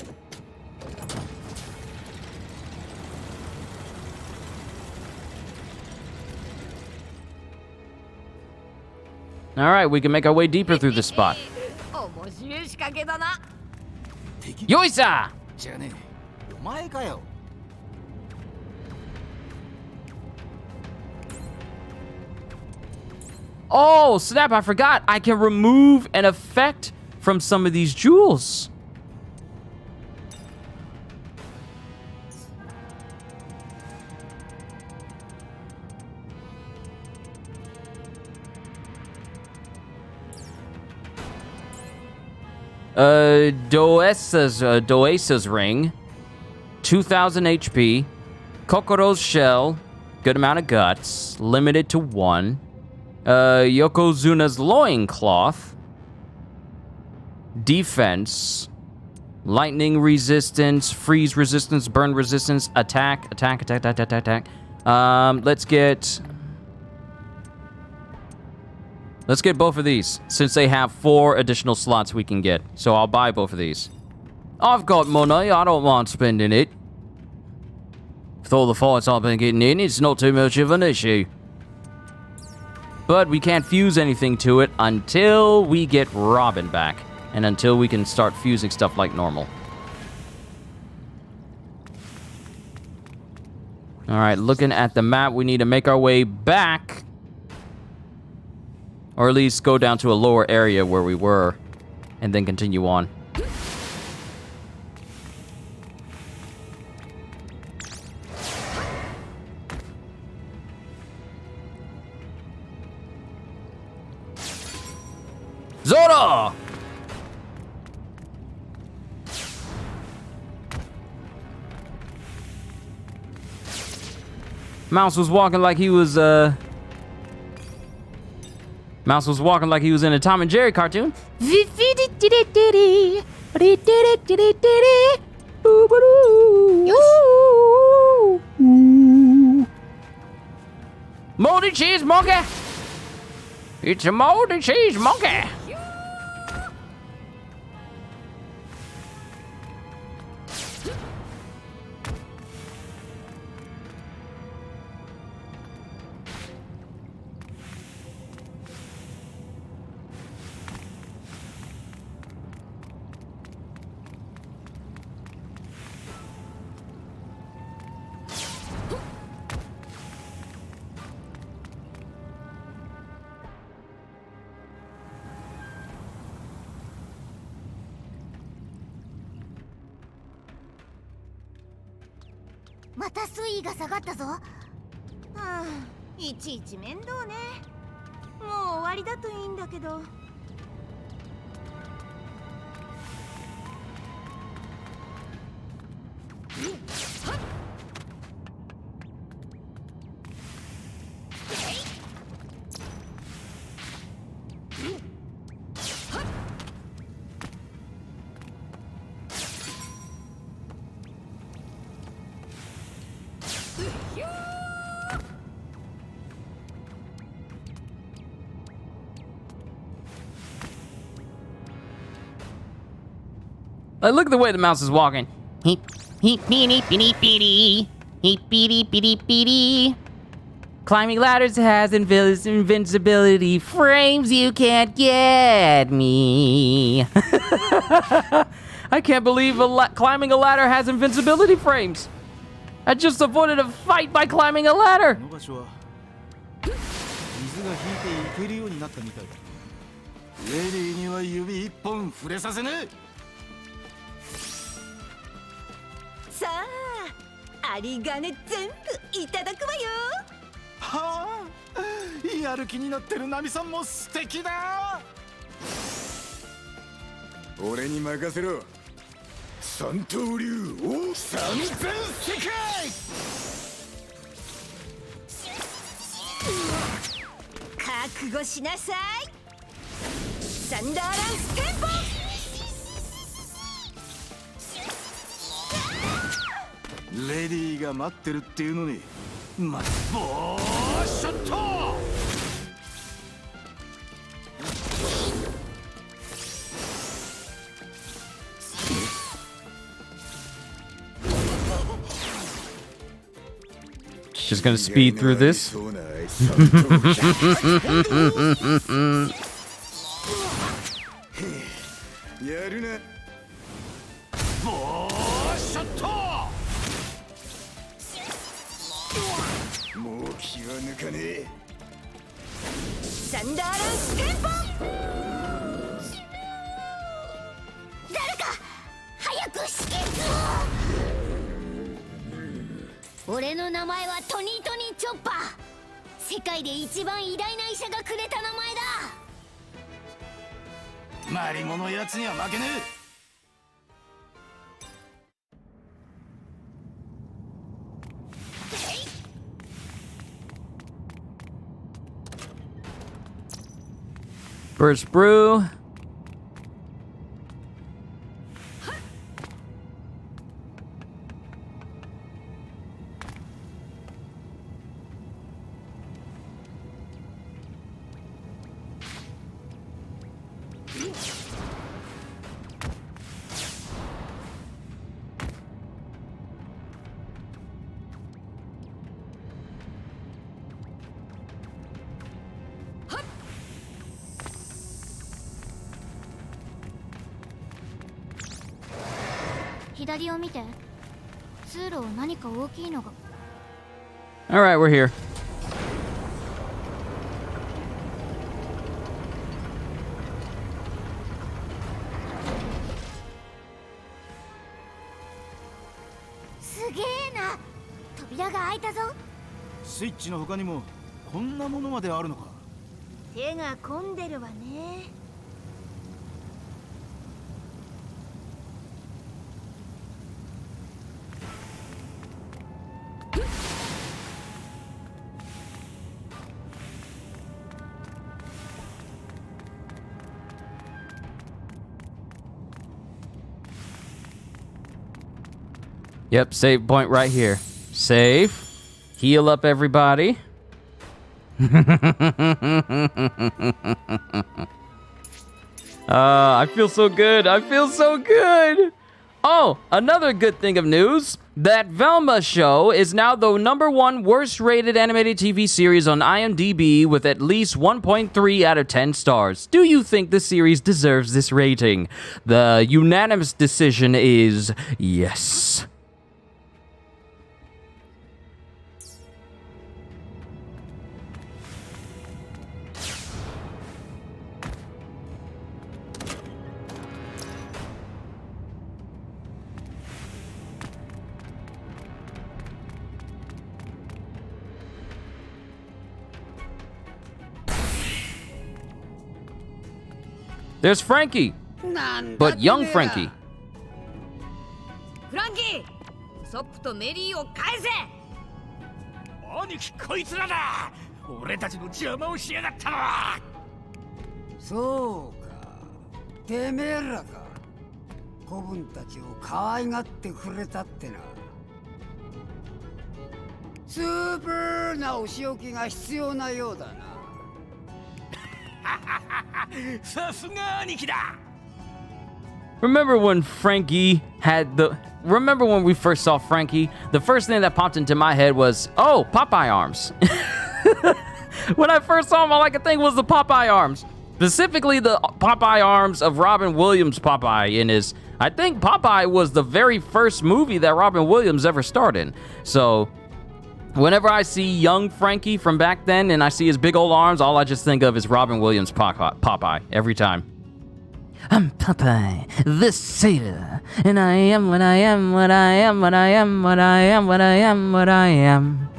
All right, we can make our way deeper through this spot. 面白い仕掛けだな。 Yoisa! じゃねえ、お前かよ。 Oh, snap, I forgot. I can remove an effect from some of these jewels. Doesa's ring, 2000 HP, Kokoro's shell, good amount of guts, limited to 1. Yokozuna's loincloth, defense, lightning resistance, freeze resistance, burn resistance, attack. Let's get both of these, since they have 4 additional slots we can get. So I'll buy both of these. I've got money, I don't mind spending it. With all the fights I've been getting in, it's not too much of an issue. But we can't fuse anything to it until we get Robin back. And until we can start fusing stuff like normal. Alright, looking at the map, we need to make our way back. Or at least go down to a lower area where we were. And then continue on. Zora! Mouse was walking like he was, Mouse was walking like he was in a Tom and Jerry cartoon. Moldy cheese monkey! It's a moldy cheese monkey!「また水位が下がったぞ」。はあ、いちいち面倒ね。もう終わりだといいんだけど。Look at the way the mouse is walking. Heep, heep, beady, beady, beady. Heep, beady, beady, beady. Climbing ladders has invincibility frames. You can't get me. I can't believe climbing a ladder has invincibility frames. I just avoided a fight by climbing a ladder. この場所は水が引いていけるようになったみたいだ。レディーには指一本触れさせねえ。さあ、有り金全部いただくわよ。はあ、やる気になってるナミさんも素敵だ。俺に任せろ。三刀流王三千世界。覚悟しなさい。サンダーランステンポ。レディーが待ってるっていうのに、ボーショット。Just gonna speed through this. やるな。もう気は抜かねえ。サンダーランステンポ。誰か早く止血を。俺の名前はトニートニーチョッパー。世界で一番偉大な医者がくれた名前だ。マリモのやつには負けねえ。Burst Brew. All right, we're here. すげえな。扉が開いたぞ。スイッチの他にもこんなものまであるのか。手が込んでるわね。Yep, save point right here. Save. Heal up everybody. I feel so good. I feel so good. Oh, another good thing of news. That Velma show is now the #1 worst rated animated TV series on IMDb with at least 1.3 out of 10 stars. Do you think the series deserves this rating? The unanimous decision is yes. There's Frankie, but young Frankie. フランキー、ウソップとメリーを返せ。兄貴こいつらだ。俺たちの邪魔をしやがったのは。そうか、てめえらか。子分たちを可愛がってくれたってな。スーパーなお仕置きが必要なようだな。さすが兄貴だ。Remember when Remember when we first saw Frankie? The first thing that popped into my head was, oh, Popeye arms. When I first saw him, all I could think was the Popeye arms. Specifically the Popeye arms of Robin Williams' Popeye in his... I think Popeye was the very first movie that Robin Williams ever starred in. So... whenever I see young Frankie from back then and I see his big old arms, all I just think of is Robin Williams' Popeye every time. I'm Popeye, the sailor, and I am what I am, what I am, what I am, what I am, what I am, what I am.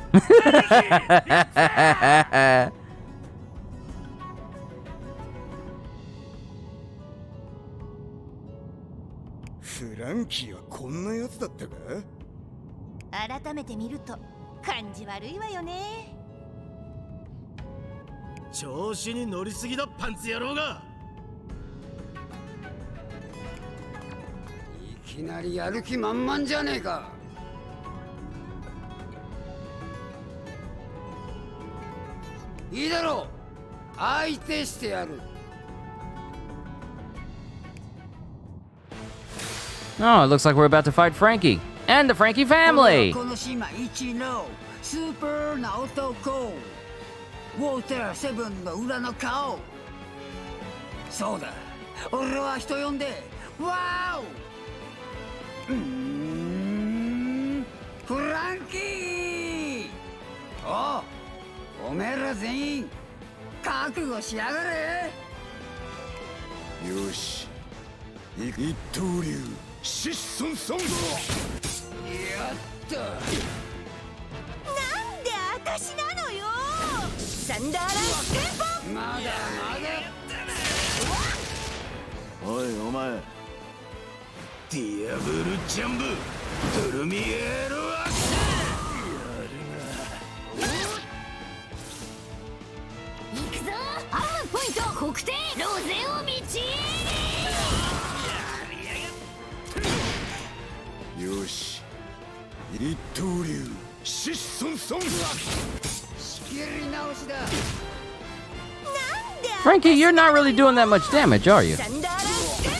フランキーはこんなやつだったか？改めて見ると感じ悪いわよね。調子に乗りすぎだパンツ野郎が。いきなりやる気満々じゃねえか。いいだろう、相手してやる。Oh, it looks like we're about to fight Frankie and the Frankie family. この島一のスーパーな男ウォーターセブンの裏の顔。そうだ、俺は人呼んでワーオ。フランキー。おめえら全員覚悟しやがれ。よし、一刀流疾走ソング。やった。なんで私なのよ。サンダーランステンポ。まだまだ。おいお前、ディアブルジャンブプルミエールアッシ行くぞ。アームポイント国定ロゼを道よし、一刀流疾走ソング。仕切り直しだ。 Frankie, you're not really doing that much damage, are you? サンダーランステン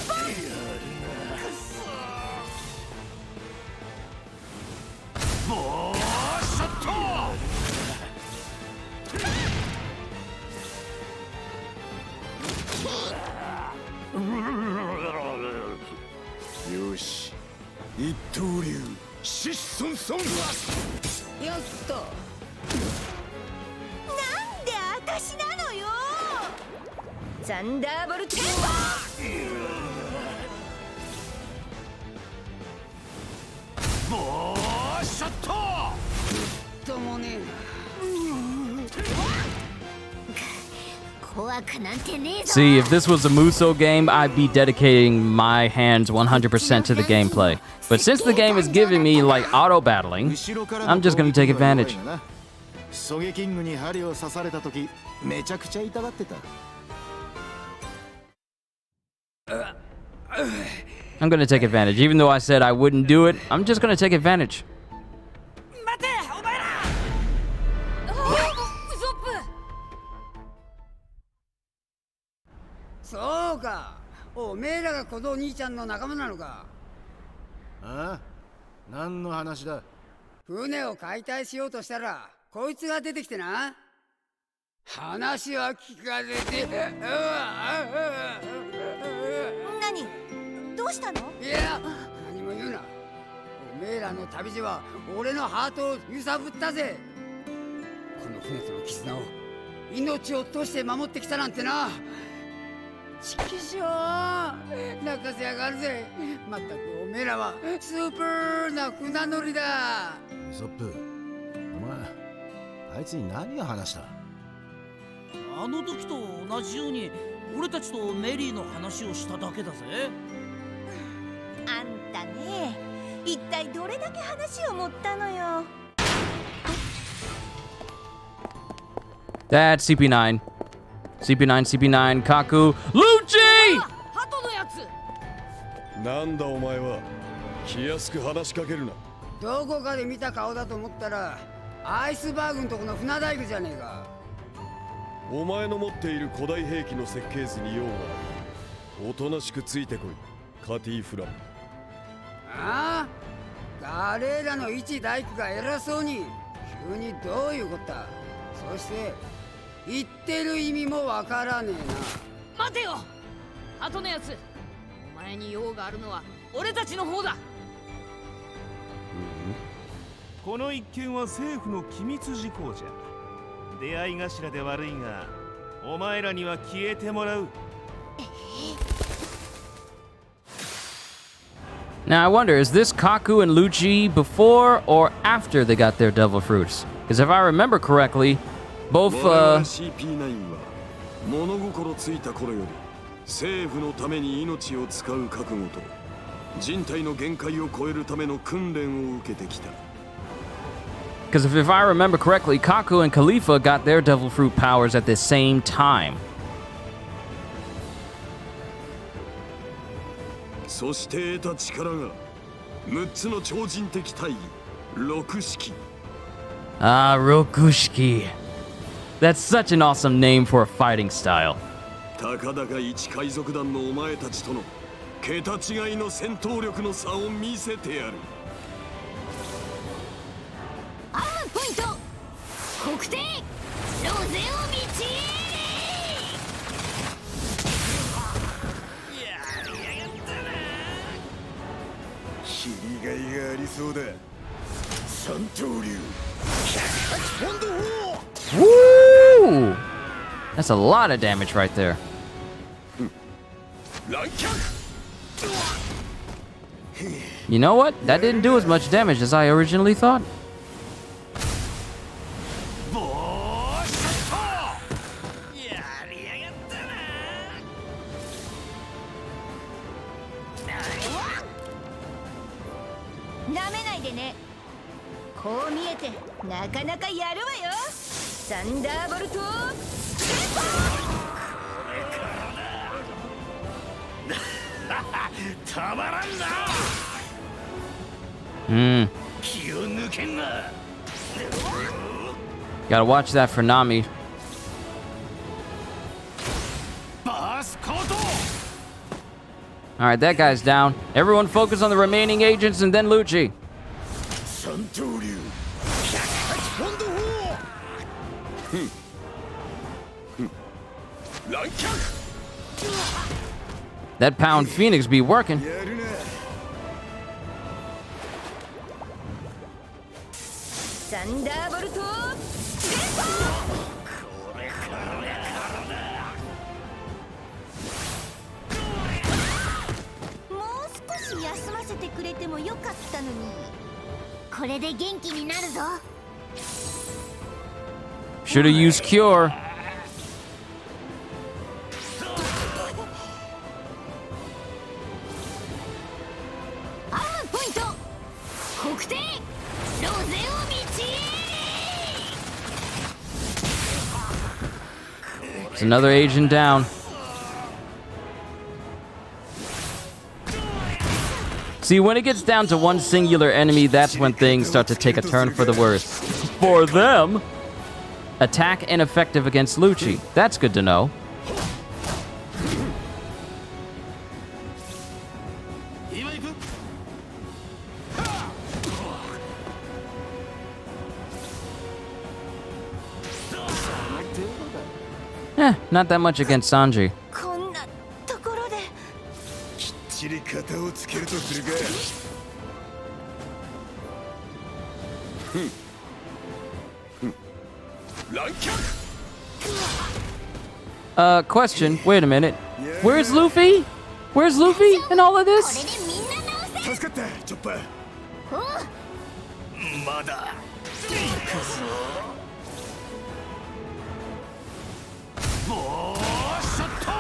ポ。ボーショッよし、一刀流疾走ソング。やった。なんで私なのよ。サンダーボルテントボーショットともね。怖くなんてねえぞ。 See, if this was a Muso game, I'd be dedicating my hands 100% to the gameplay. But since the game is giving me like auto battling, I'm just gonna take advantage. ソゲキングに針を刺された時めちゃくちゃ痛がってた。 I'm gonna take advantage. Even though I said I wouldn't do it, I'm just gonna take advantage. 待てお前ら。ウソップ。そうか、おめえらが小僧兄ちゃんの仲間なのか。ああ、何の話だ。船を解体しようとしたらこいつが出てきてな。話は聞かせて。何？どうしたの？いや、何も言うな。おめえらの旅路は俺のハートを揺さぶったぜ。この船との絆を命を落として守ってきたなんてな。ちきしょう、泣かせやがるぜ。まったくおめえらはスーパーな船乗りだ。ウソップ、お前あいつに何が話した。あの時と同じように俺たちとメリーの話をしただけだぜ。あんたね、一体どれだけ話を持ったのよ。That's CP9. CP9, CP9, Kaku, Lucci! ハトのやつ。なんだお前は、気安く話しかけるな。どこかで見た顔だと思ったらアイスバーグのとこの船大工じゃねえか。お前の持っている古代兵器の設計図に用がある。おとなしくついてこい、カティ・フラン。ああ、誰らの一大工が偉そうに急にどういうこった。そして言ってる意味もわからねえ待てよハトのやつ。お前に用があるのは俺たちの方だ。この一件は政府の機密事項じゃ。出会い頭で悪いが、お前らには消えてもらう。Now I wonder, is this Kaku and Lucci before or after they got their devil fruits? Because if I remember correctly, both CP9 は物心ついた頃より政府のために命を使う覚悟と人体の限界を超えるための訓練を受けてきた。Because if I remember correctly, Kaku and Khalifa got their devil fruit powers at the same time. そして得た力が6つの超人的大義、六式。Ah, Rokushiki. That's such an awesome name for a fighting style. たかだか一海賊団のお前たちとの桁違いの戦闘力の差を見せてやる。アームポイント定ロゼを道切りがいがありそうだ。三刀流108ポンド砲。 Woo! That's a lot of damage right there. 乱脚。 You know what? That didn't do as much damage as I originally thought. ボーショット。やりやがったな。なめないでね。こう見えてなかなかやるわよ。サンダーボルトたまらんな。気を抜けんな。 Gotta watch that for Nami. バースコート。 Alright, that guy's down. Everyone focus on the remaining agents and then Lucci. 三刀流108ポンド砲。乱脚。 That Pound Phoenix be working. やるな。サンダーボルトもう少し休ませてくれてもよかったのに。これで元気になるぞ。 Should have used Cure. アームポイント国定ロゼを道 It's another agent down. See, when it gets down to one singular enemy, that's when things start to take a turn for the worse. For them! Attack ineffective against Lucci. That's good to know. Not that much against Sanji. こんなところで。きっちり型をつけるとするか。乱脚。 Question. Wait a minute. Where's Luffy? Where's Luffy in all of これ this? でみんな直せる。助かったチョッパー。まだ。行くぞ。ボーショット。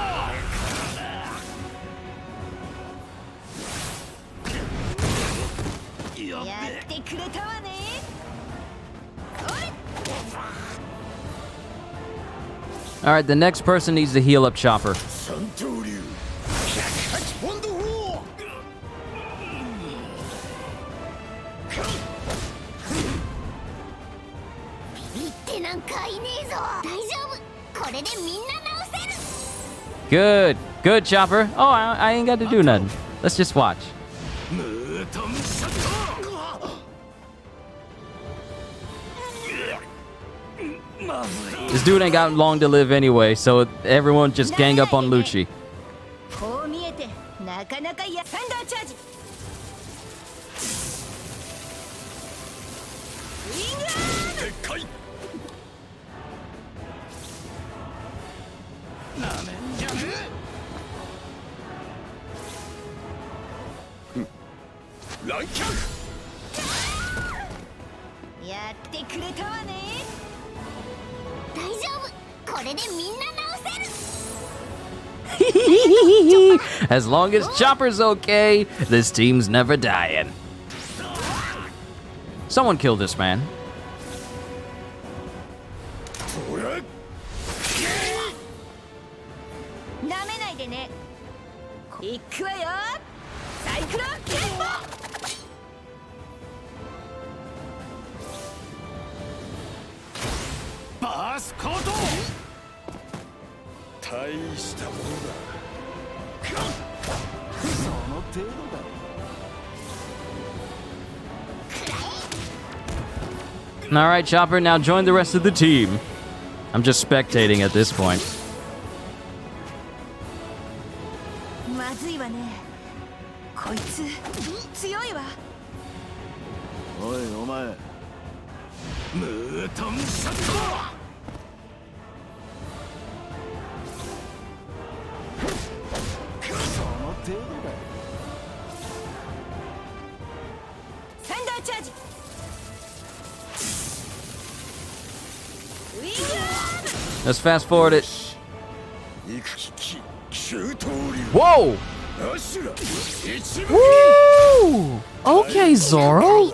やってくれたわね。 Alright, the next person needs to heal up Chopper. 三刀流108ポンド砲。ビビってなんかいねえぞ。大丈夫。これでみんな直せる。 Good. Good, Chopper. Oh, I ain't got to do nothing. Let's just watch. ムートンショット。 This dude ain't got long to live anyway, so everyone just gang up on Lucci. こう見えてなかなかやサンダーチャージ。ウィングアーム。でっかい。なめんじゃねえ。乱脚。やってくれたわね。 大丈夫。これでみんな直せる。 As long as Chopper's okay, this team's never dying. Someone kill this man. なめないでね。行くわよ。サイクロンケンボ。 バースコート。大したものだ。その程度だ。All right, Chopper, now join the rest of the team. I'm just spectating at this point. まずいわね。こいつ強いわ。おいお前、ムートンショット。その程度だ。サンダーチャージ。ウィングアーム。 Let's fast forward it. 行く気急騰流 Whoa! アシュラ一部 Woo! Okay, Zoro.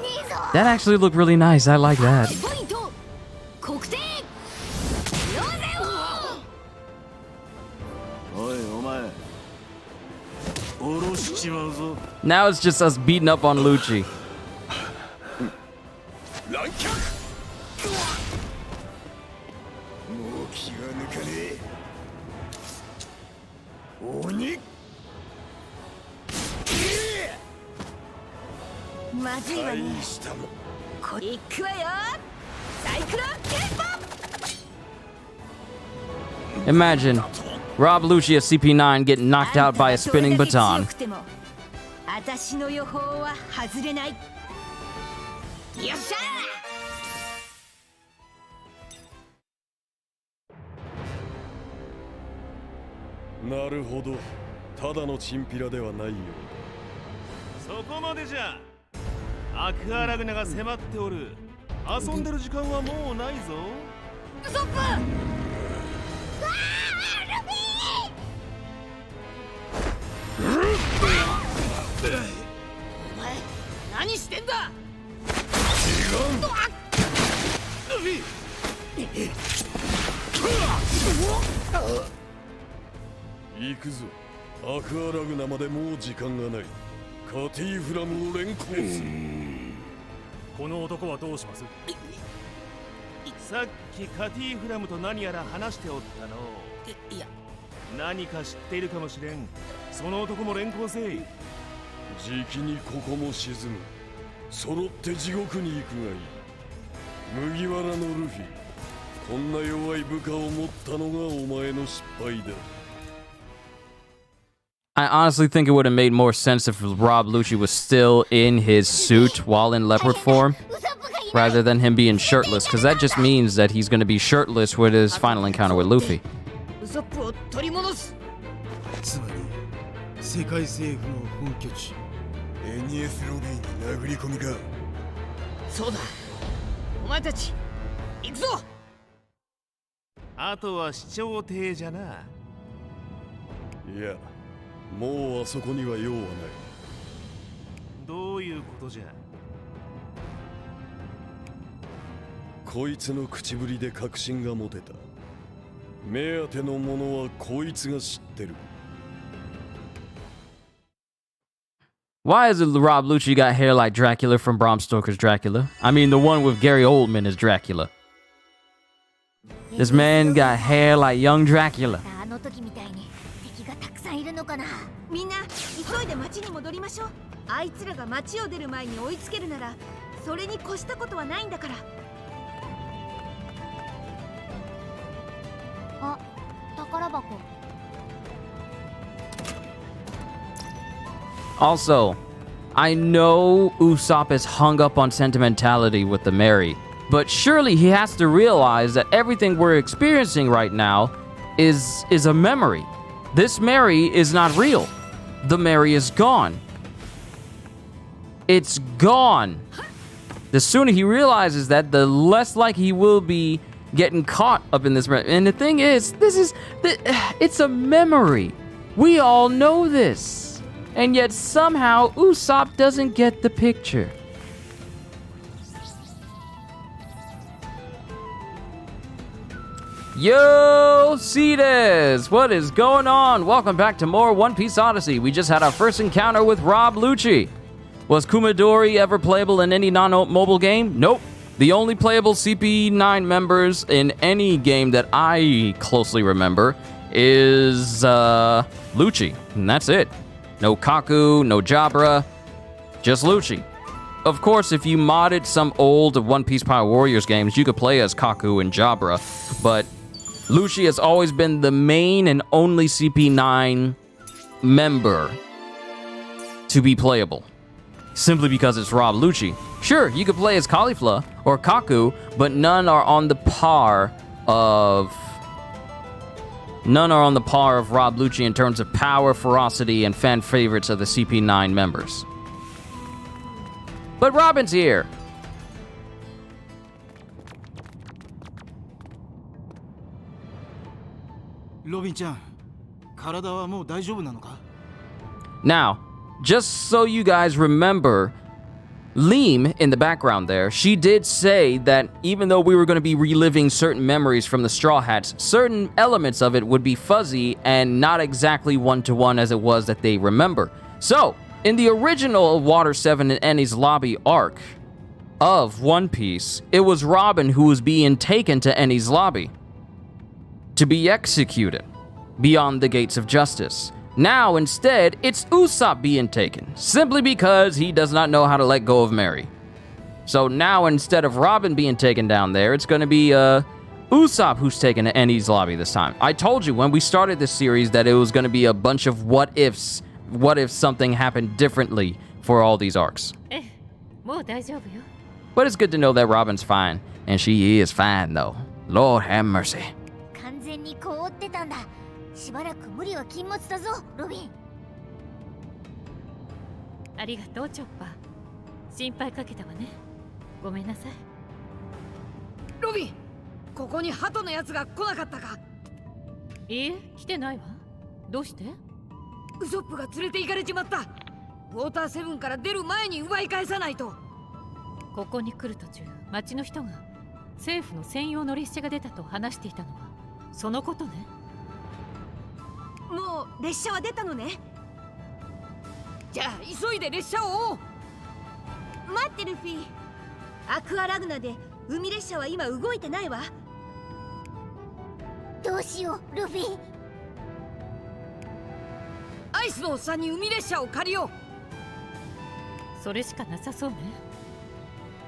That actually looked really nice. I like that. ポイント黒点ロゼおいお前、下ろしちまうぞ。 Now it's just us beating up on Lucci. 乱脚もう気が抜かねえ鬼まずいわね。大したもん行くわよ。サイクロンケンポ。 Imagine Rob Lucci at CP9 getting knocked out by a spinning baton. 私の予報は外れない。よっしゃなるほどただのチンピラではないよそこまでじゃ。アクアラグナが迫っておる。遊んでる時間はもうないぞ。ウソップ。お前何してんだ。行くぞアクアラグナまでもう時間がない。カティフラムを連行する。この男はどうします？さっきカティフラムと何やら話しておったの。いや何か知っているかもしれん。その男も連行せい。じきにここも沈む。揃って地獄に行くがいい。麦わらのルフィ、こんな弱い部下を持ったのがお前の失敗だ。 I honestly think it would have made more sense if Rob Lucci was still in his suit while in leopard form, rather than him being shirtless, because that just means that he's going to be shirtless with his final encounter with Luffy. ウソップを取り戻す。つまり世界政府の本拠地エニエスロビーに殴り込みか。そうだ。お前たち行くぞ。あとは市長邸じゃな。いや、もうあそこには用はない。どういうことじゃ。こいつの口ぶりで確信が持てた。目当てのものはこいつが知ってる。Why is it Rob Lucci got hair like Dracula from Bram Stoker's Dracula? I mean, the one with Gary Oldman as Dracula. This man got hair like young Dracula. あの時みたいに敵がたくさんいるのかな。みんな急いで町に戻りましょう。あいつらが町を出る前に追いつけるならそれに越したことはないんだから。あ、宝箱。 Also, I know Usopp is hung up on sentimentality with the Mary, but surely he has to realize that everything we're experiencing right now is a memory. This Mary is not real. The Mary is gone. It's gone. The sooner he realizes that, the less likely he will be getting caught up in this. And the thing is, it's a memory. We all know this. And yet somehow Usopp doesn't get the picture. Yo, Cedes! What is going on? Welcome back to more One Piece Odyssey. We just had our first encounter with Rob Lucci. Was Kumadori ever playable in any non-mobile game? Nope. The only playable CP9 members in any game that I closely remember is Lucci. And that's it. No Kaku, no Jabra, just Lucci. Of course, if you modded some old One Piece Power Warriors games, you could play as Kaku and Jabra, but Lucci has always been the main and only CP9 member to be playable, simply because it's Rob Lucci. Sure, you could play as Caulifla or Kaku, but none are on the par of Rob Lucci in terms of power, ferocity, and fan favorites of the CP9 members. But Robin's here. ロビンちゃん、体はもう大丈夫なのか? Now, just so you guys remember, Leem in the background there, she did say that even though we were going to be reliving certain memories from the Straw Hats, certain elements of it would be fuzzy and not exactly one-to-one as it was that they remember. So, in the original Water 7 and Enies Lobby arc of One Piece, it was Robin who was being taken to Enies Lobby to be executed beyond the gates of justice. Now, instead, it's Usopp being taken, simply because he does not know how to let go of Mary. So now, instead of Robin being taken down there, it's going to be Usopp who's taken to Enies Lobby this time. I told you when we started this series that it was going to be a bunch of what-ifs. What if something happened differently for all these arcs? But it's good to know that Robin's fine, and she is fine, though. Lord have mercy. 完全に凍ってたんだ。しばらく無理は禁物だぞ、ロビン。ありがとう、チョッパー。心配かけたわね。ごめんなさい。ロビン、ここに鳩のやつが来なかったか？いいえ、来てないわ。どうして？ウソップが連れて行かれちまった。ウォーターセブンから出る前に奪い返さないと。ここに来る途中、町の人が政府の専用の列車が出たと話していたのはそのことね。もう列車は出たのね。じゃあ急いで列車を追おう。待ってルフィ。アクアラグナで海列車は今動いてないわ。どうしよう、ルフィ。アイスのおっさんに海列車を借りよう。それしかなさそうね。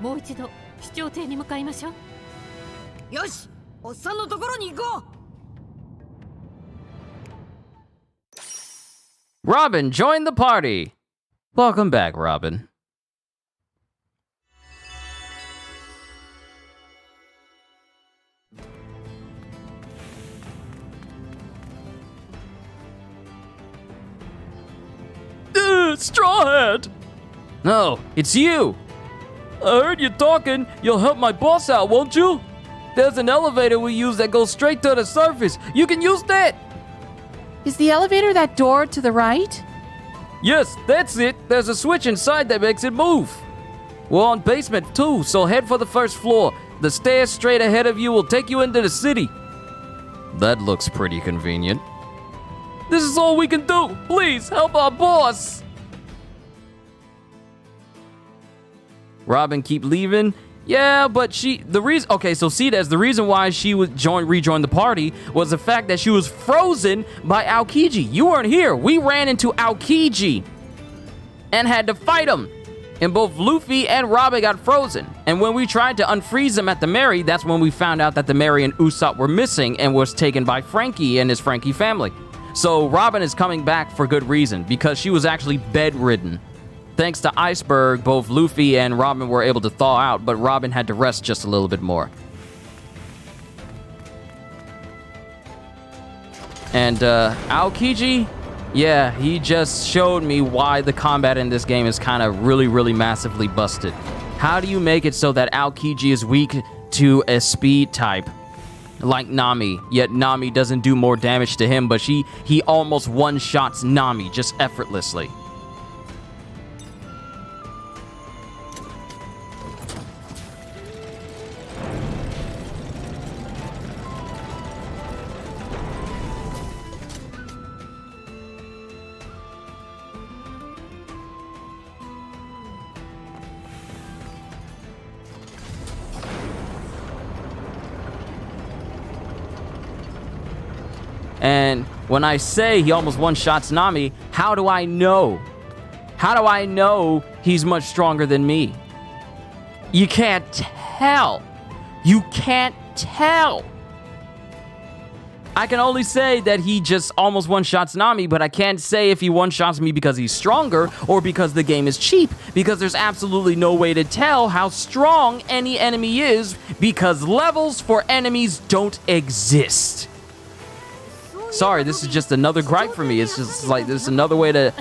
もう一度市長邸に向かいましょう。よし、おっさんのところに行こう。Robin, join the party. Welcome back, Robin. Straw Hat! No, it's you! I heard you talking. You'll help my boss out, won't you? There's an elevator we use that goes straight to the surface. You can use that! Is the elevator that door to the right? Yes, that's it. There's a switch inside that makes it move. We're on basement 2, so head for the first floor. The stairs straight ahead of you will take you into the city. That looks pretty convenient. This is all we can do. Please, help our boss. Robin keep leaving? Yeah, but the reason why she would rejoin the party was the fact that she was frozen by Aokiji. You weren't here. We ran into Aokiji and had to fight him. And both Luffy and Robin got frozen. And when we tried to unfreeze them at the Mary, that's when we found out that the Mary and Usopp were missing and was taken by Frankie and his Frankie family. So Robin is coming back for good reason, because she was actually bedridden. Thanks to Iceberg, both Luffy and Robin were able to thaw out, but Robin had to rest just a little bit more. And Aokiji, yeah, he just showed me why the combat in this game is kind of really massively busted. How do you make it so that Aokiji is weak to a speed type like Nami, yet Nami doesn't do more damage to him, but he almost one-shots Nami just effortlessly? And when I say he almost one-shots Nami, how do I know? How do I know he's much stronger than me? You can't tell. You can't tell. I can only say that he just almost one-shots Nami, but I can't say if he one-shots me because he's stronger or because the game is cheap, because there's absolutely no way to tell how strong any enemy is because levels for enemies don't exist. Sorry, this is just another gripe for me. It's just like this is another way to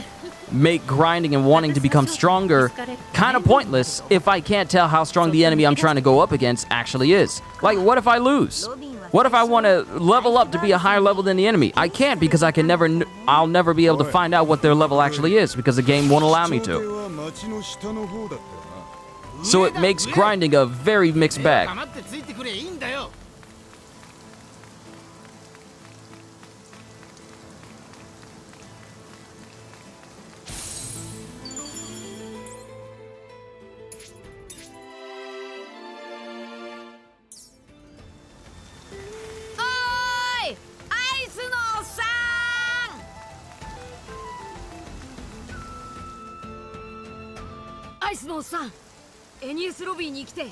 make grinding and wanting to become stronger kind of pointless if I can't tell how strong the enemy I'm trying to go up against actually is. Like, what if I lose? What if I want to level up to be a higher level than the enemy? I can't because I'll never be able to find out what their level actually is because the game won't allow me to. So it makes grinding a very mixed bag.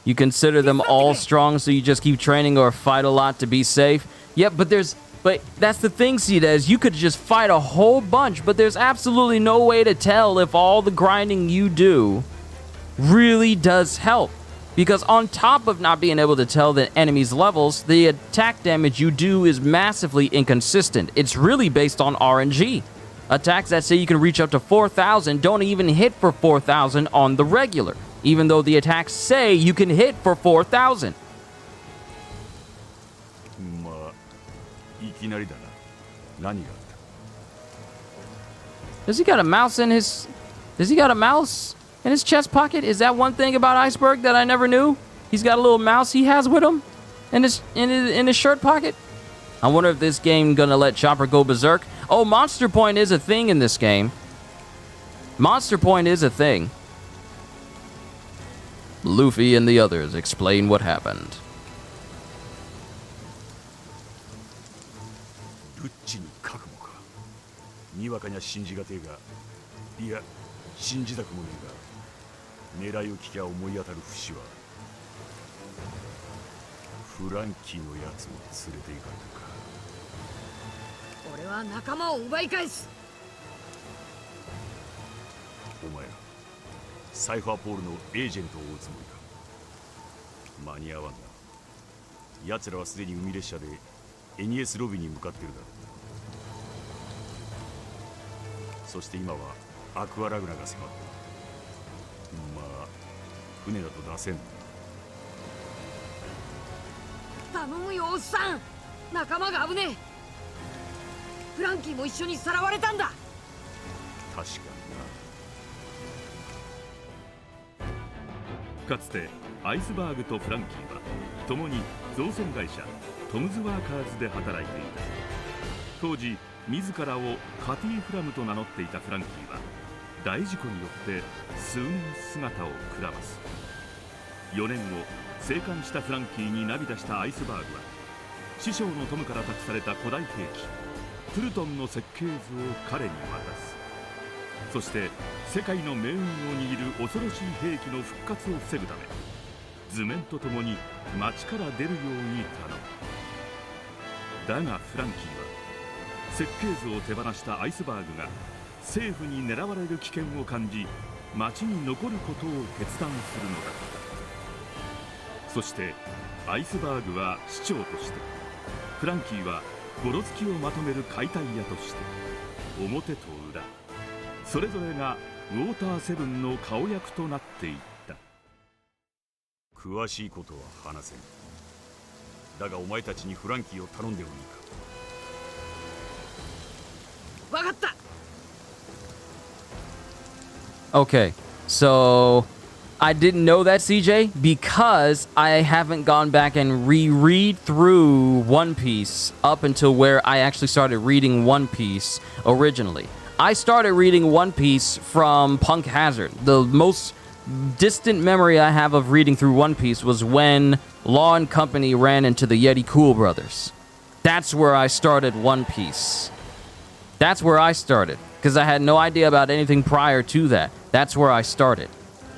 You consider them all strong, so you just keep training or fight a lot to be safe? Yep, but that's the thing, Sita, is you could just fight a whole bunch, but there's absolutely no way to tell if all the grinding you do really does help. Because on top of not being able to tell the enemy's levels, the attack damage you do is massively inconsistent. It's really based on RNG. Attacks that say you can reach up to 4,000 don't even hit for 4,000 on the regular, even though the attacks say you can hit for 4,000. Does he got a mouse in his... Does he got a mouse in his chest pocket? Is that one thing about Iceberg that I never knew? He's got a little mouse he has with him in his shirt pocket? I wonder if this game gonna let Chopper go berserk. Oh, Monster Point is a thing in this game. Monster Point is a thing. Luffy and the others explain what happened. Lucciに覚悟か。にわかには信じがてえが、いや、信じたくもねえが、狙いを聞きゃ思い当たる節は、フランキーのやつも連れて行かれたか。俺は仲間を奪い返す。お前らサイファーポールのエージェントを追うつもりか。間に合わんな。奴らはすでに海列車でエニエスロビーに向かってるだろう。そして今はアクアラグナが迫った。まあ船だと出せん。頼むよおっさん、仲間が危ねえ。フランキーも一緒にさらわれたんだ。確かにな。かつてアイスバーグとフランキーは共に造船会社トムズワーカーズで働いていた。当時自らをカティ・フラムと名乗っていたフランキーは大事故によって数年姿をくらます。4年後生還したフランキーに涙したアイスバーグは師匠のトムから託された古代兵器プルトンの設計図を彼に渡す。そして世界の命運を握る恐ろしい兵器の復活を防ぐため図面とともに町から出るように頼む。だがフランキーは設計図を手放したアイスバーグが政府に狙われる危険を感じ町に残ることを決断するのだった。そしてアイスバーグは市長としてフランキーはゴロツキをまとめる解体屋として表と裏それぞれがウォーターセブンの顔役となっていった。詳しいことは話せん。だがお前たちにフランキーを頼んでもいいか。わかった。 Okay, so I didn't know that, CJ, because I haven't gone back and reread through One Piece up until where I actually started reading One Piece originally. I started reading One Piece from Punk Hazard. The most distant memory I have of reading through One Piece was when Law and Company ran into the Yeti Cool brothers. That's where I started One Piece. That's where I started, because I had no idea about anything prior to that. That's where I started.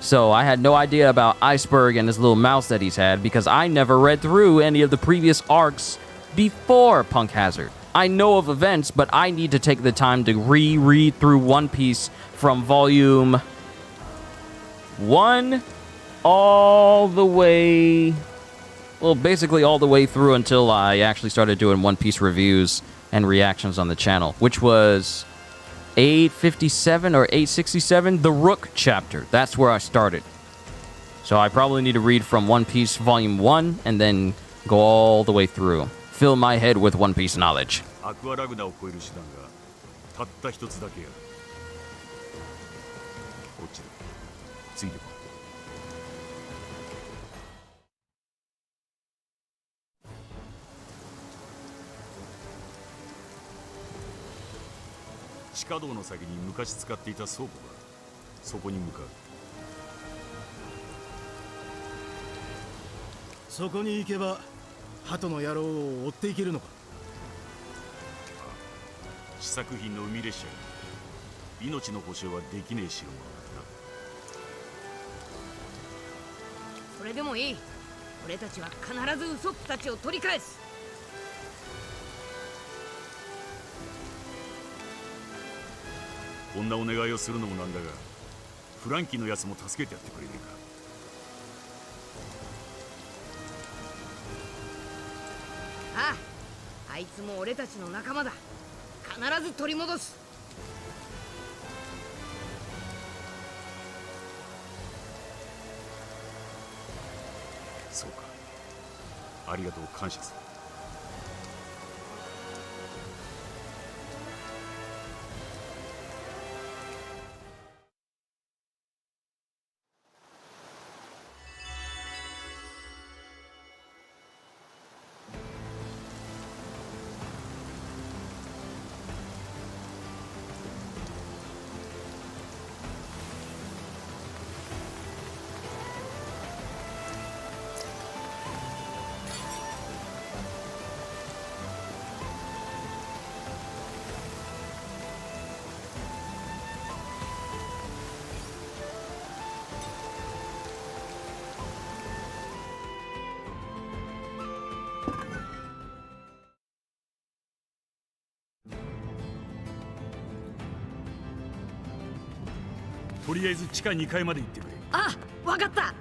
So I had no idea about Iceberg and his little mouse that he's had because I never read through any of the previous arcs before Punk Hazard. I know of events, but I need to take the time to reread through One Piece from volume 1 all the way... Well, basically all the way through until I actually started doing One Piece reviews and reactions on the channel, which was 857 or 867, the Rook chapter. That's where I started. So I probably need to read from One Piece Volume 1 and then go all the way through. Fill my head with One Piece knowledge. アクアラグナを超える手段がたった一つだけある。こっちだ。ついてこい。地下道の先に昔使っていた倉庫がそこに向かう。そこに行けば鳩の野郎を追っていけるのか。試作品の海列車に命の保証はできねえ代物だな。それでもいい。俺たちは必ずウソップたちを取り返す。こんなお願いをするのもなんだが、フランキーのやつも助けてやってくれねえか。ああ、あいつも俺たちの仲間だ。必ず取り戻す。そうか。ありがとう、感謝する。とりあえず地下2階まで行ってくれ。あ、わかった。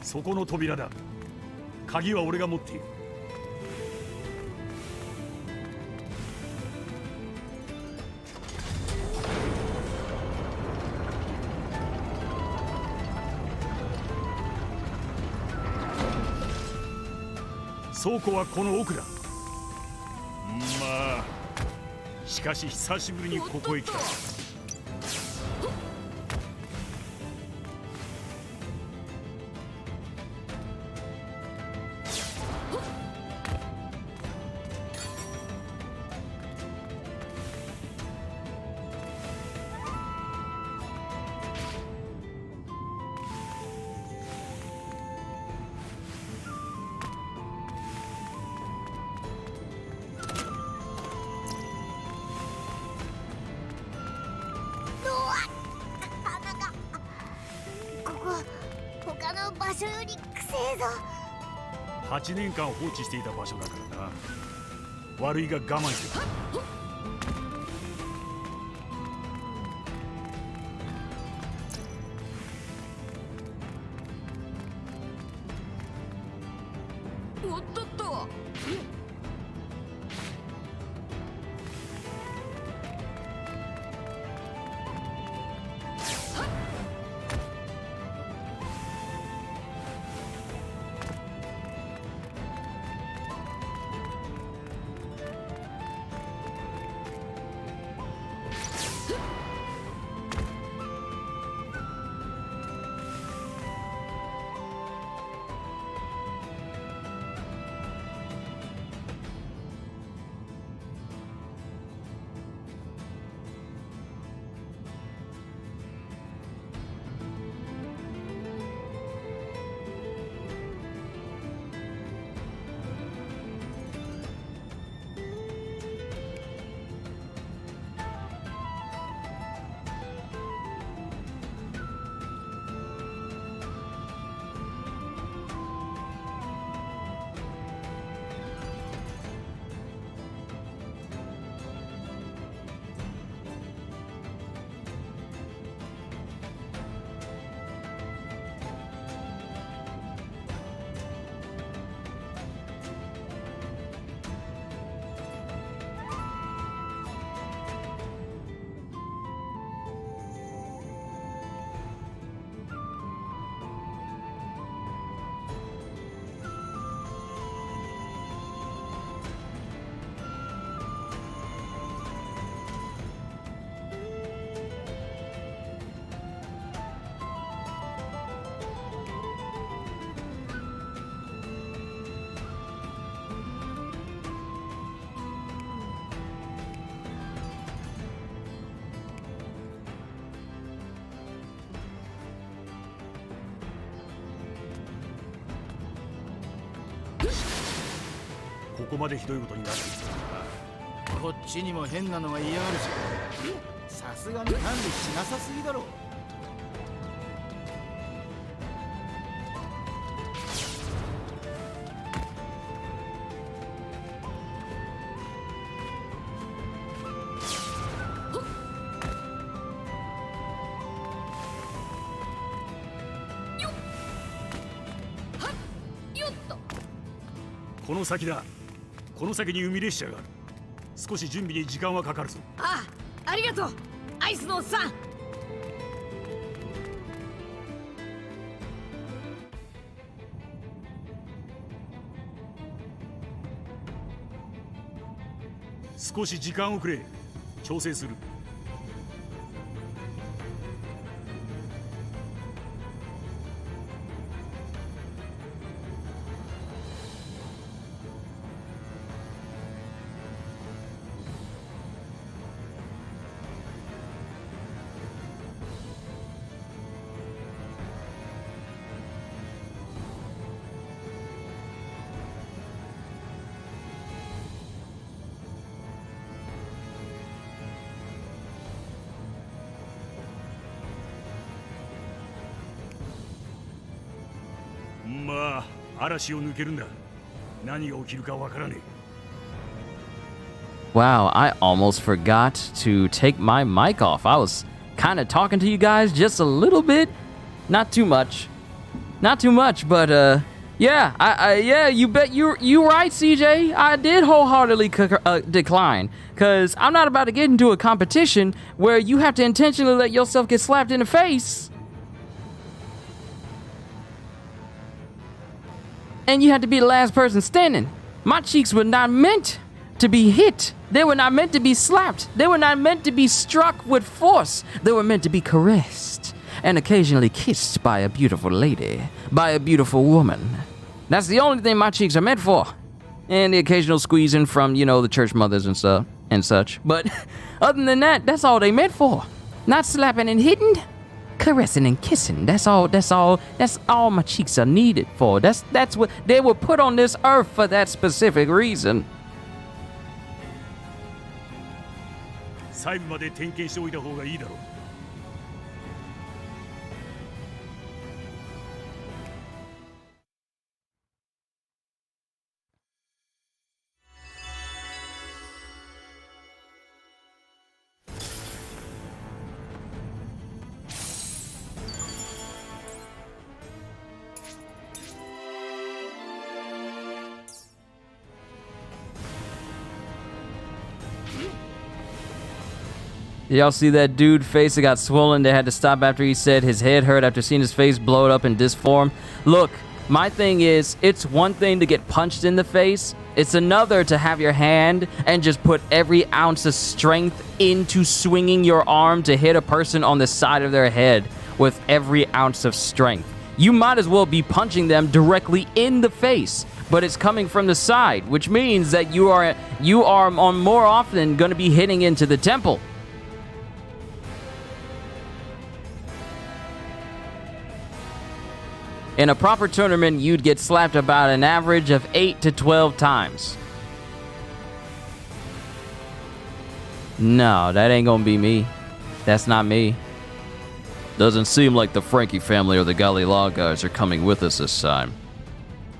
そこの扉だ。鍵は俺が持っている。倉庫はこの奥だ。まあしかし久しぶりにここへ来た。場所よりくせえぞ。8年間放置していた場所だからな。悪いが我慢しろ。おっとっと。ここまでひどいことになっていたのか。こっちにも変なのが嫌がるし、さすがに管理しなさすぎだろ。この先だ。この先に海列車がある。少し準備に時間はかかるぞ。ああ、ありがとうアイスのおっさん。少し時間をくれ。調整する。まあ、嵐を抜けるんだ。何が起きるかわからねえ。 Wow, I almost forgot to take my mic off. I was kind of talking to you guys just a little bit. Not too much. Not too much, but yeah, yeah, you bet you right, CJ. I did wholeheartedly decline, cuz I'm not about to get into a competition where you have to intentionally let yourself get slapped in the face. And you had to be the last person standing. My cheeks were not meant to be hit. They were not meant to be slapped. They were not meant to be struck with force. They were meant to be caressed and occasionally kissed by a beautiful lady, by a beautiful woman. That's the only thing my cheeks are meant for. And the occasional squeezing from, you know, the church mothers and stuff and such. But other than that, that's all they meant for. Not slapping and hitting. Caressing and kissing. That's all my cheeks are needed for. That's what they were put on this earth for, that specific reason. 細部まで点検しておいた方がいいだろう。 Y'all see that dude face that got swollen? They had to stop after he said his head hurt after seeing his face blow up in disc form. Look, my thing is, it's one thing to get punched in the face. It's another to have your hand and just put every ounce of strength into swinging your arm to hit a person on the side of their head with every ounce of strength. You might as well be punching them directly in the face, but it's coming from the side, which means that you are on more often going to be hitting into the temple. In a proper tournament, you'd get slapped about an average of 8 to 12 times. No, that ain't gonna be me. That's not me. Doesn't seem like the Frankie family or the Galila guys are coming with us this time.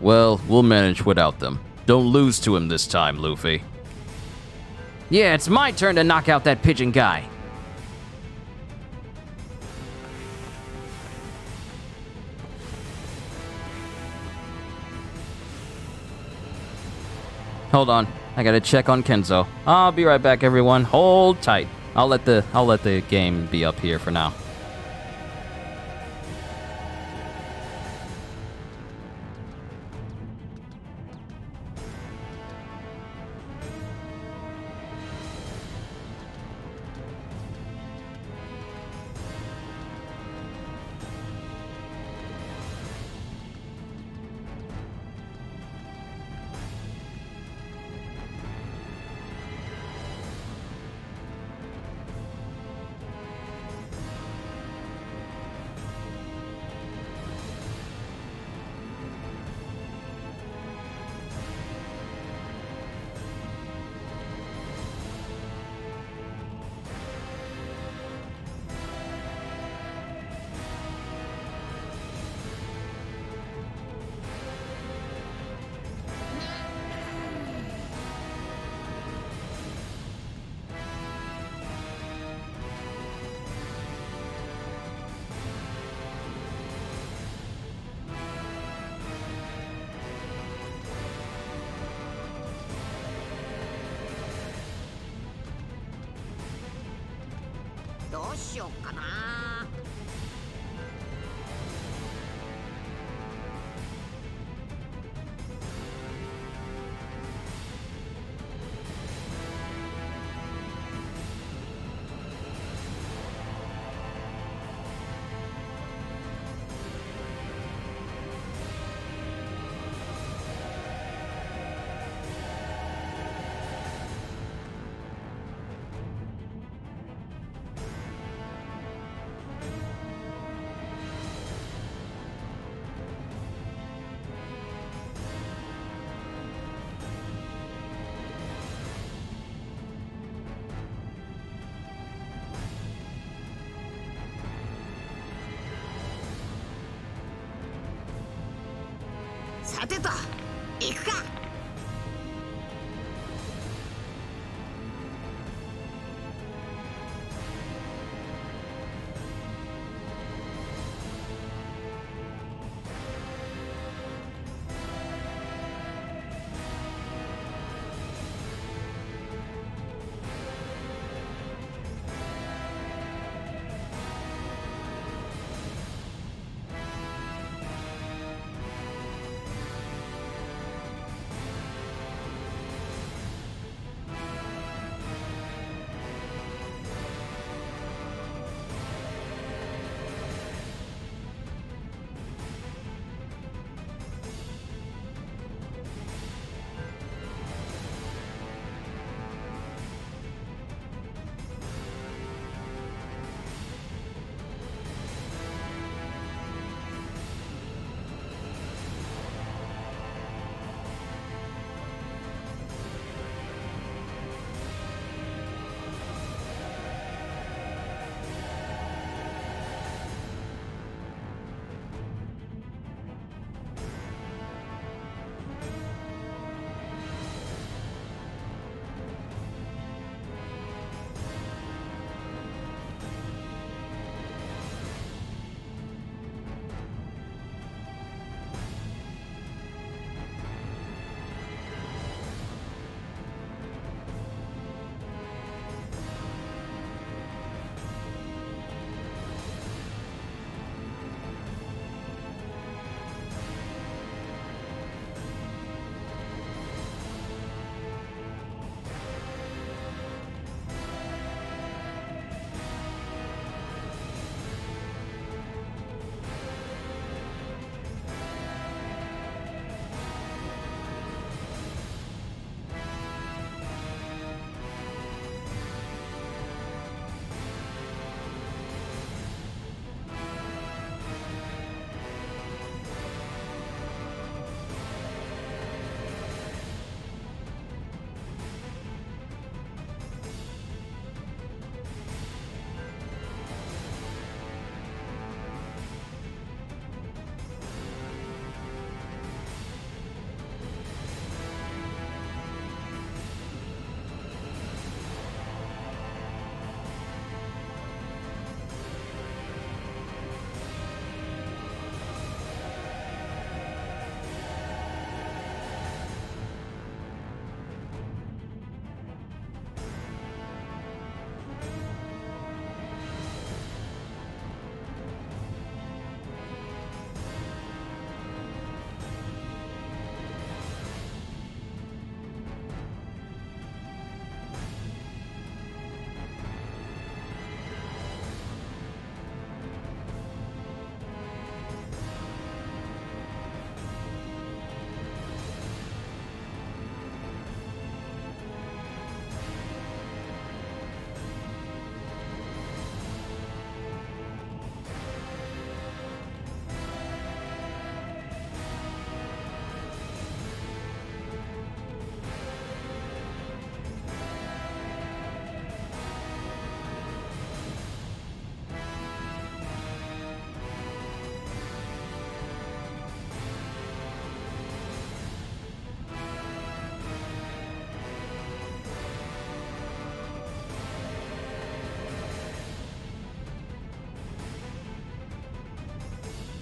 Well, we'll manage without them. Don't lose to him this time, Luffy. Yeah, it's my turn to knock out that Pidgeon Guy. Hold on, I gotta check on Kenzo. I'll be right back, everyone. Hold tight. I'll let the game be up here for now. しよっかな。さてと行くか。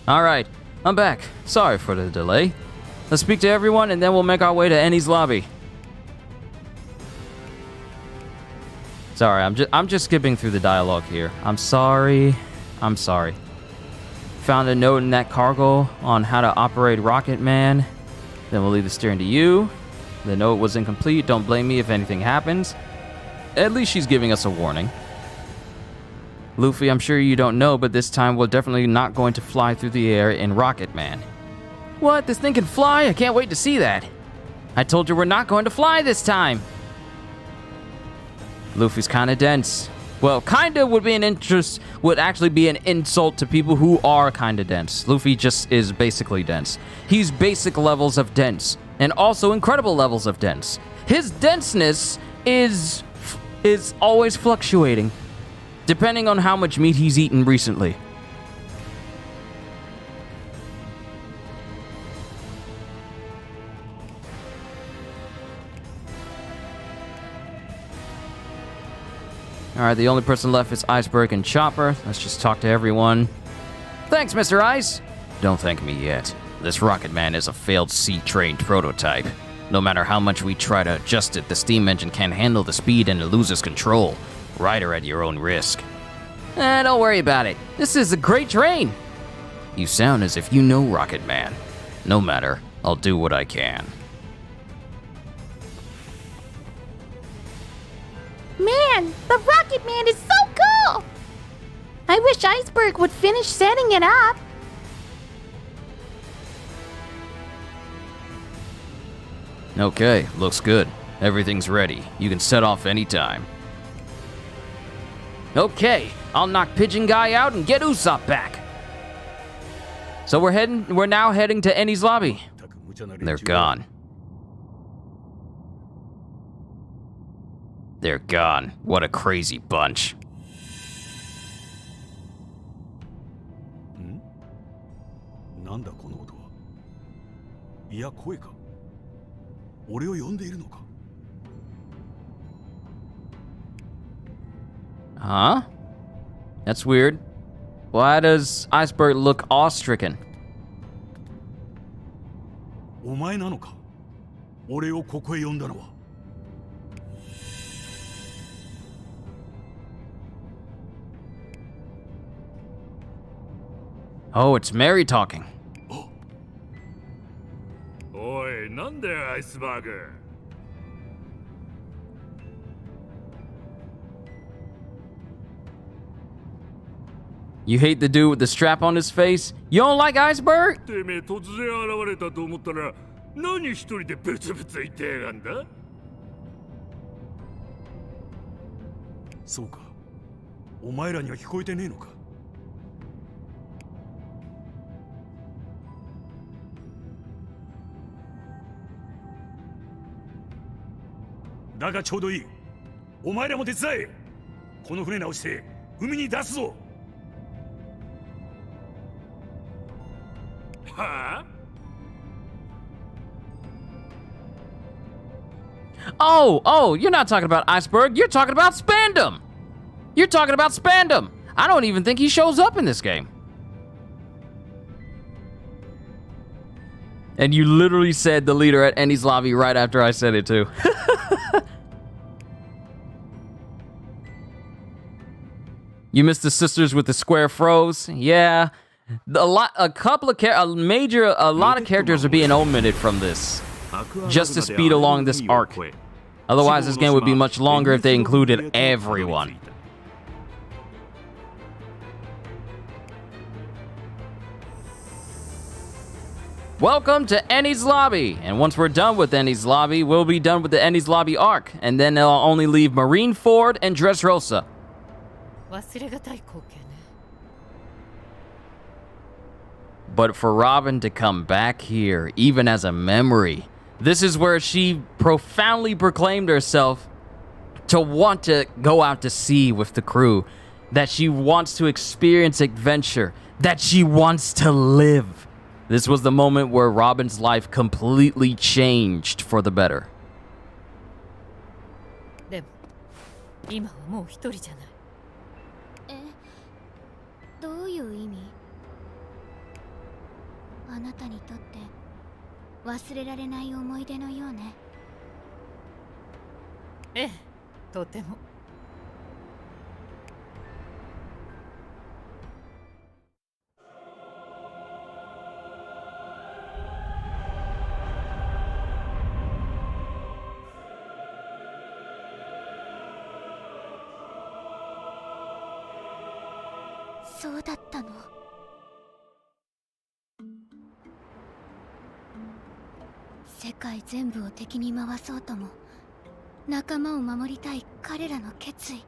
Alright, I'm back. Sorry for the delay. Let's speak to everyone and then we'll make our way to Annie's lobby. Sorry, I'm just skipping through the dialogue here. I'm sorry. Found a note in that cargo on how to operate Rocket Man. Then we'll leave the steering to you. The note was incomplete. Don't blame me if anything happens. At least she's giving us a warning. Luffy, I'm sure you don't know, but this time we're definitely not going to fly through the air in Rocket Man. What? This thing can fly? I can't wait to see that. I told you we're not going to fly this time. Luffy's kind of dense. Well, kinda would actually be an insult to people who are kinda dense. Luffy just is basically dense. He's basic levels of dense, and also incredible levels of dense. His denseness is always fluctuating, depending on how much meat he's eaten recently. Alright, the only person left is Iceberg and Chopper. Let's just talk to everyone. Thanks, Mr. Ice! Don't thank me yet. This Rocket Man is a failed sea-trained prototype. No matter how much we try to adjust it, the steam engine can't handle the speed and it loses control. Ride her at your own risk. Don't worry about it. This is a great train! You sound as if you know Rocket Man. No matter, I'll do what I can. Man, the Rocket Man is so cool! I wish Iceberg would finish setting it up. Okay, looks good. Everything's ready. You can set off anytime. Okay, I'll knock Pidgeon Guy out and get Usopp back. So we're now heading to Ennie's lobby. They're gone. They're gone. What a crazy bunch. Huh? That's weird. Why does Iceberg look awe-stricken? Oh, it's Mary talking. Oi, なんでアイスバーグ? You hate the dude with the strap on his face? You don't like Iceberg? てめえ突然現れたと思ったら何一人でブツブツ言ってやがんだ? そうか。お前らには聞こえてねえのか。だがちょうどいい。お前らも手伝え。この船直して海に出すぞ。はあ? Oh, you're not talking about Iceberg. You're talking about Spandam. You're talking about Spandam. I don't even think he shows up in this game. And you literally said the leader at Ennie's lobby right after I said it too. You missed the sisters with the square froze? Yeah. A lot of characters are being omitted from this, just to speed along this arc. Otherwise, this game would be much longer if they included everyone. Welcome to Ennie's Lobby, and once we're done with Ennie's Lobby, we'll be done with the Ennie's Lobby arc, and then they'll only leave Marineford and Dressrosa. But for Robin to come back here, even as a memory, this is where she profoundly proclaimed herself to want to go out to sea with the crew, that she wants to experience adventure, that she wants to live. This was the moment where Robin's life completely changed for the better. でも今はもう一人じゃない。どういう意味？あなたにとって忘れられない思い出のようね。ええ、とても。そうだったの。世界全部を敵に回そうとも仲間を守りたい彼らの決意、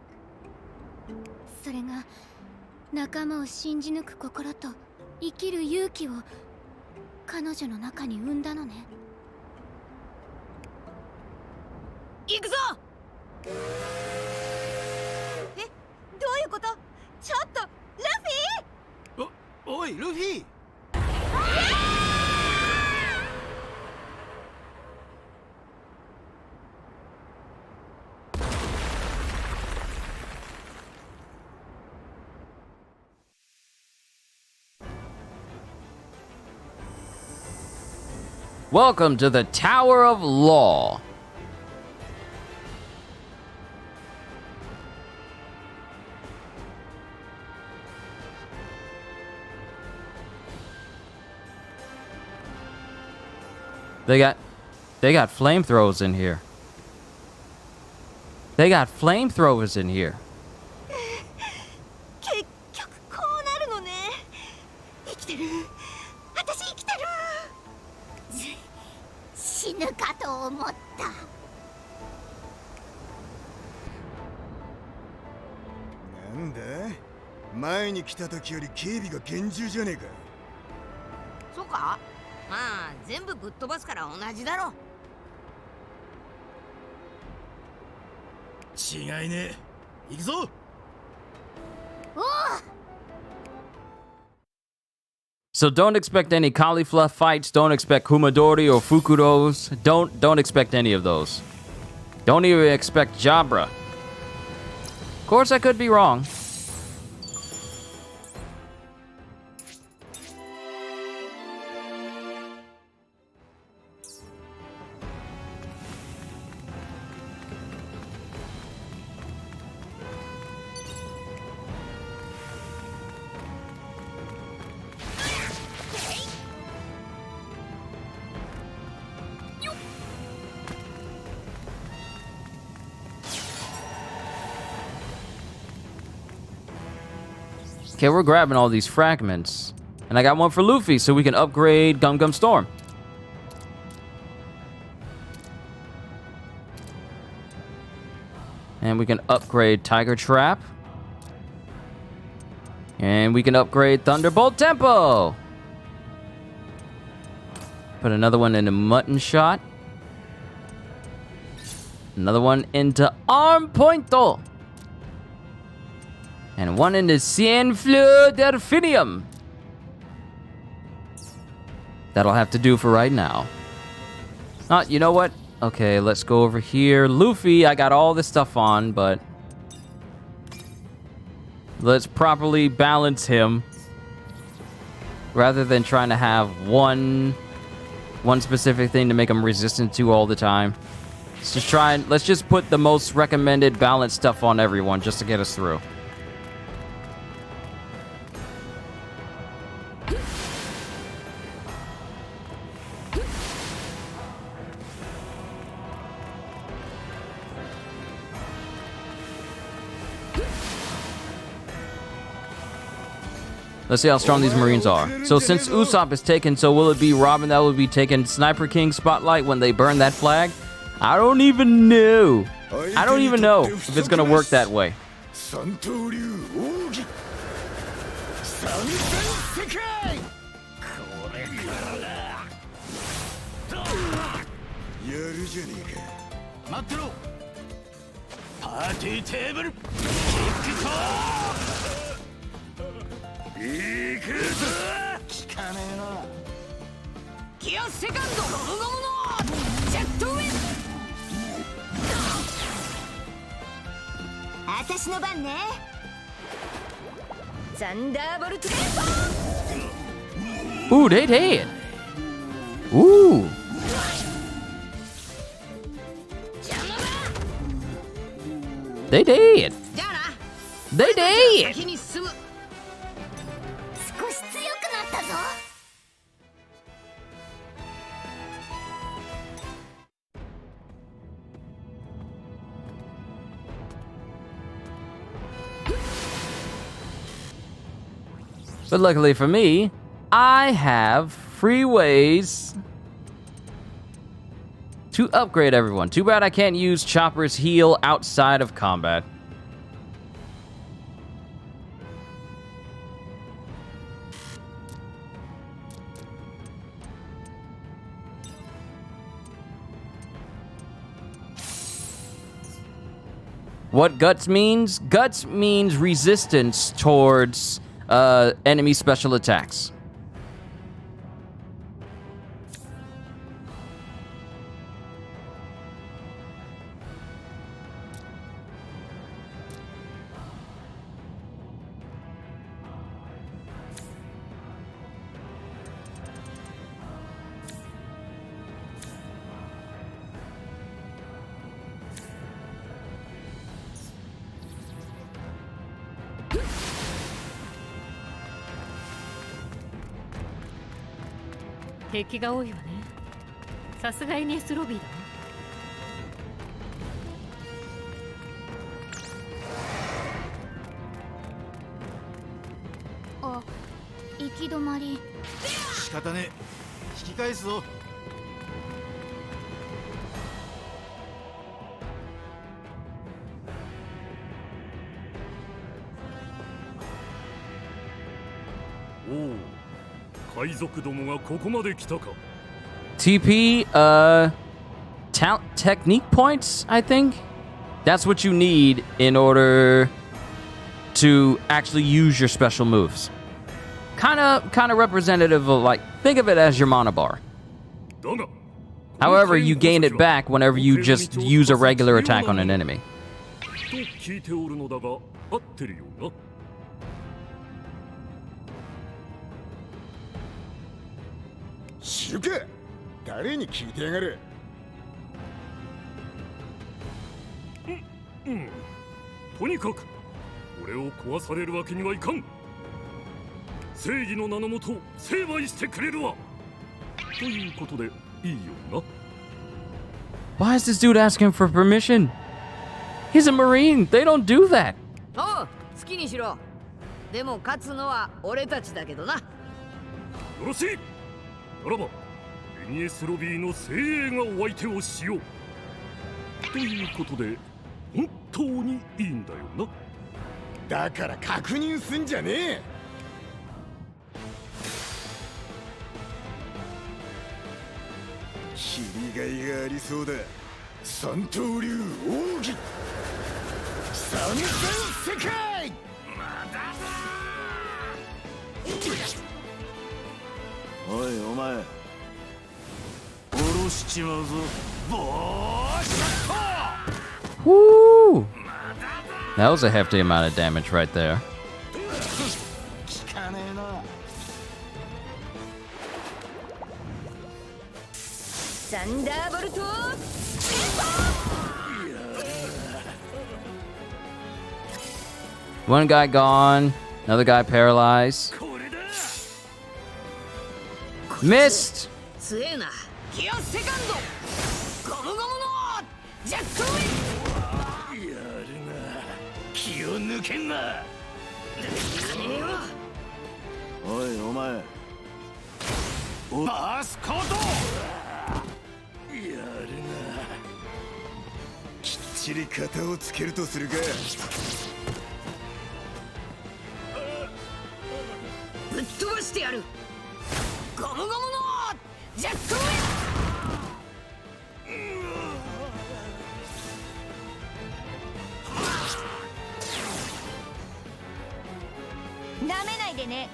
それが仲間を信じ抜く心と生きる勇気を彼女の中に生んだのね。行くぞ。え、どういうこと？ちょっとルフィ！おいルフィ！Welcome to the Tower of Law. They got flamethrowers in here. They got flamethrowers in here. 結局こうなるのね。生きてる。私生きてる。死ぬかと思った。なんだ？前に来た時より警備が厳重じゃねえか。そうか？まあ全部ぶっ飛ばすから同じだろ。違いねえ。行くぞ。おお。 So don't expect any cauliflower fights. Don't expect Kumadori or Fukuros. Don't expect any of those. Don't even expect Jabra. Of course, I could be wrong. Okay, we're grabbing all these fragments. And I got one for Luffy, so we can upgrade Gum Gum Storm. And we can upgrade Tiger Trap. And we can upgrade Thunderbolt Tempo. Put another one into Mutton Shot. Another one into Arm Pointo. And one into Cienfleur Delphinium. That'll have to do for right now. You know what? Okay, let's go over here. Luffy, I got all this stuff on, but let's properly balance him rather than trying to have one specific thing to make him resistant to all the time. Let's just put the most recommended balanced stuff on everyone just to get us through. Let's see how strong these Marines are. So since Usopp is taken, so will it be Robin that will be taking Sniper King spotlight when they burn that flag? I don't even know. I don't even know if it's gonna work that way. Ooh, they did. Ooh. They did. They did. 少し強くなったぞ。But luckily for me, I have free ways to upgrade everyone. Too bad I can't use Chopper's heal outside of combat. What Guts means? Guts means resistance towards enemy special attacks.敵が多いわね。さすが NS ロビーだわ。あ、行き止まり。仕方ねえ、引き返すぞ。おお、海賊どもがここまで来たか。TP, technique points, I think? That's what you need in order to actually use your special moves. Kind of representative of, like, think of it as your mana bar. However, you gain it back whenever you just use a regular attack on an enemy. と聞いておるのだが、合ってるよな。知るか、誰に聞いてやがる。とにかく俺を壊されるわけにはいかん。正義の名のもと成敗してくれるわ。ということでいいよな。Why is this dude asking for permission? He's a Marine. They don't do that. おう、好きにしろ。でも勝つのは俺たちだけどな。よろしい。ならば NS ロビーの精鋭がお相手をしよう。ということで本当にいいんだよな。だから確認すんじゃねえ。切りがいがありそうだ。三刀流奥義三千世界。おいお前、殺しちまうぞ。ボーシャット。 Woo! That was a hefty amount of damage right there. 効かねえな。サンダーボルト。 One guy gone, another guy paralyzed. Missed! 強えな。ギアセカンド。ゴムゴムのジェットウィン。やるな。気を抜けんな。おいお前、バースコート。やるな。きっちり型をつけるとするか。ぶっ飛ばしてやる。ゴムゴムのジェットウィン。なめないでね。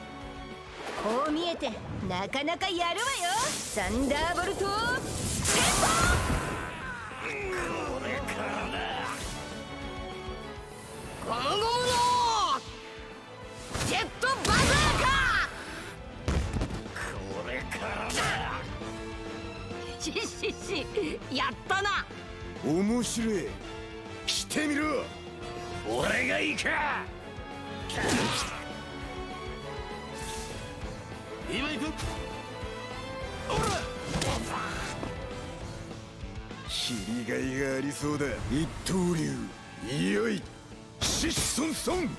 こう見えてなかなかやるわよ。サンダーボルト。ゴムゴムのジェットバズーカ。これからだ。しやったな。面白い。来てみろ。俺がいいか。今行く。おら。切りがいがありそうだ。一刀流。いよい。シッソンソン。こ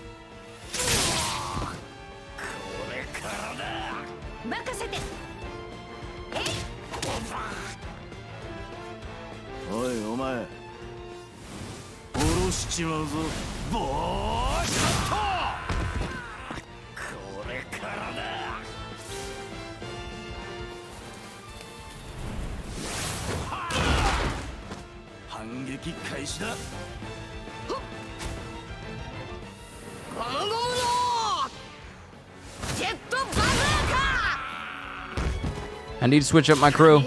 れ任せて。おいお前殺しちまうぞボーショット。これからだ。反撃開始だ。ゴムゴムのジェットバズーカ。 I need to switch up my crew.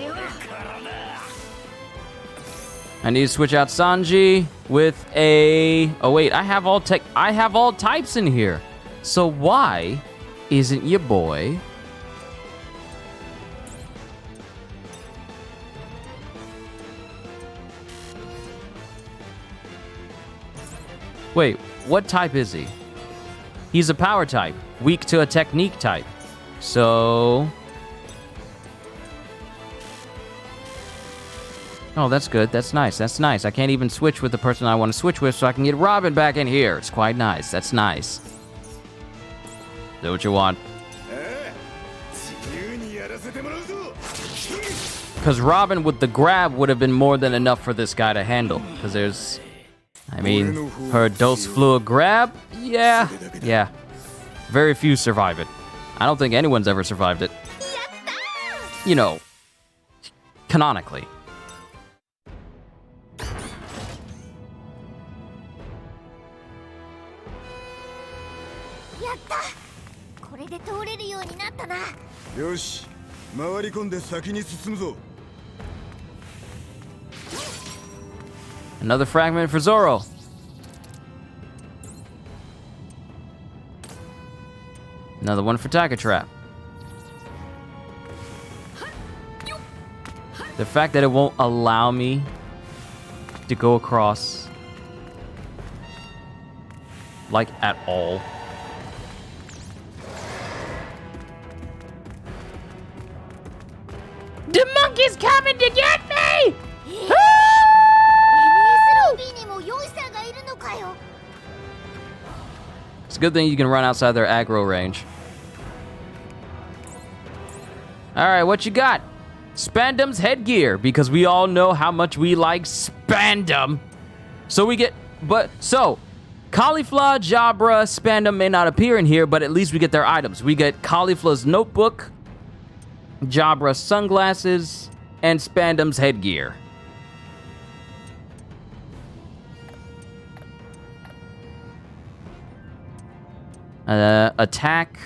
I need to switch out Sanji with a... Oh wait, I have all types in here. So why isn't your boy... Wait, what type is he? He's a power type, weak to a technique type. So... Oh, that's good. That's nice. That's nice. I can't even switch with the person I want to switch with, so I can get Robin back in here. It's quite nice. That's nice. Do what you want. Because Robin with the grab would have been more than enough for this guy to handle. Because there's... I mean, her dose fluid grab? Yeah. Yeah. Very few survive it. I don't think anyone's ever survived it. You know, canonically. やった。これで通れるようになったな。よし、回り込んで先に進むぞ。 Another fragment for Zoro. Another one for Tiger Trap. The fact that it won't allow me to go across, like, at all. The monkey's coming to get me! It's a good thing you can run outside their aggro range. Alright, what you got? Spandam's headgear, because we all know how much we like Spandam. So we get, Caulifla, Jabra, Spandam may not appear in here, but at least we get their items. We get Caulifla's notebook, Jabra's sunglasses, and Spandam's headgear. Attack,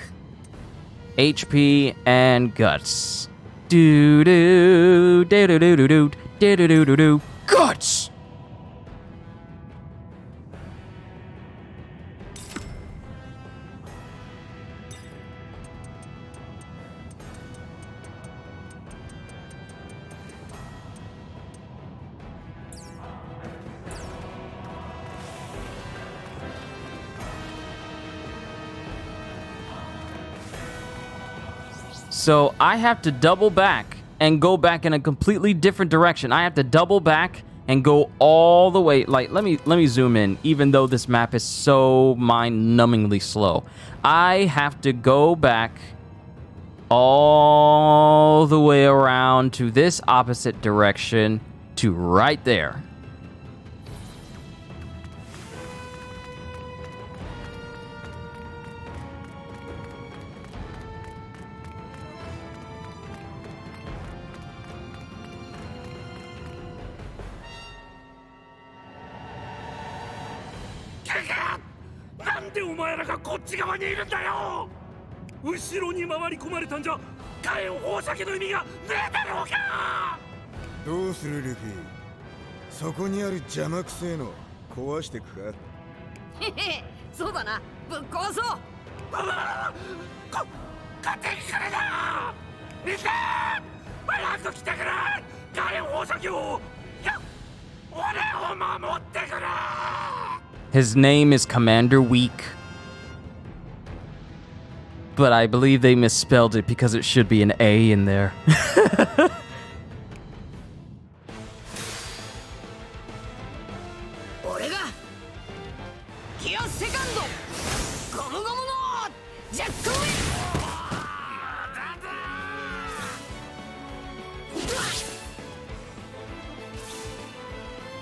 HP, and guts. Do do do do do do do do do do do guts. So I have to double back and go back in a completely different direction. I have to double back and go all the way. Like, let me zoom in, even though this map is so mind-numbingly slow. I have to go back all the way around to this opposite direction to right there.どうするルフィ、そこにある邪魔くせえの壊してくか。へへ、そうだな、ぶっ壊そう。勝手に来るな。みんな早く来てくれ。火炎放射器を、いや、俺を守ってくれ。 His name is Commander Weak. But I believe they misspelled it because it should be an A in there.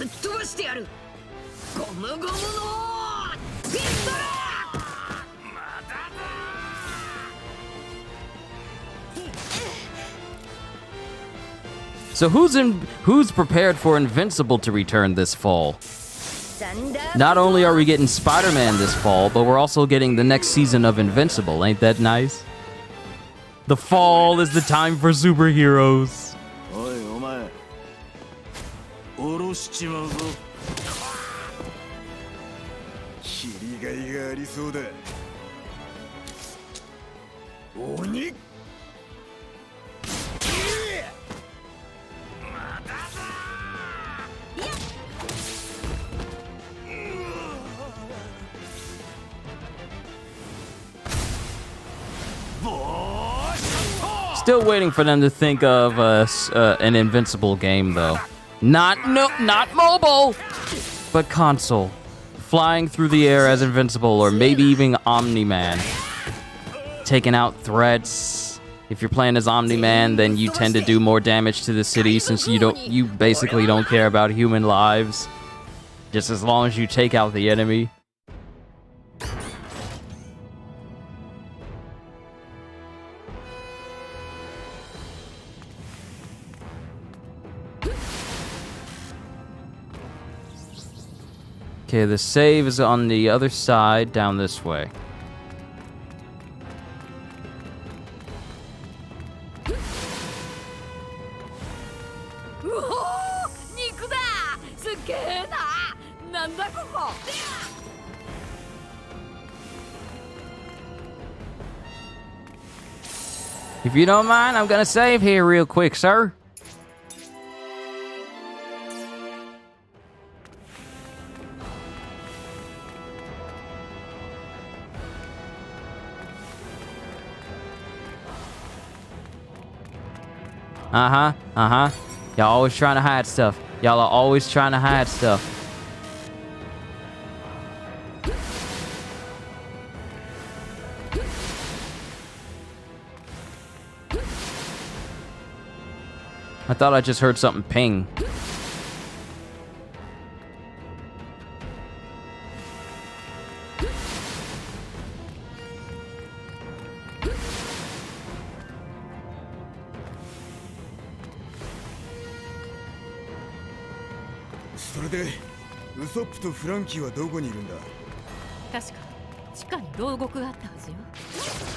ぶっ飛ばしてやる。ゴムゴムのピストル。 So who's prepared for Invincible to return this fall? Not only are we getting Spider-Man this fall, but we're also getting the next season of Invincible. Ain't that nice? The fall is the time for superheroes. おいお前、下ろしちまうぞ。切りがいがありそうだ。鬼。 Still waiting for them to think of an Invincible game, though. Not mobile, but console. Flying through the air as Invincible, or maybe even Omni-Man. Taking out threats. If you're playing as Omni-Man, then you tend to do more damage to the city since you basically don't care about human lives. Just as long as you take out the enemy. Okay, the save is on the other side, down this way. If you don't mind, I'm gonna save here real quick, sir. Y'all always trying to hide stuff. Y'all are always trying to hide stuff. I thought I just heard something ping. So それでウソップとフランキーはどこにいるんだ。確か地下に牢獄があったはずよ。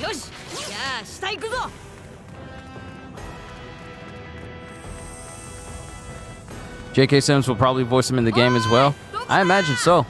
よし、じゃあ下行くぞ。 J.K. Sims will probably voice him in the game as well. I imagine so.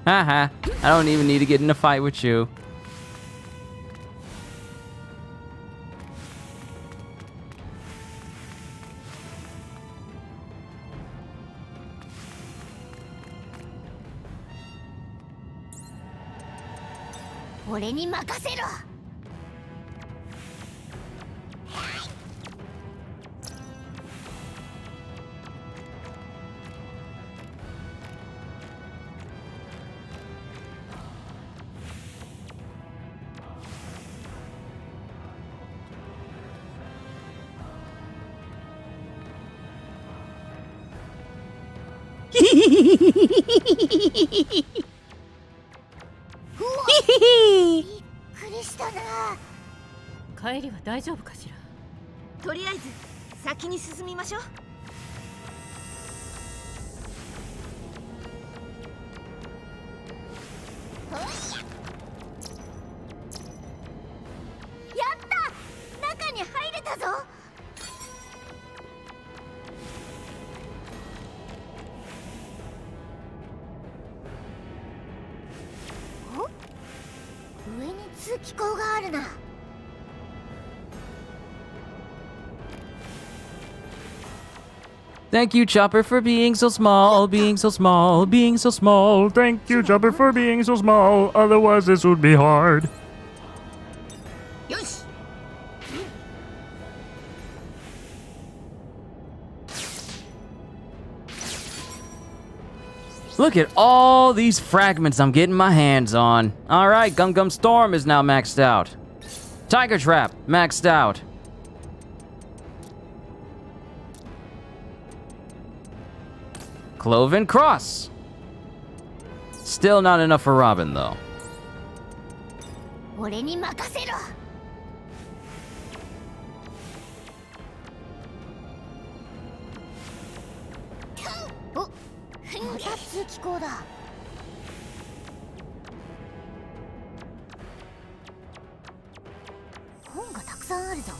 Haha, I don't even need to get in a fight with you. Hehehe 帰りは大丈夫かしら。とりあえず先に進みましょう。やった！中に入れたぞ。上に通気口があるな。Thank you, Chopper, for being so small, being so small, being so small. Thank you, Chopper, for being so small. Otherwise, this would be hard. よし Look at all these fragments I'm getting my hands on. All right, Gum Gum Storm is now maxed out. Tiger Trap, maxed out. Cloven Cross. Still not enough for Robin, though. 俺に任せろ。お、また通気口だ。本がたくさんあるぞ。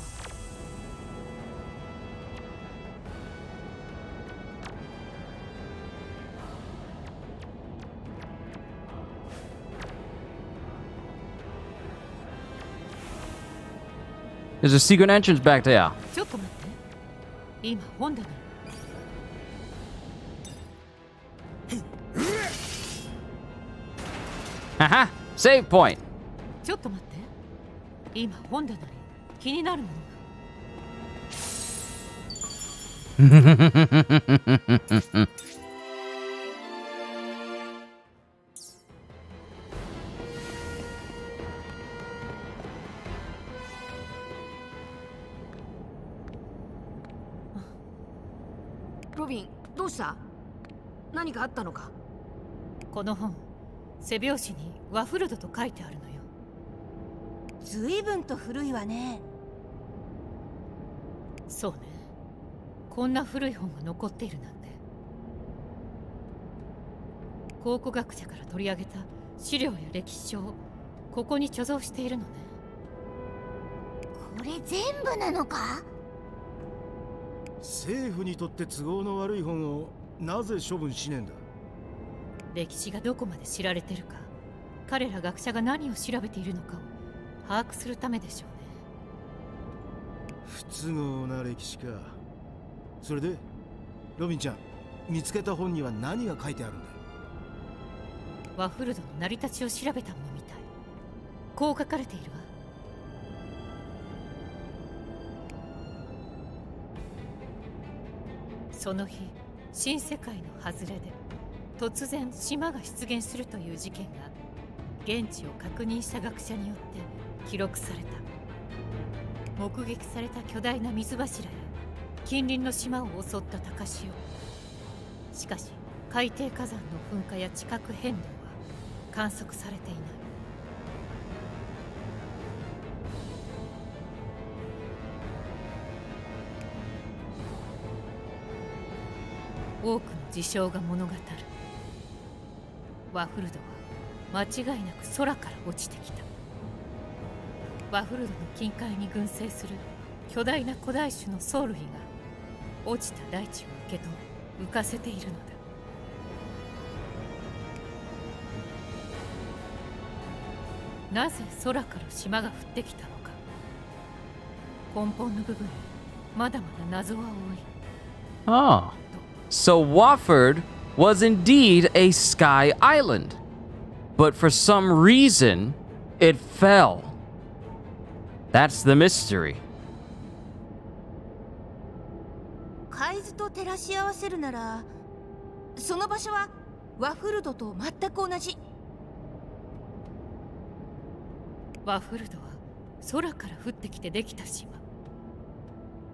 There's a secret entrance back there. ちょっと待って。今本棚に。Haha, save point. ちょっと待って。今本棚に気になるものが。ロビン、どうした？何かあったのか？この本、背表紙にワフルドと書いてあるのよ。随分と古いわね。そうね。こんな古い本が残っているなんて。考古学者から取り上げた資料や歴史書をここに貯蔵しているのね。これ全部なのか？政府にとって都合の悪い本をなぜ処分しねえんだ？歴史がどこまで知られてるか、彼ら学者が何を調べているのかを把握するためでしょうね。不都合な歴史か。それでロビンちゃん、見つけた本には何が書いてあるんだ？ワフルドの成り立ちを調べたものみたい。こう書かれているわ。その日、新世界の外れで突然島が出現するという事件が現地を確認した学者によって記録された。目撃された巨大な水柱や近隣の島を襲った高潮。しかし海底火山の噴火や地殻変動は観測されていない。多くの事象が物語る。ワフルドは間違いなく空から落ちてきた。ワフルドの近海に群生する巨大な古代種の藻類が落ちた大地を受け止め浮かせているのだ。なぜ空から島が降ってきたのか。根本の部分にまだまだ謎は多い。Oh. So Wofford was indeed a sky island. But for some reason, it fell. That's the mystery. 海図と照らし合わせるなら、その場所はワフルドと全く同じ。ワフルドは空から降ってきてできた島。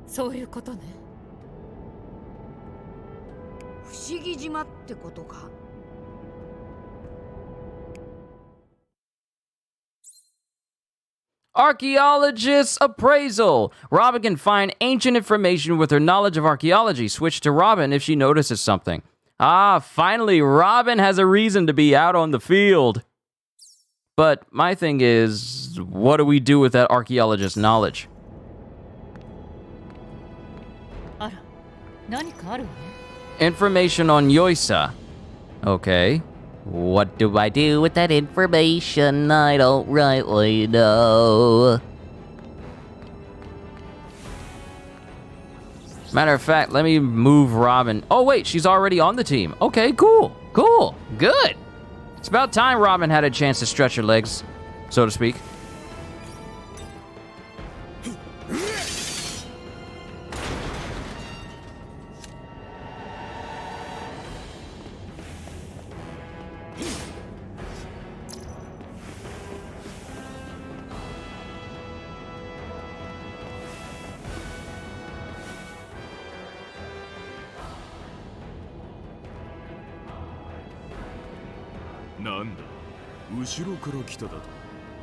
そういうことね。不思議島ってことか。Archaeologist's appraisal. Robin can find ancient information with her knowledge of archaeology. Switch to Robin if she notices something. Ah, finally, Robin has a reason to be out on the field. But my thing is, what do we do with that archaeologist's knowledge? あら、何かあるわね。Information on Yoisa. Okay. What do I do with that information? I don't rightly know. Matter of fact, let me move Robin. Oh, wait, she's already on the team. Okay, cool. Cool. Good. It's about time Robin had a chance to stretch her legs, so to speak.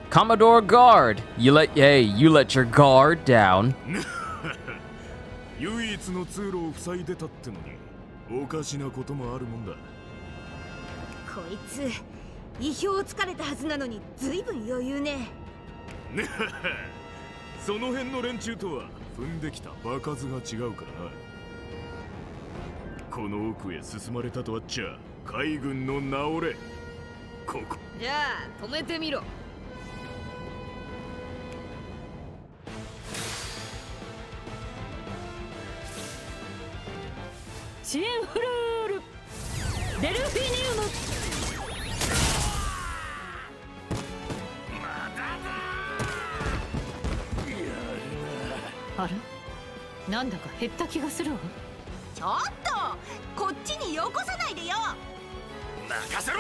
Commodore Guard, you let your guard down. 唯一の通路を塞いでたってのにおかしなこともあるもんだ。こいつ意表をつかれたはずなのにずいぶん余裕ね。その辺の連中とは踏んできた場数が違うからな。この奥へ進まれたとあっちゃ海軍の名折れ。ここじゃあ止めてみろ。シンフルールデルフィニウム。あれ、なんだか減った気がするわ。ちょっとこっちによこさないでよ。任せろ。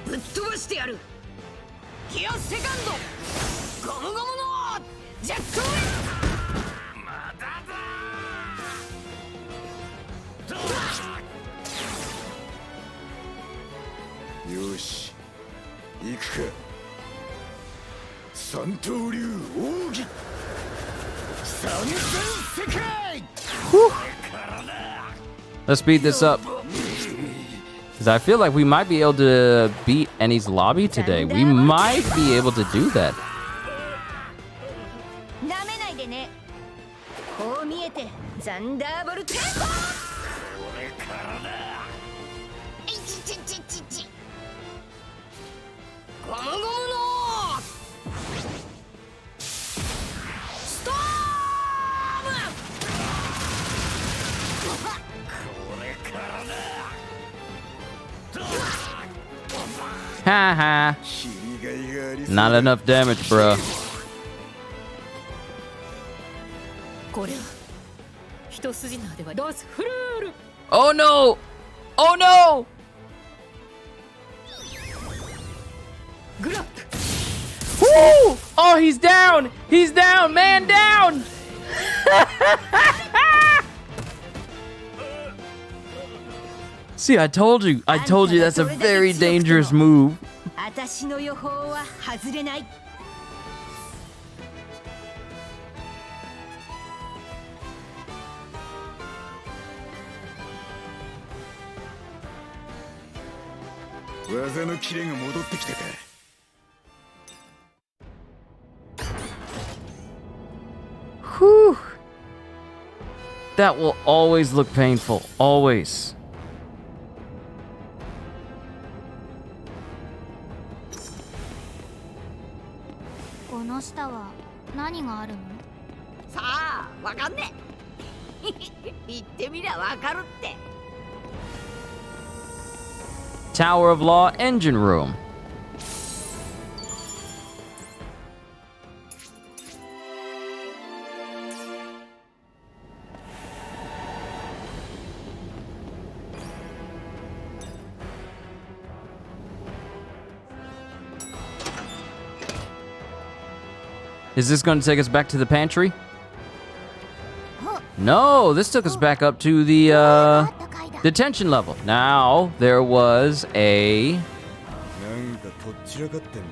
ぶっ飛ばしてやる。ギアセカンドゴムゴムのジェットウィン。まだだ。よし行くか。三刀流奥義三千世界。 Let's speed this up. Because I feel like we might be able to beat Annie's lobby today. We might be able to do that. なめないでね。こう見えてザンダーボルテンポ。これからだ。いちちちちち。ゴムゴムのストーム。これからだ。 Haha. Not enough damage, bro. これは一筋縄ではドスフルール。 Oh no! Oh no! グラップ。 Woo! Oh, he's down! He's down! Man down! See, I told you that's a very dangerous move. 私の予報は外れない。技のキレが戻ってきたか。 Whew. That will always look painful. Always. この下は何があるの？さあ、わかんねえ。言ってみりゃわかるって。 Tower of Law engine room. Is this going to take us back to the pantry? No, this took us back up to the detention level. Now, there was a... なんかとっちらかってんな。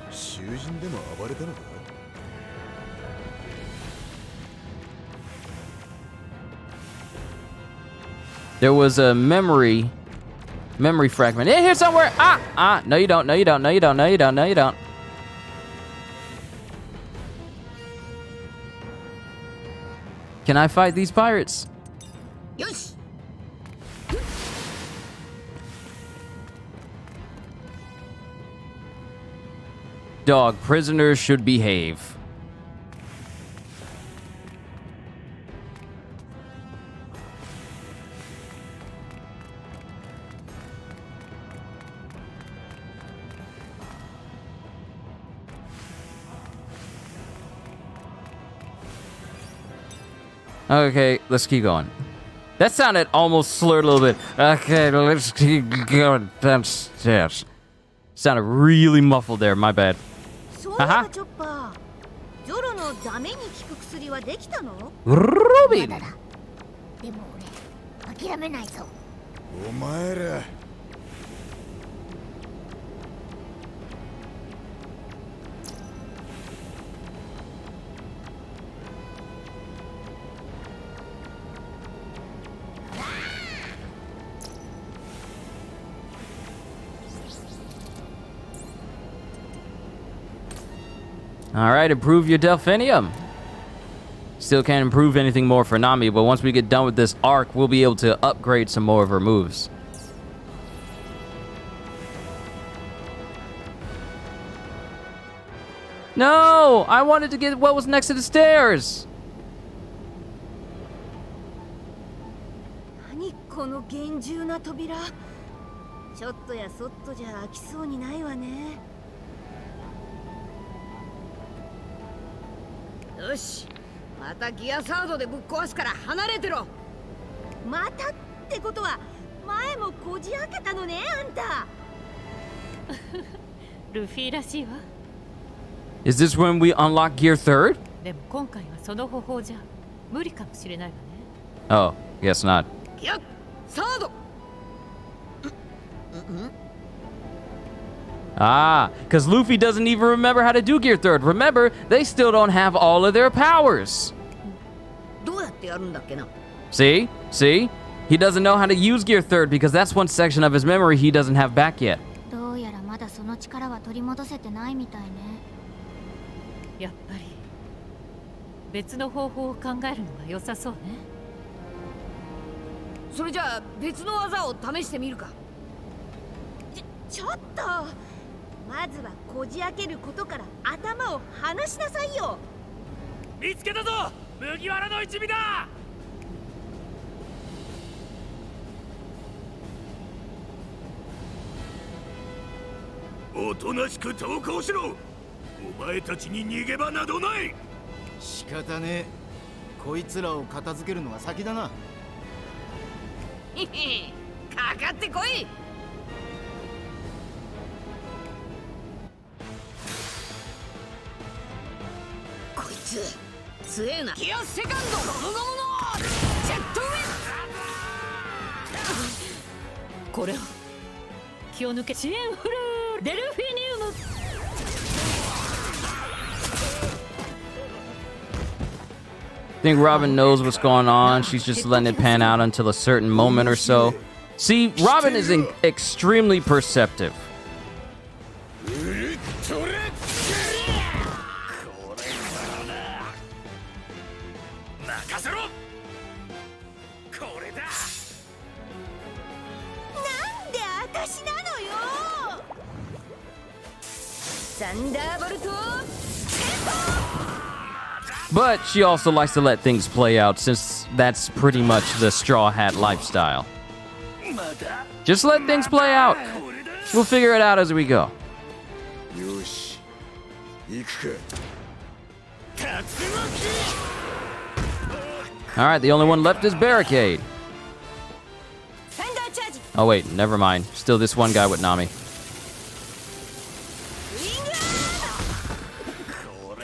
囚人でも暴れたのか? There was a memory fragment in here somewhere. No you don't, no you don't, no you don't, no you don't, no you don't. Can I fight these pirates? Yes. Dog, prisoners should behave. Okay, let's keep going. That sounded almost slurred a little bit. Okay, let's keep going downstairs. Sounded really muffled there. My bad. そういえばチョッパー、ジョロのダメに効く薬はできたの？ロビン。でも俺諦めないぞ。お前ら。Alright, improve your Delphinium. Still can't improve anything more for Nami, but once we get done with this arc, we'll be able to upgrade some more of her moves. No! I wanted to get what was next to the stairs! 何この厳重な扉。ちょっとやそっとじゃ開きそうにないわね。よし、またギアサードでぶっ壊すから離れてろ。またってことは前もこじ開けたのね、あんた。ルフィらしいわ。Is this when we unlock Gear 3rd? でも今回はその方法じゃ無理かもしれないわね。Oh, guess not. ギアサード。Ah, because Luffy doesn't even remember how to do Gear 3rd. Remember, they still don't have all of their powers. どうやってやるんだっけな。See? See? He doesn't know how to use Gear 3rd because that's one section of his memory he doesn't have back yet. どうやらまだその力は取り戻せてないみたいね。やっぱり別の方法を考えるのが良さそうね。それじゃあ別の技を試してみるか。ちょっとまずはこじ開けることから頭を離しなさいよ。見つけたぞ、麦わらの一味だ。おとなしく投降しろ。お前たちに逃げ場などない。仕方ねえ、こいつらを片付けるのが先だな。へへ、かかってこい。こいつ強えな。ギアセカンドゴムゴムのジェットウィン。これを気を抜け。支援フルーデルフィニウム。I think Robin knows what's going on. She's just letting it pan out until a certain moment or so. See, Robin is extremely perceptive. But she also likes to let things play out since that's pretty much the Straw Hat lifestyle. Just let things play out. We'll figure it out as we go. Alright, the only one left is Barricade. Oh wait, never mind. Still this one guy with Nami.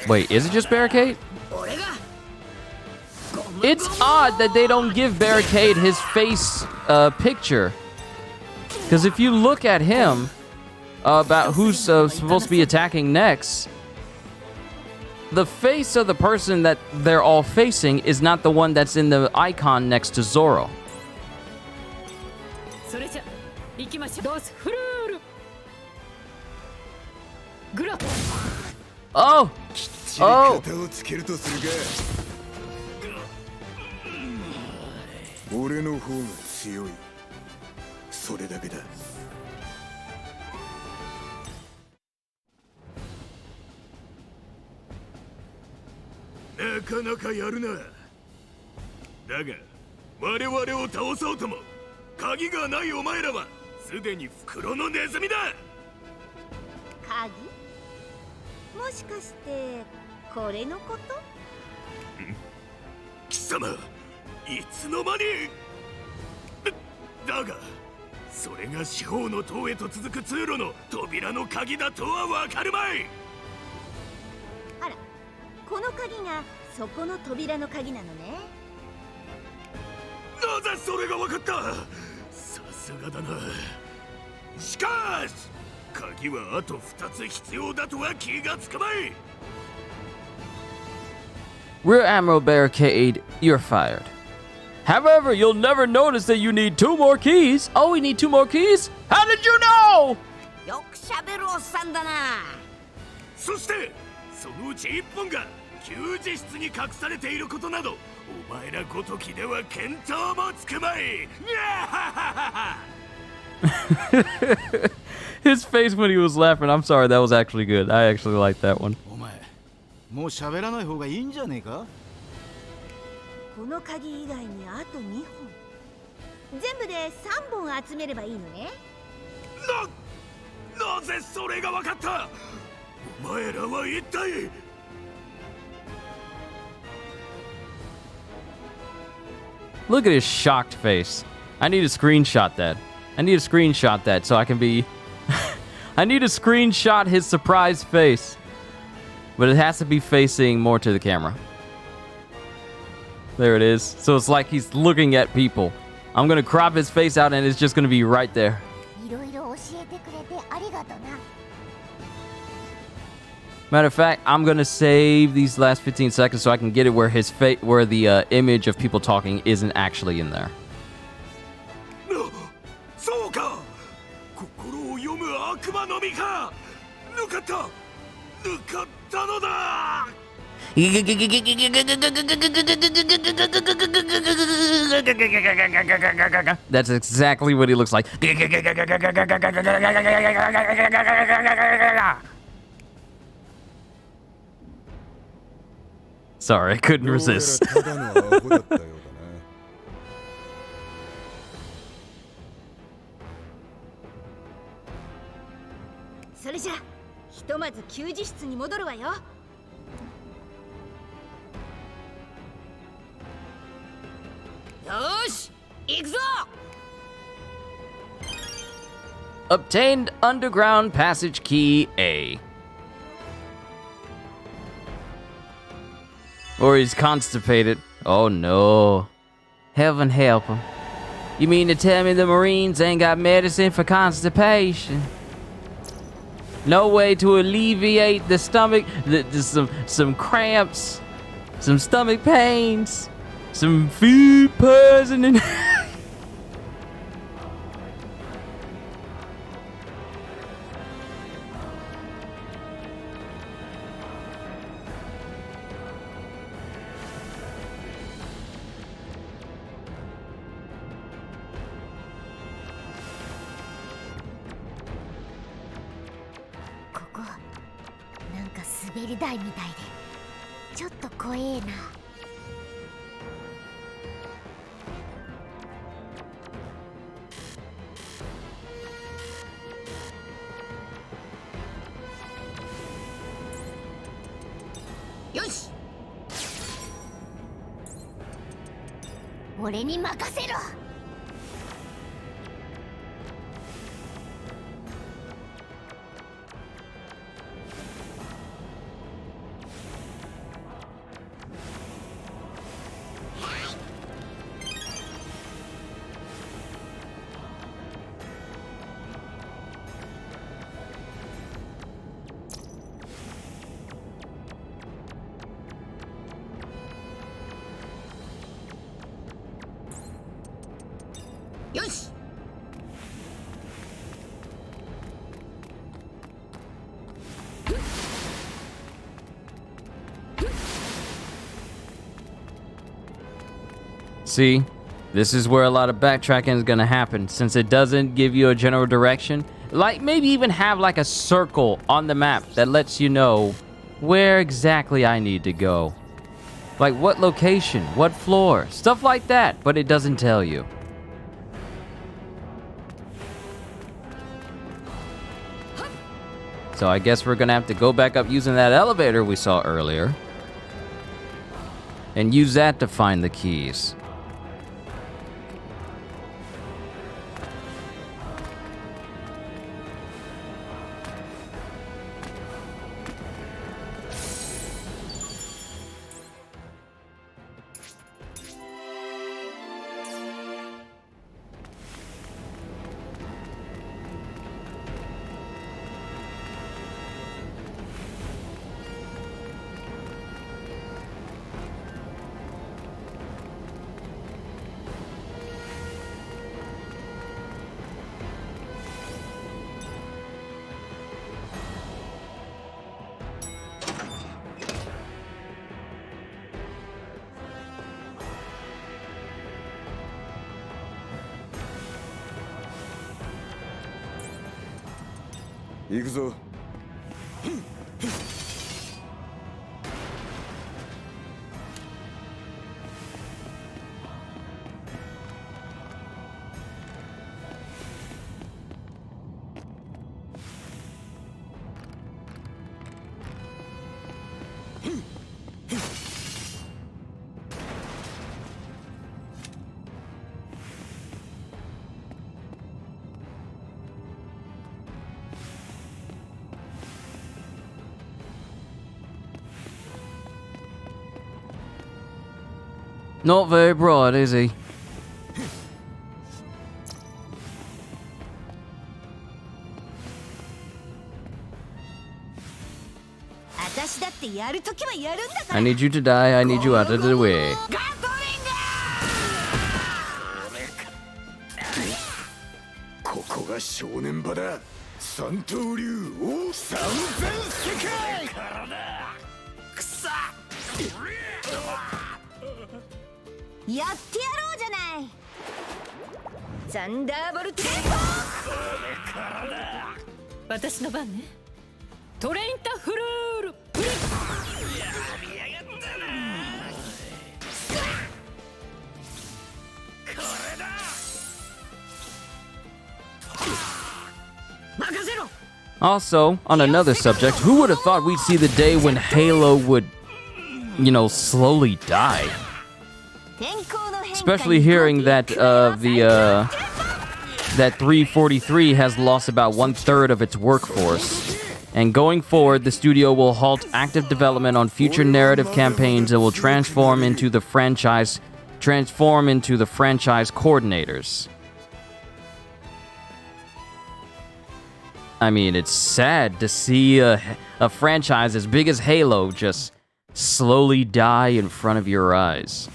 Wait, is it just Barricade? It's odd that they don't give Barricade his face picture. Because if you look at him, about who's supposed to be attacking next, the face of the person that they're all facing is not the one that's in the icon next to Zoro. Oh! Oh! 俺の方が強い。それだけだ。なかなかやるな。だが我々を倒そうとも鍵がないお前らはすでに袋のネズミだ。鍵？もしかしてこれのこと？貴様いつの間にだがそれが四方の塔へと続く通路の扉の鍵だとはわかるまい。あら、この鍵がそこの扉の鍵なのね。なぜそれがわかった。さすがだな。しかし鍵はあと2つ必要だとは気がつかない。 Rear ammo barricade, you're fired. However, you'll never notice that you need 2 more keys. Oh, we need 2 more keys? How did you know? よくしゃべるおっさんだな。そしてそのうち1本が給仕室に隠されていることなどお前らごときでは見当もつくまい。 His face when he was laughing. I'm sorry, that was actually good. I actually liked that one. お前もう喋らない方がいいんじゃねえか。この鍵以外にあと2本。全部で3本集めればいいのね。なぜそれがわかった。お前らは一体。 Look at his shocked face. I need to screenshot that. I need to screenshot that so I can be... I need to screenshot his surprised face. But it has to be facing more to the camera. There it is. So it's like he's looking at people. I'm going to crop his face out and it's just going to be right there. Matter of fact, I'm going to save these last 15 seconds so I can get it where his face, where the image of people talking isn't actually in there. そうか。心を読む悪魔の実か。抜かったのだ。 That's exactly what he looks like. Sorry, I couldn't resist. それじゃひとまず給仕室に戻るわよ。よし、行くぞ。 Obtained underground passage key A. Or he's constipated. Oh no. Heaven help him. You mean to tell me the Marines ain't got medicine for constipation? No way to alleviate the stomach, some cramps, some stomach pains, some food poisoning. See, this is where a lot of backtracking is going to happen, since it doesn't give you a general direction. Like, maybe even have like a circle on the map that lets you know where exactly I need to go. Like what location, what floor, stuff like that, but it doesn't tell you. So I guess we're going to have to go back up using that elevator we saw earlier. And use that to find the keys. 行くぞ。Not very bright, is he? 私だってやるときはやるんだから。 I need you to die. I need you out of the way. ここが正念場だ。三刀流王三千世界。くそ。やってやろうじゃない。ザンダーボルテンポ。私の番ね。トレインタフルール。Also, on another subject, who would have thought we'd see the day when Halo would, you know, slowly die? Especially hearing that that 343 has lost about 1/3 of its workforce. And going forward, the studio will halt active development on future narrative campaigns and will transform into the franchise coordinators. I mean, it's sad to see a franchise as big as Halo just slowly die in front of your eyes.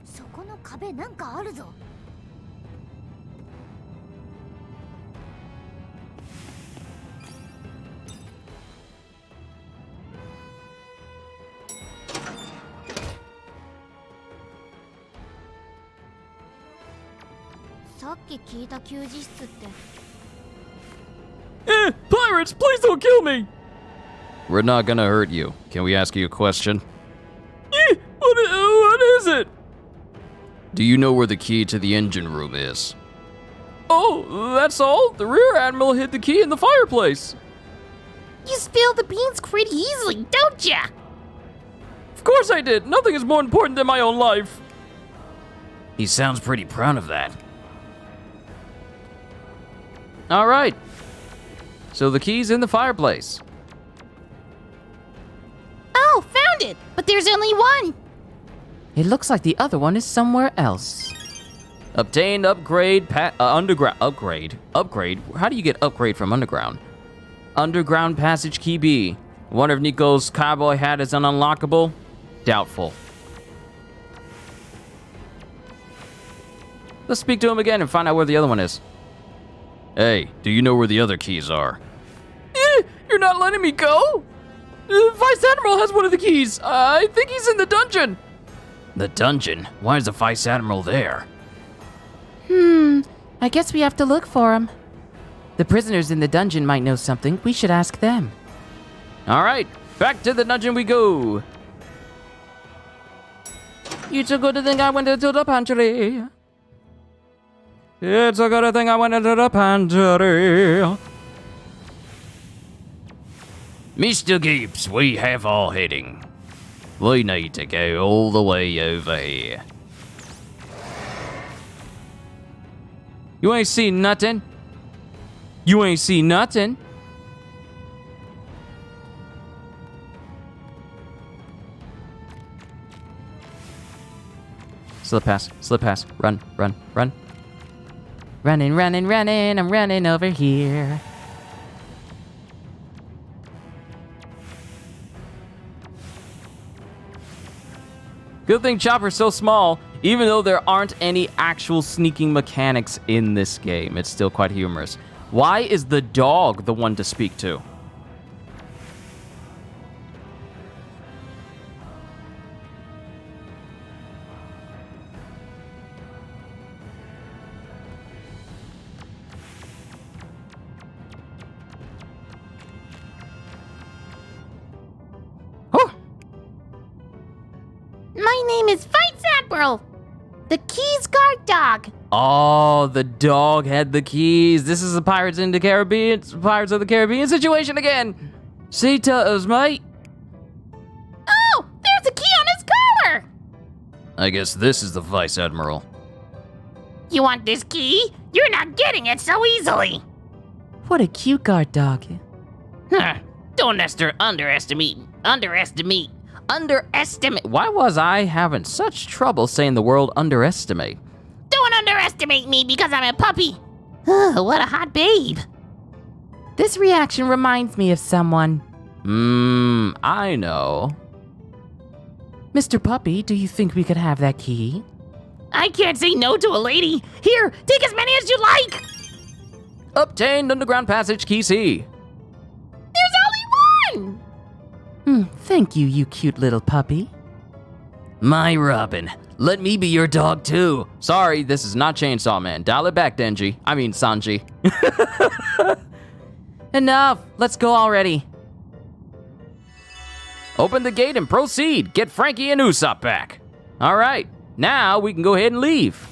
そこの壁なんかあるぞ。さっき聞いた休日室って。Pirates, please don't kill me! We're not gonna hurt you. Can we ask you a question? What is it? Do you know where the key to the engine room is? Oh, that's all? The rear admiral hid the key in the fireplace. You spill the beans pretty easily, don't ya? Of course I did. Nothing is more important than my own life. He sounds pretty proud of that. All right. So the key's in the fireplace. Oh, found it! But there's only one! It looks like the other one is somewhere else. Obtained upgrade, underground, upgrade. How do you get upgrade from underground? Underground passage key B. Wonder if Nico's cowboy hat is unlockable? Doubtful. Let's speak to him again and find out where the other one is. Hey, do you know where the other keys are? You're not letting me go? Vice Admiral has one of the keys. I think he's in the dungeon. The dungeon? Why is the Vice Admiral there? I guess we have to look for him. The prisoners in the dungeon might know something. We should ask them. All right, back to the dungeon we go. It's a good thing I went into the pantry. It's a good thing I went into the pantry. Mr. Gibbs, we have our heading. We need to go all the way over here. You ain't seen nothing? You ain't seen nothing? Slip pass, run. Running, I'm running over here. Good thing Chopper's so small, even though there aren't any actual sneaking mechanics in this game. It's still quite humorous. Why is the dog the one to speak to? name is Vice Admiral. The Keys Guard Dog. Oh, the dog had the keys. This is the Pirates of the Caribbean situation again. See to us, mate. Oh, there's a key on his collar. I guess this is the Vice Admiral. You want this key? You're not getting it so easily. What a cute guard dog. Don't underestimate. Why was I having such trouble saying the word underestimate? Don't underestimate me because I'm a puppy. What a hot babe. This reaction reminds me of someone. I know. Mr. Puppy, do you think we could have that key? I can't say no to a lady. Here, take as many as you like. Obtained underground passage key C. There's only one. Thank you, you cute little puppy. My Robin, let me be your dog too. Sorry, this is not Chainsaw Man. Dial it back, Sanji. Enough, let's go already. Open the gate and proceed. Get Frankie and Usopp back. All right, now we can go ahead and leave.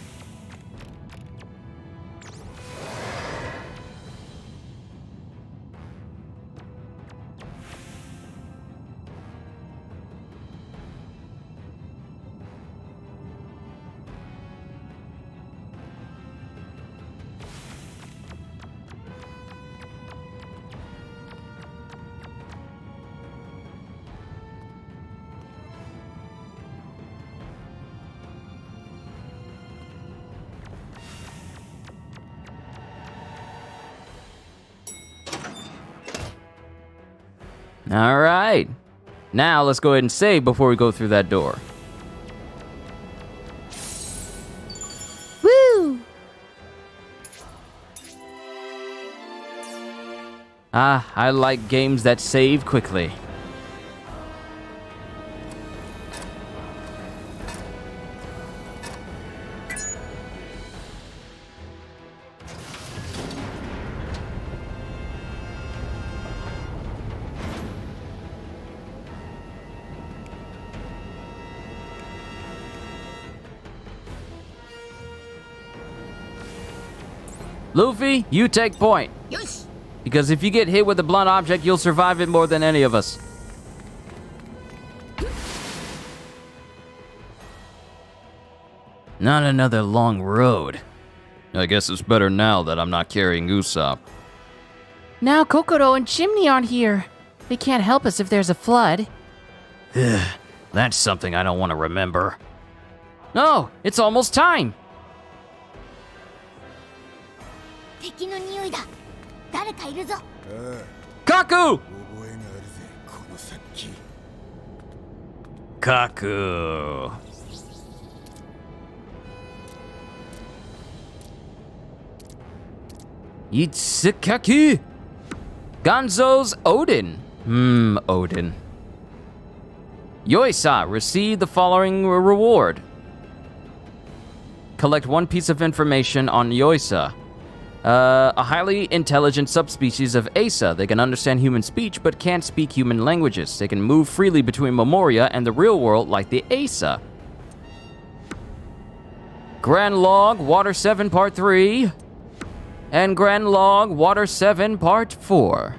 All right. Now let's go ahead and save before we go through that door. Woo! I like games that save quickly. Luffy, you take point. Yes. Because if you get hit with a blunt object, you'll survive it more than any of us. Not another long road. I guess it's better now that I'm not carrying Usopp. Now Kokoro and Chimney aren't here. They can't help us if there's a flood. That's something I don't want to remember. Oh, it's almost time. 敵の匂いだ。誰かいるぞ。Kaku! 覚えがあるぜこの殺気。 Kaku. Itsukaki. Gonzo's Odin. Odin. Yoisa, receive the following reward. Collect one piece of information on Yoisa. A highly intelligent subspecies of Asa. They can understand human speech, but can't speak human languages. They can move freely between Memoria and the real world like the Asa. Grand Log, Water 7, Part 3. And Grand Log, Water 7, Part 4.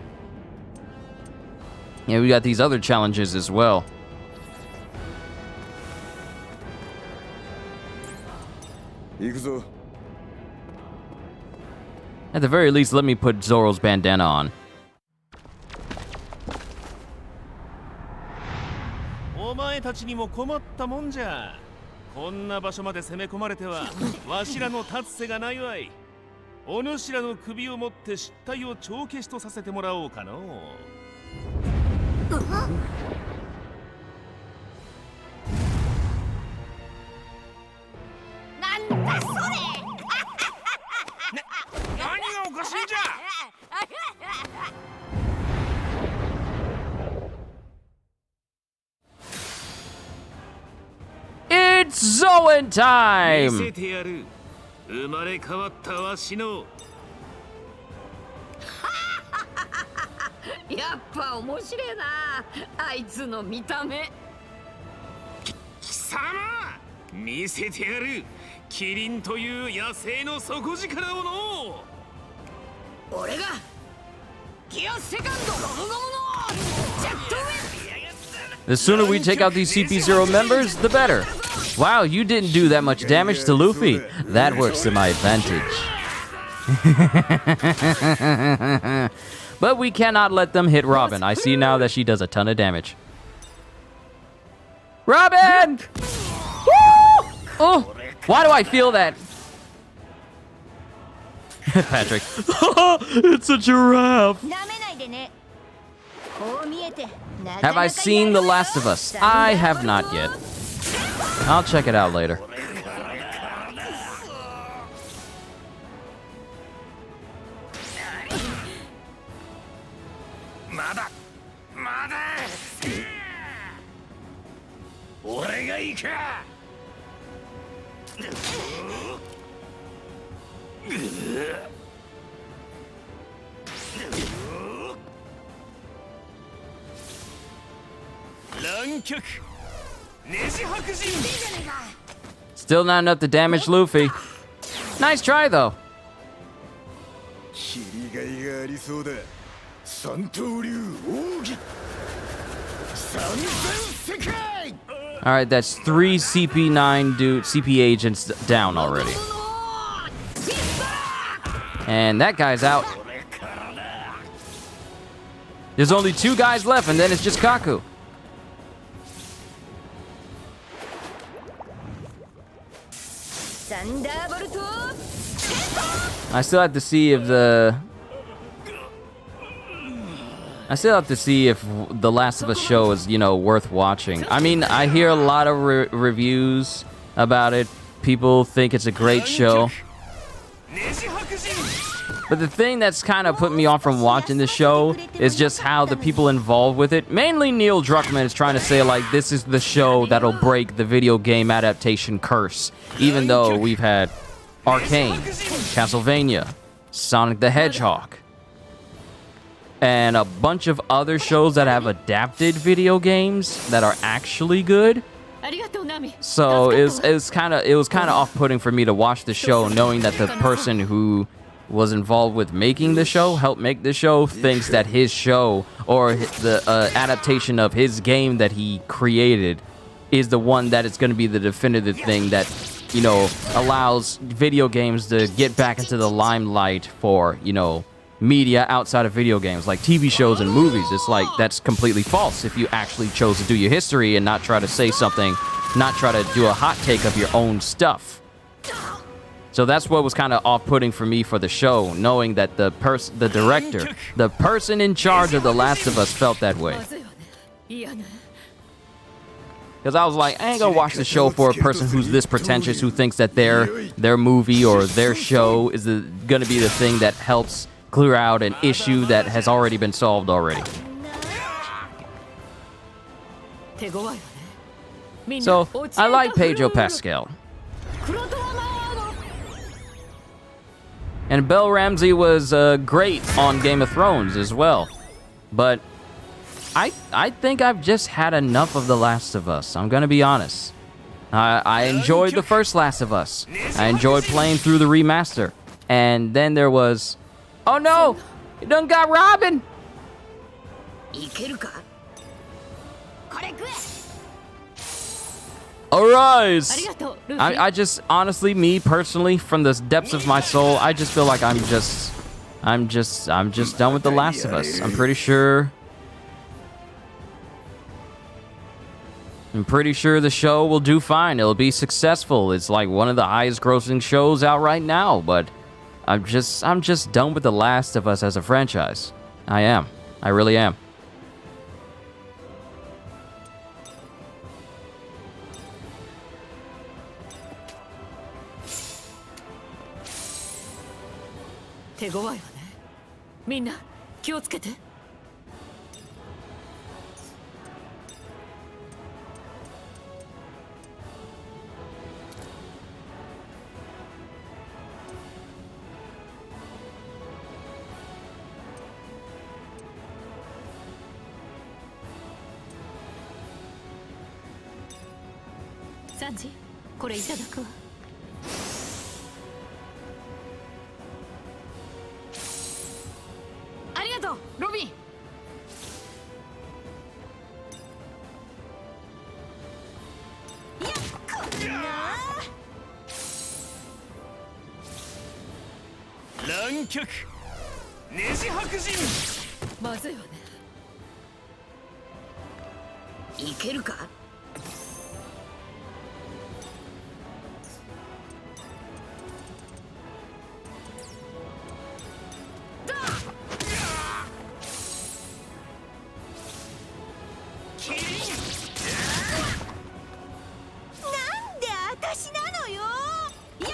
Yeah, we got these other challenges as well. At the very least, let me put Zoro's bandana on. お前たちにも困ったもんじゃ。こんな場所まで攻め込まれては、わしらの立つ瀬がないわい。お主らの首を持って失態を帳消しとさせてもらおうかの。なんだそれ。何がおかしいんじゃ。It's Zoan time! 見せてやる。生まれ変わったわしの。やっぱ面白いなあいつの見た目。貴様見せてやるキリンという野生の底力をの俺がギアセカンドゴムゴムのジェットウェイ The sooner we take out these CP0 members, the better. Wow, you didn't do that much damage to Luffy. That works to my advantage. But we cannot let them hit Robin. I see now that she does a ton of damage. Robin! Woo! Oh, why do I feel that? Patrick. It's a giraffe. Have I seen The Last of Us? I have not yet. I'll check it out later. Still not enough to damage Luffy. Nice try, though. Alright, that's 3 CP agents down already. And that guy's out. There's only 2 guys left, and then it's just Kaku. I still have to see if The Last of Us show is, worth watching. I mean, I hear a lot of reviews about it. People think it's a great show. But the thing that's kind of put me off from watching the show is just how the people involved with it, mainly Neil Druckmann, is trying to say, like, this is the show that'll break the video game adaptation curse. Even though we've had Arcane, Castlevania, Sonic the Hedgehog, and a bunch of other shows that have adapted video games that are actually good. So it was kind of off-putting for me to watch the show, knowing that the person who was involved with making the show, helped make the show, thinks that his show or the adaptation of his game that he created is the one that is going to be the definitive thing that, allows video games to get back into the limelight for, media outside of video games, like TV shows and movies. It's like, that's completely false if you actually chose to do your history and not try to say something, not try to do a hot take of your own stuff. So that's what was kind of off-putting for me for the show, knowing that the director, the person in charge of The Last of Us felt that way. Because I was like, I ain't gonna watch the show for a person who's this pretentious, who thinks that their movie or their show is gonna be the thing that helps clear out an issue that has already been solved already. So, I like Pedro Pascal. And Belle Ramsey was great on Game of Thrones as well. But I think I've just had enough of The Last of Us. I'm gonna be honest. I enjoyed the first Last of Us. I enjoyed playing through the remaster. And then there was... Oh no! You done got Robin! Arise! I just, honestly, me personally, from the depths of my soul, I just feel like I'm just done with The Last of Us. I'm pretty sure the show will do fine. It'll be successful. It's like one of the highest grossing shows out right now, but I'm just done with The Last of Us as a franchise. I am. I really am. これいただくわ。ありがとうロビン。乱脚ねじ白人。まずいわね。いけるか。なんで私なのよ。いや、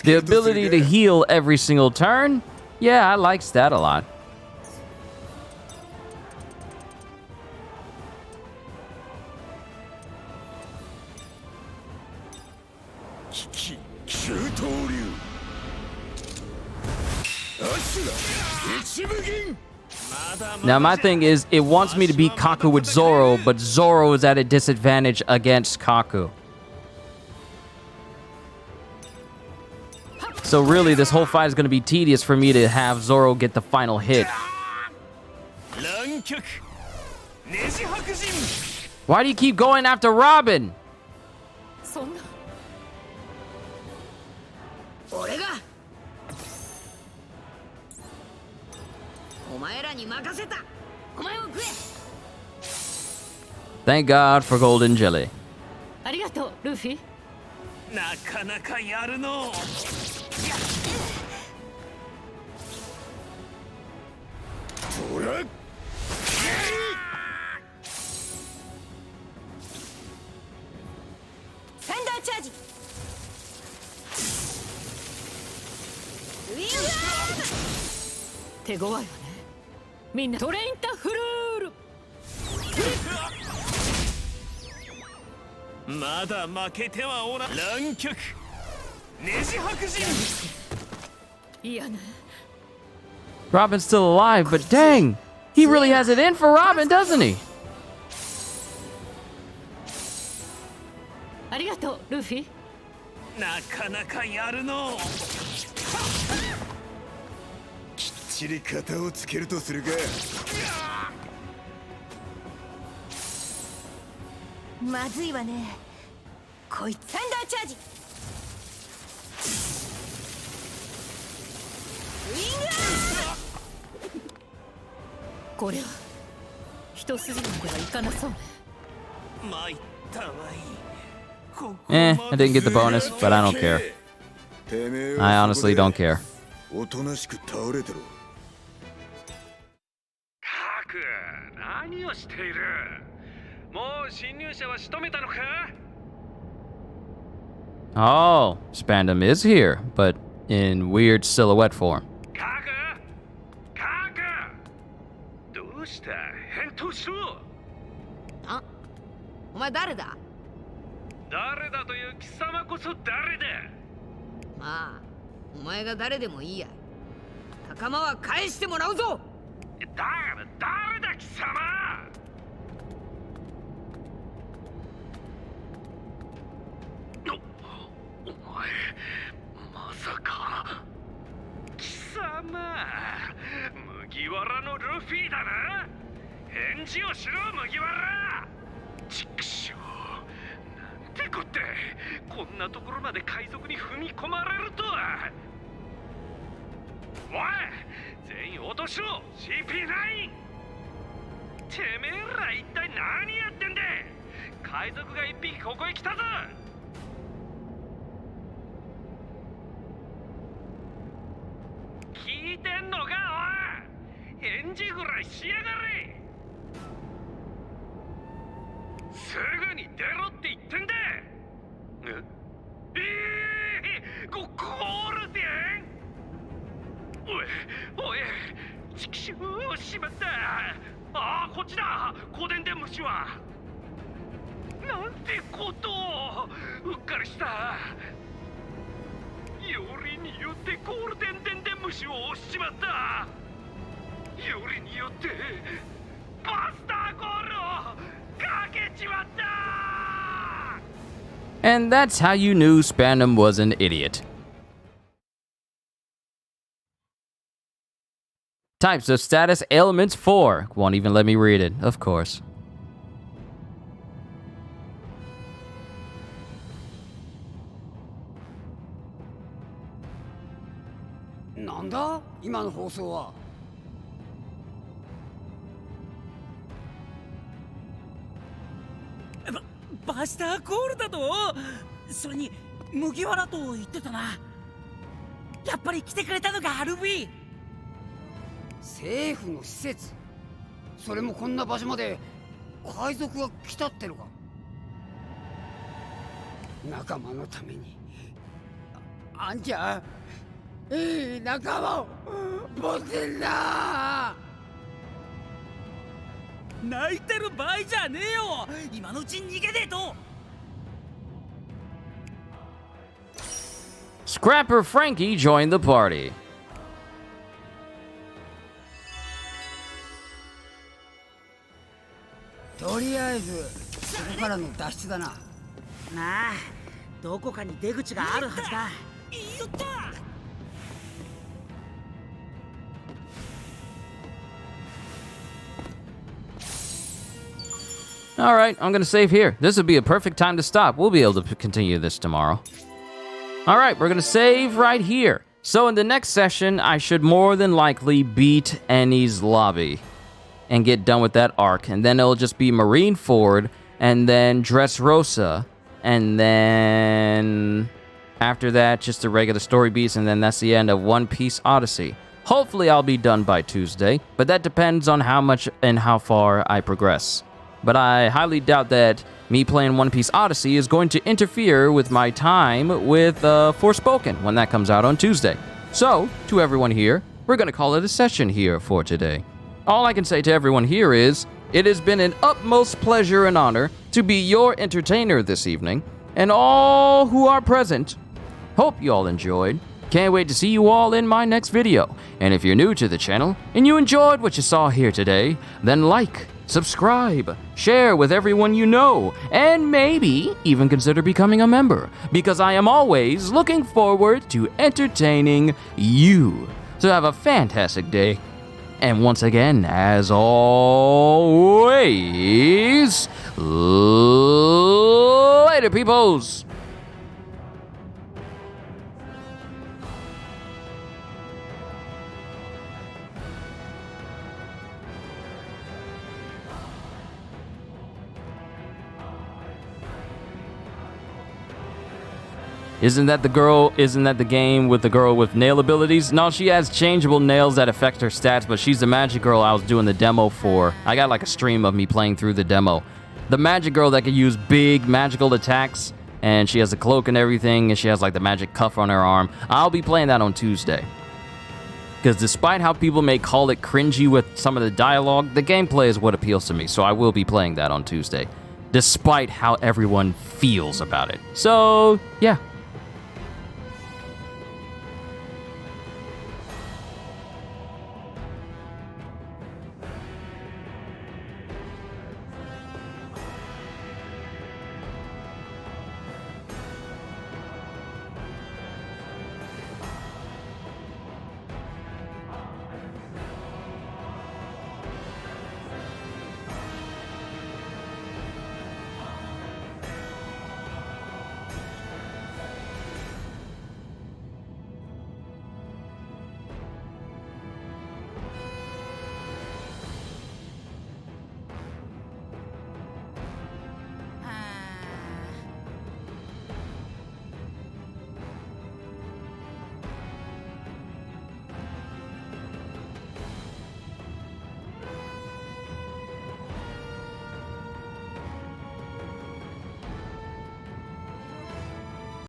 The ability to heal every single turn? Yeah, I likes that a lot. Now, my thing is, it wants me to beat Kaku with Zoro, but Zoro is at a disadvantage against Kaku. So really, this whole fight is going to be tedious for me to have Zoro get the final hit. Why do you keep going after Robin? 俺がお前らに任せた。お前も食え。 Thank God for golden jelly. ありがとうルフィ。なかなかやるの。ほらサンダーチャージ。手強いわね。みんなトレインタフルール。まだ負けてはおらん。乱脚ねじ白人。いやね。 Robin's still alive, but dang, he really has it in for Robin, doesn't he? ありがとうルフィ。なかなかやるの。きっちり型をつけるとするか。まずいわね。こいつサンダーチャージ。ウィングアー。これは一筋縄ではいかなそうね。参ったわい。 I didn't get the bonus, but I don't care. I honestly don't care. おとなしく倒れてろ。カク、何をしている？もう侵入者は仕留めたのか？ Oh, Spandam is here, but in weird silhouette form. カク、カク、どうした？返答しろ。あ、お前誰だ？ 誰だという貴様こそ誰だ。まあ、お前が誰でもいいや。仲間は返してもらうぞ。だから誰だ貴様。お前まさか。貴様、麦わらのルフィだな。返事をしろ麦わら。ちくしょう。 ってこって、こんなところまで海賊に踏み込まれるとは。おい、全員落としろ CP9。 てめえら一体何やってんだ。海賊が一匹ここへ来たぞ。聞いてんのかおい。返事ぐらいしやがれ。 すぐに出ろって言ってんだ。ゴールデン。おい、チキシューしまった。ああ、こっちだ。コデンデン虫は。なんてことを。うっかりした。よりによってゴールデンデンデン虫を押しちまった。よりによって。And that's how you knew Spandam was an idiot. Types of status ailments 4. Won't even let me read it, of course. Nanda? 今の放送はバスターコールだと。それに麦わらと言ってたな。やっぱり来てくれたのか、ルフィ。政府の施設、それもこんな場所まで海賊が来たってのか。仲間のためにあんちゃんいい仲間を持ってんだ。泣いてる場合じゃねえよ。今のうちに逃げねえと。Scrapper Frankie joined the party. とりあえずそこからの脱出だな。なあ、どこかに出口があるはずだ。言った。Alright, I'm gonna save here. This would be a perfect time to stop. We'll be able to continue this tomorrow. Alright, we're gonna save right here. So in the next session, I should more than likely beat Annie's lobby and get done with that arc. And then it'll just be Marineford, and then Dressrosa, and then after that, just the regular story beats, and then that's the end of One Piece Odyssey. Hopefully I'll be done by Tuesday, but that depends on how much and how far I progress. But I highly doubt that me playing One Piece Odyssey is going to interfere with my time with Forspoken when that comes out on Tuesday. So, to everyone here, we're going to call it a session here for today. All I can say to everyone here is, it has been an utmost pleasure and honor to be your entertainer this evening, and all who are present, hope you all enjoyed. Can't wait to see you all in my next video. And if you're new to the channel, and you enjoyed what you saw here today, then like, subscribe, share with everyone you know, and maybe even consider becoming a member, because I am always looking forward to entertaining you. So have a fantastic day. And once again, as always, later, peoples! Isn't that the game with the girl with nail abilities? No, she has changeable nails that affect her stats, but she's the magic girl I was doing the demo for. I got like a stream of me playing through the demo. The magic girl that can use big magical attacks, and she has a cloak and everything, and she has like the magic cuff on her arm. I'll be playing that on Tuesday. Because despite how people may call it cringy with some of the dialogue, the gameplay is what appeals to me, so I will be playing that on Tuesday. Despite how everyone feels about it. So, yeah.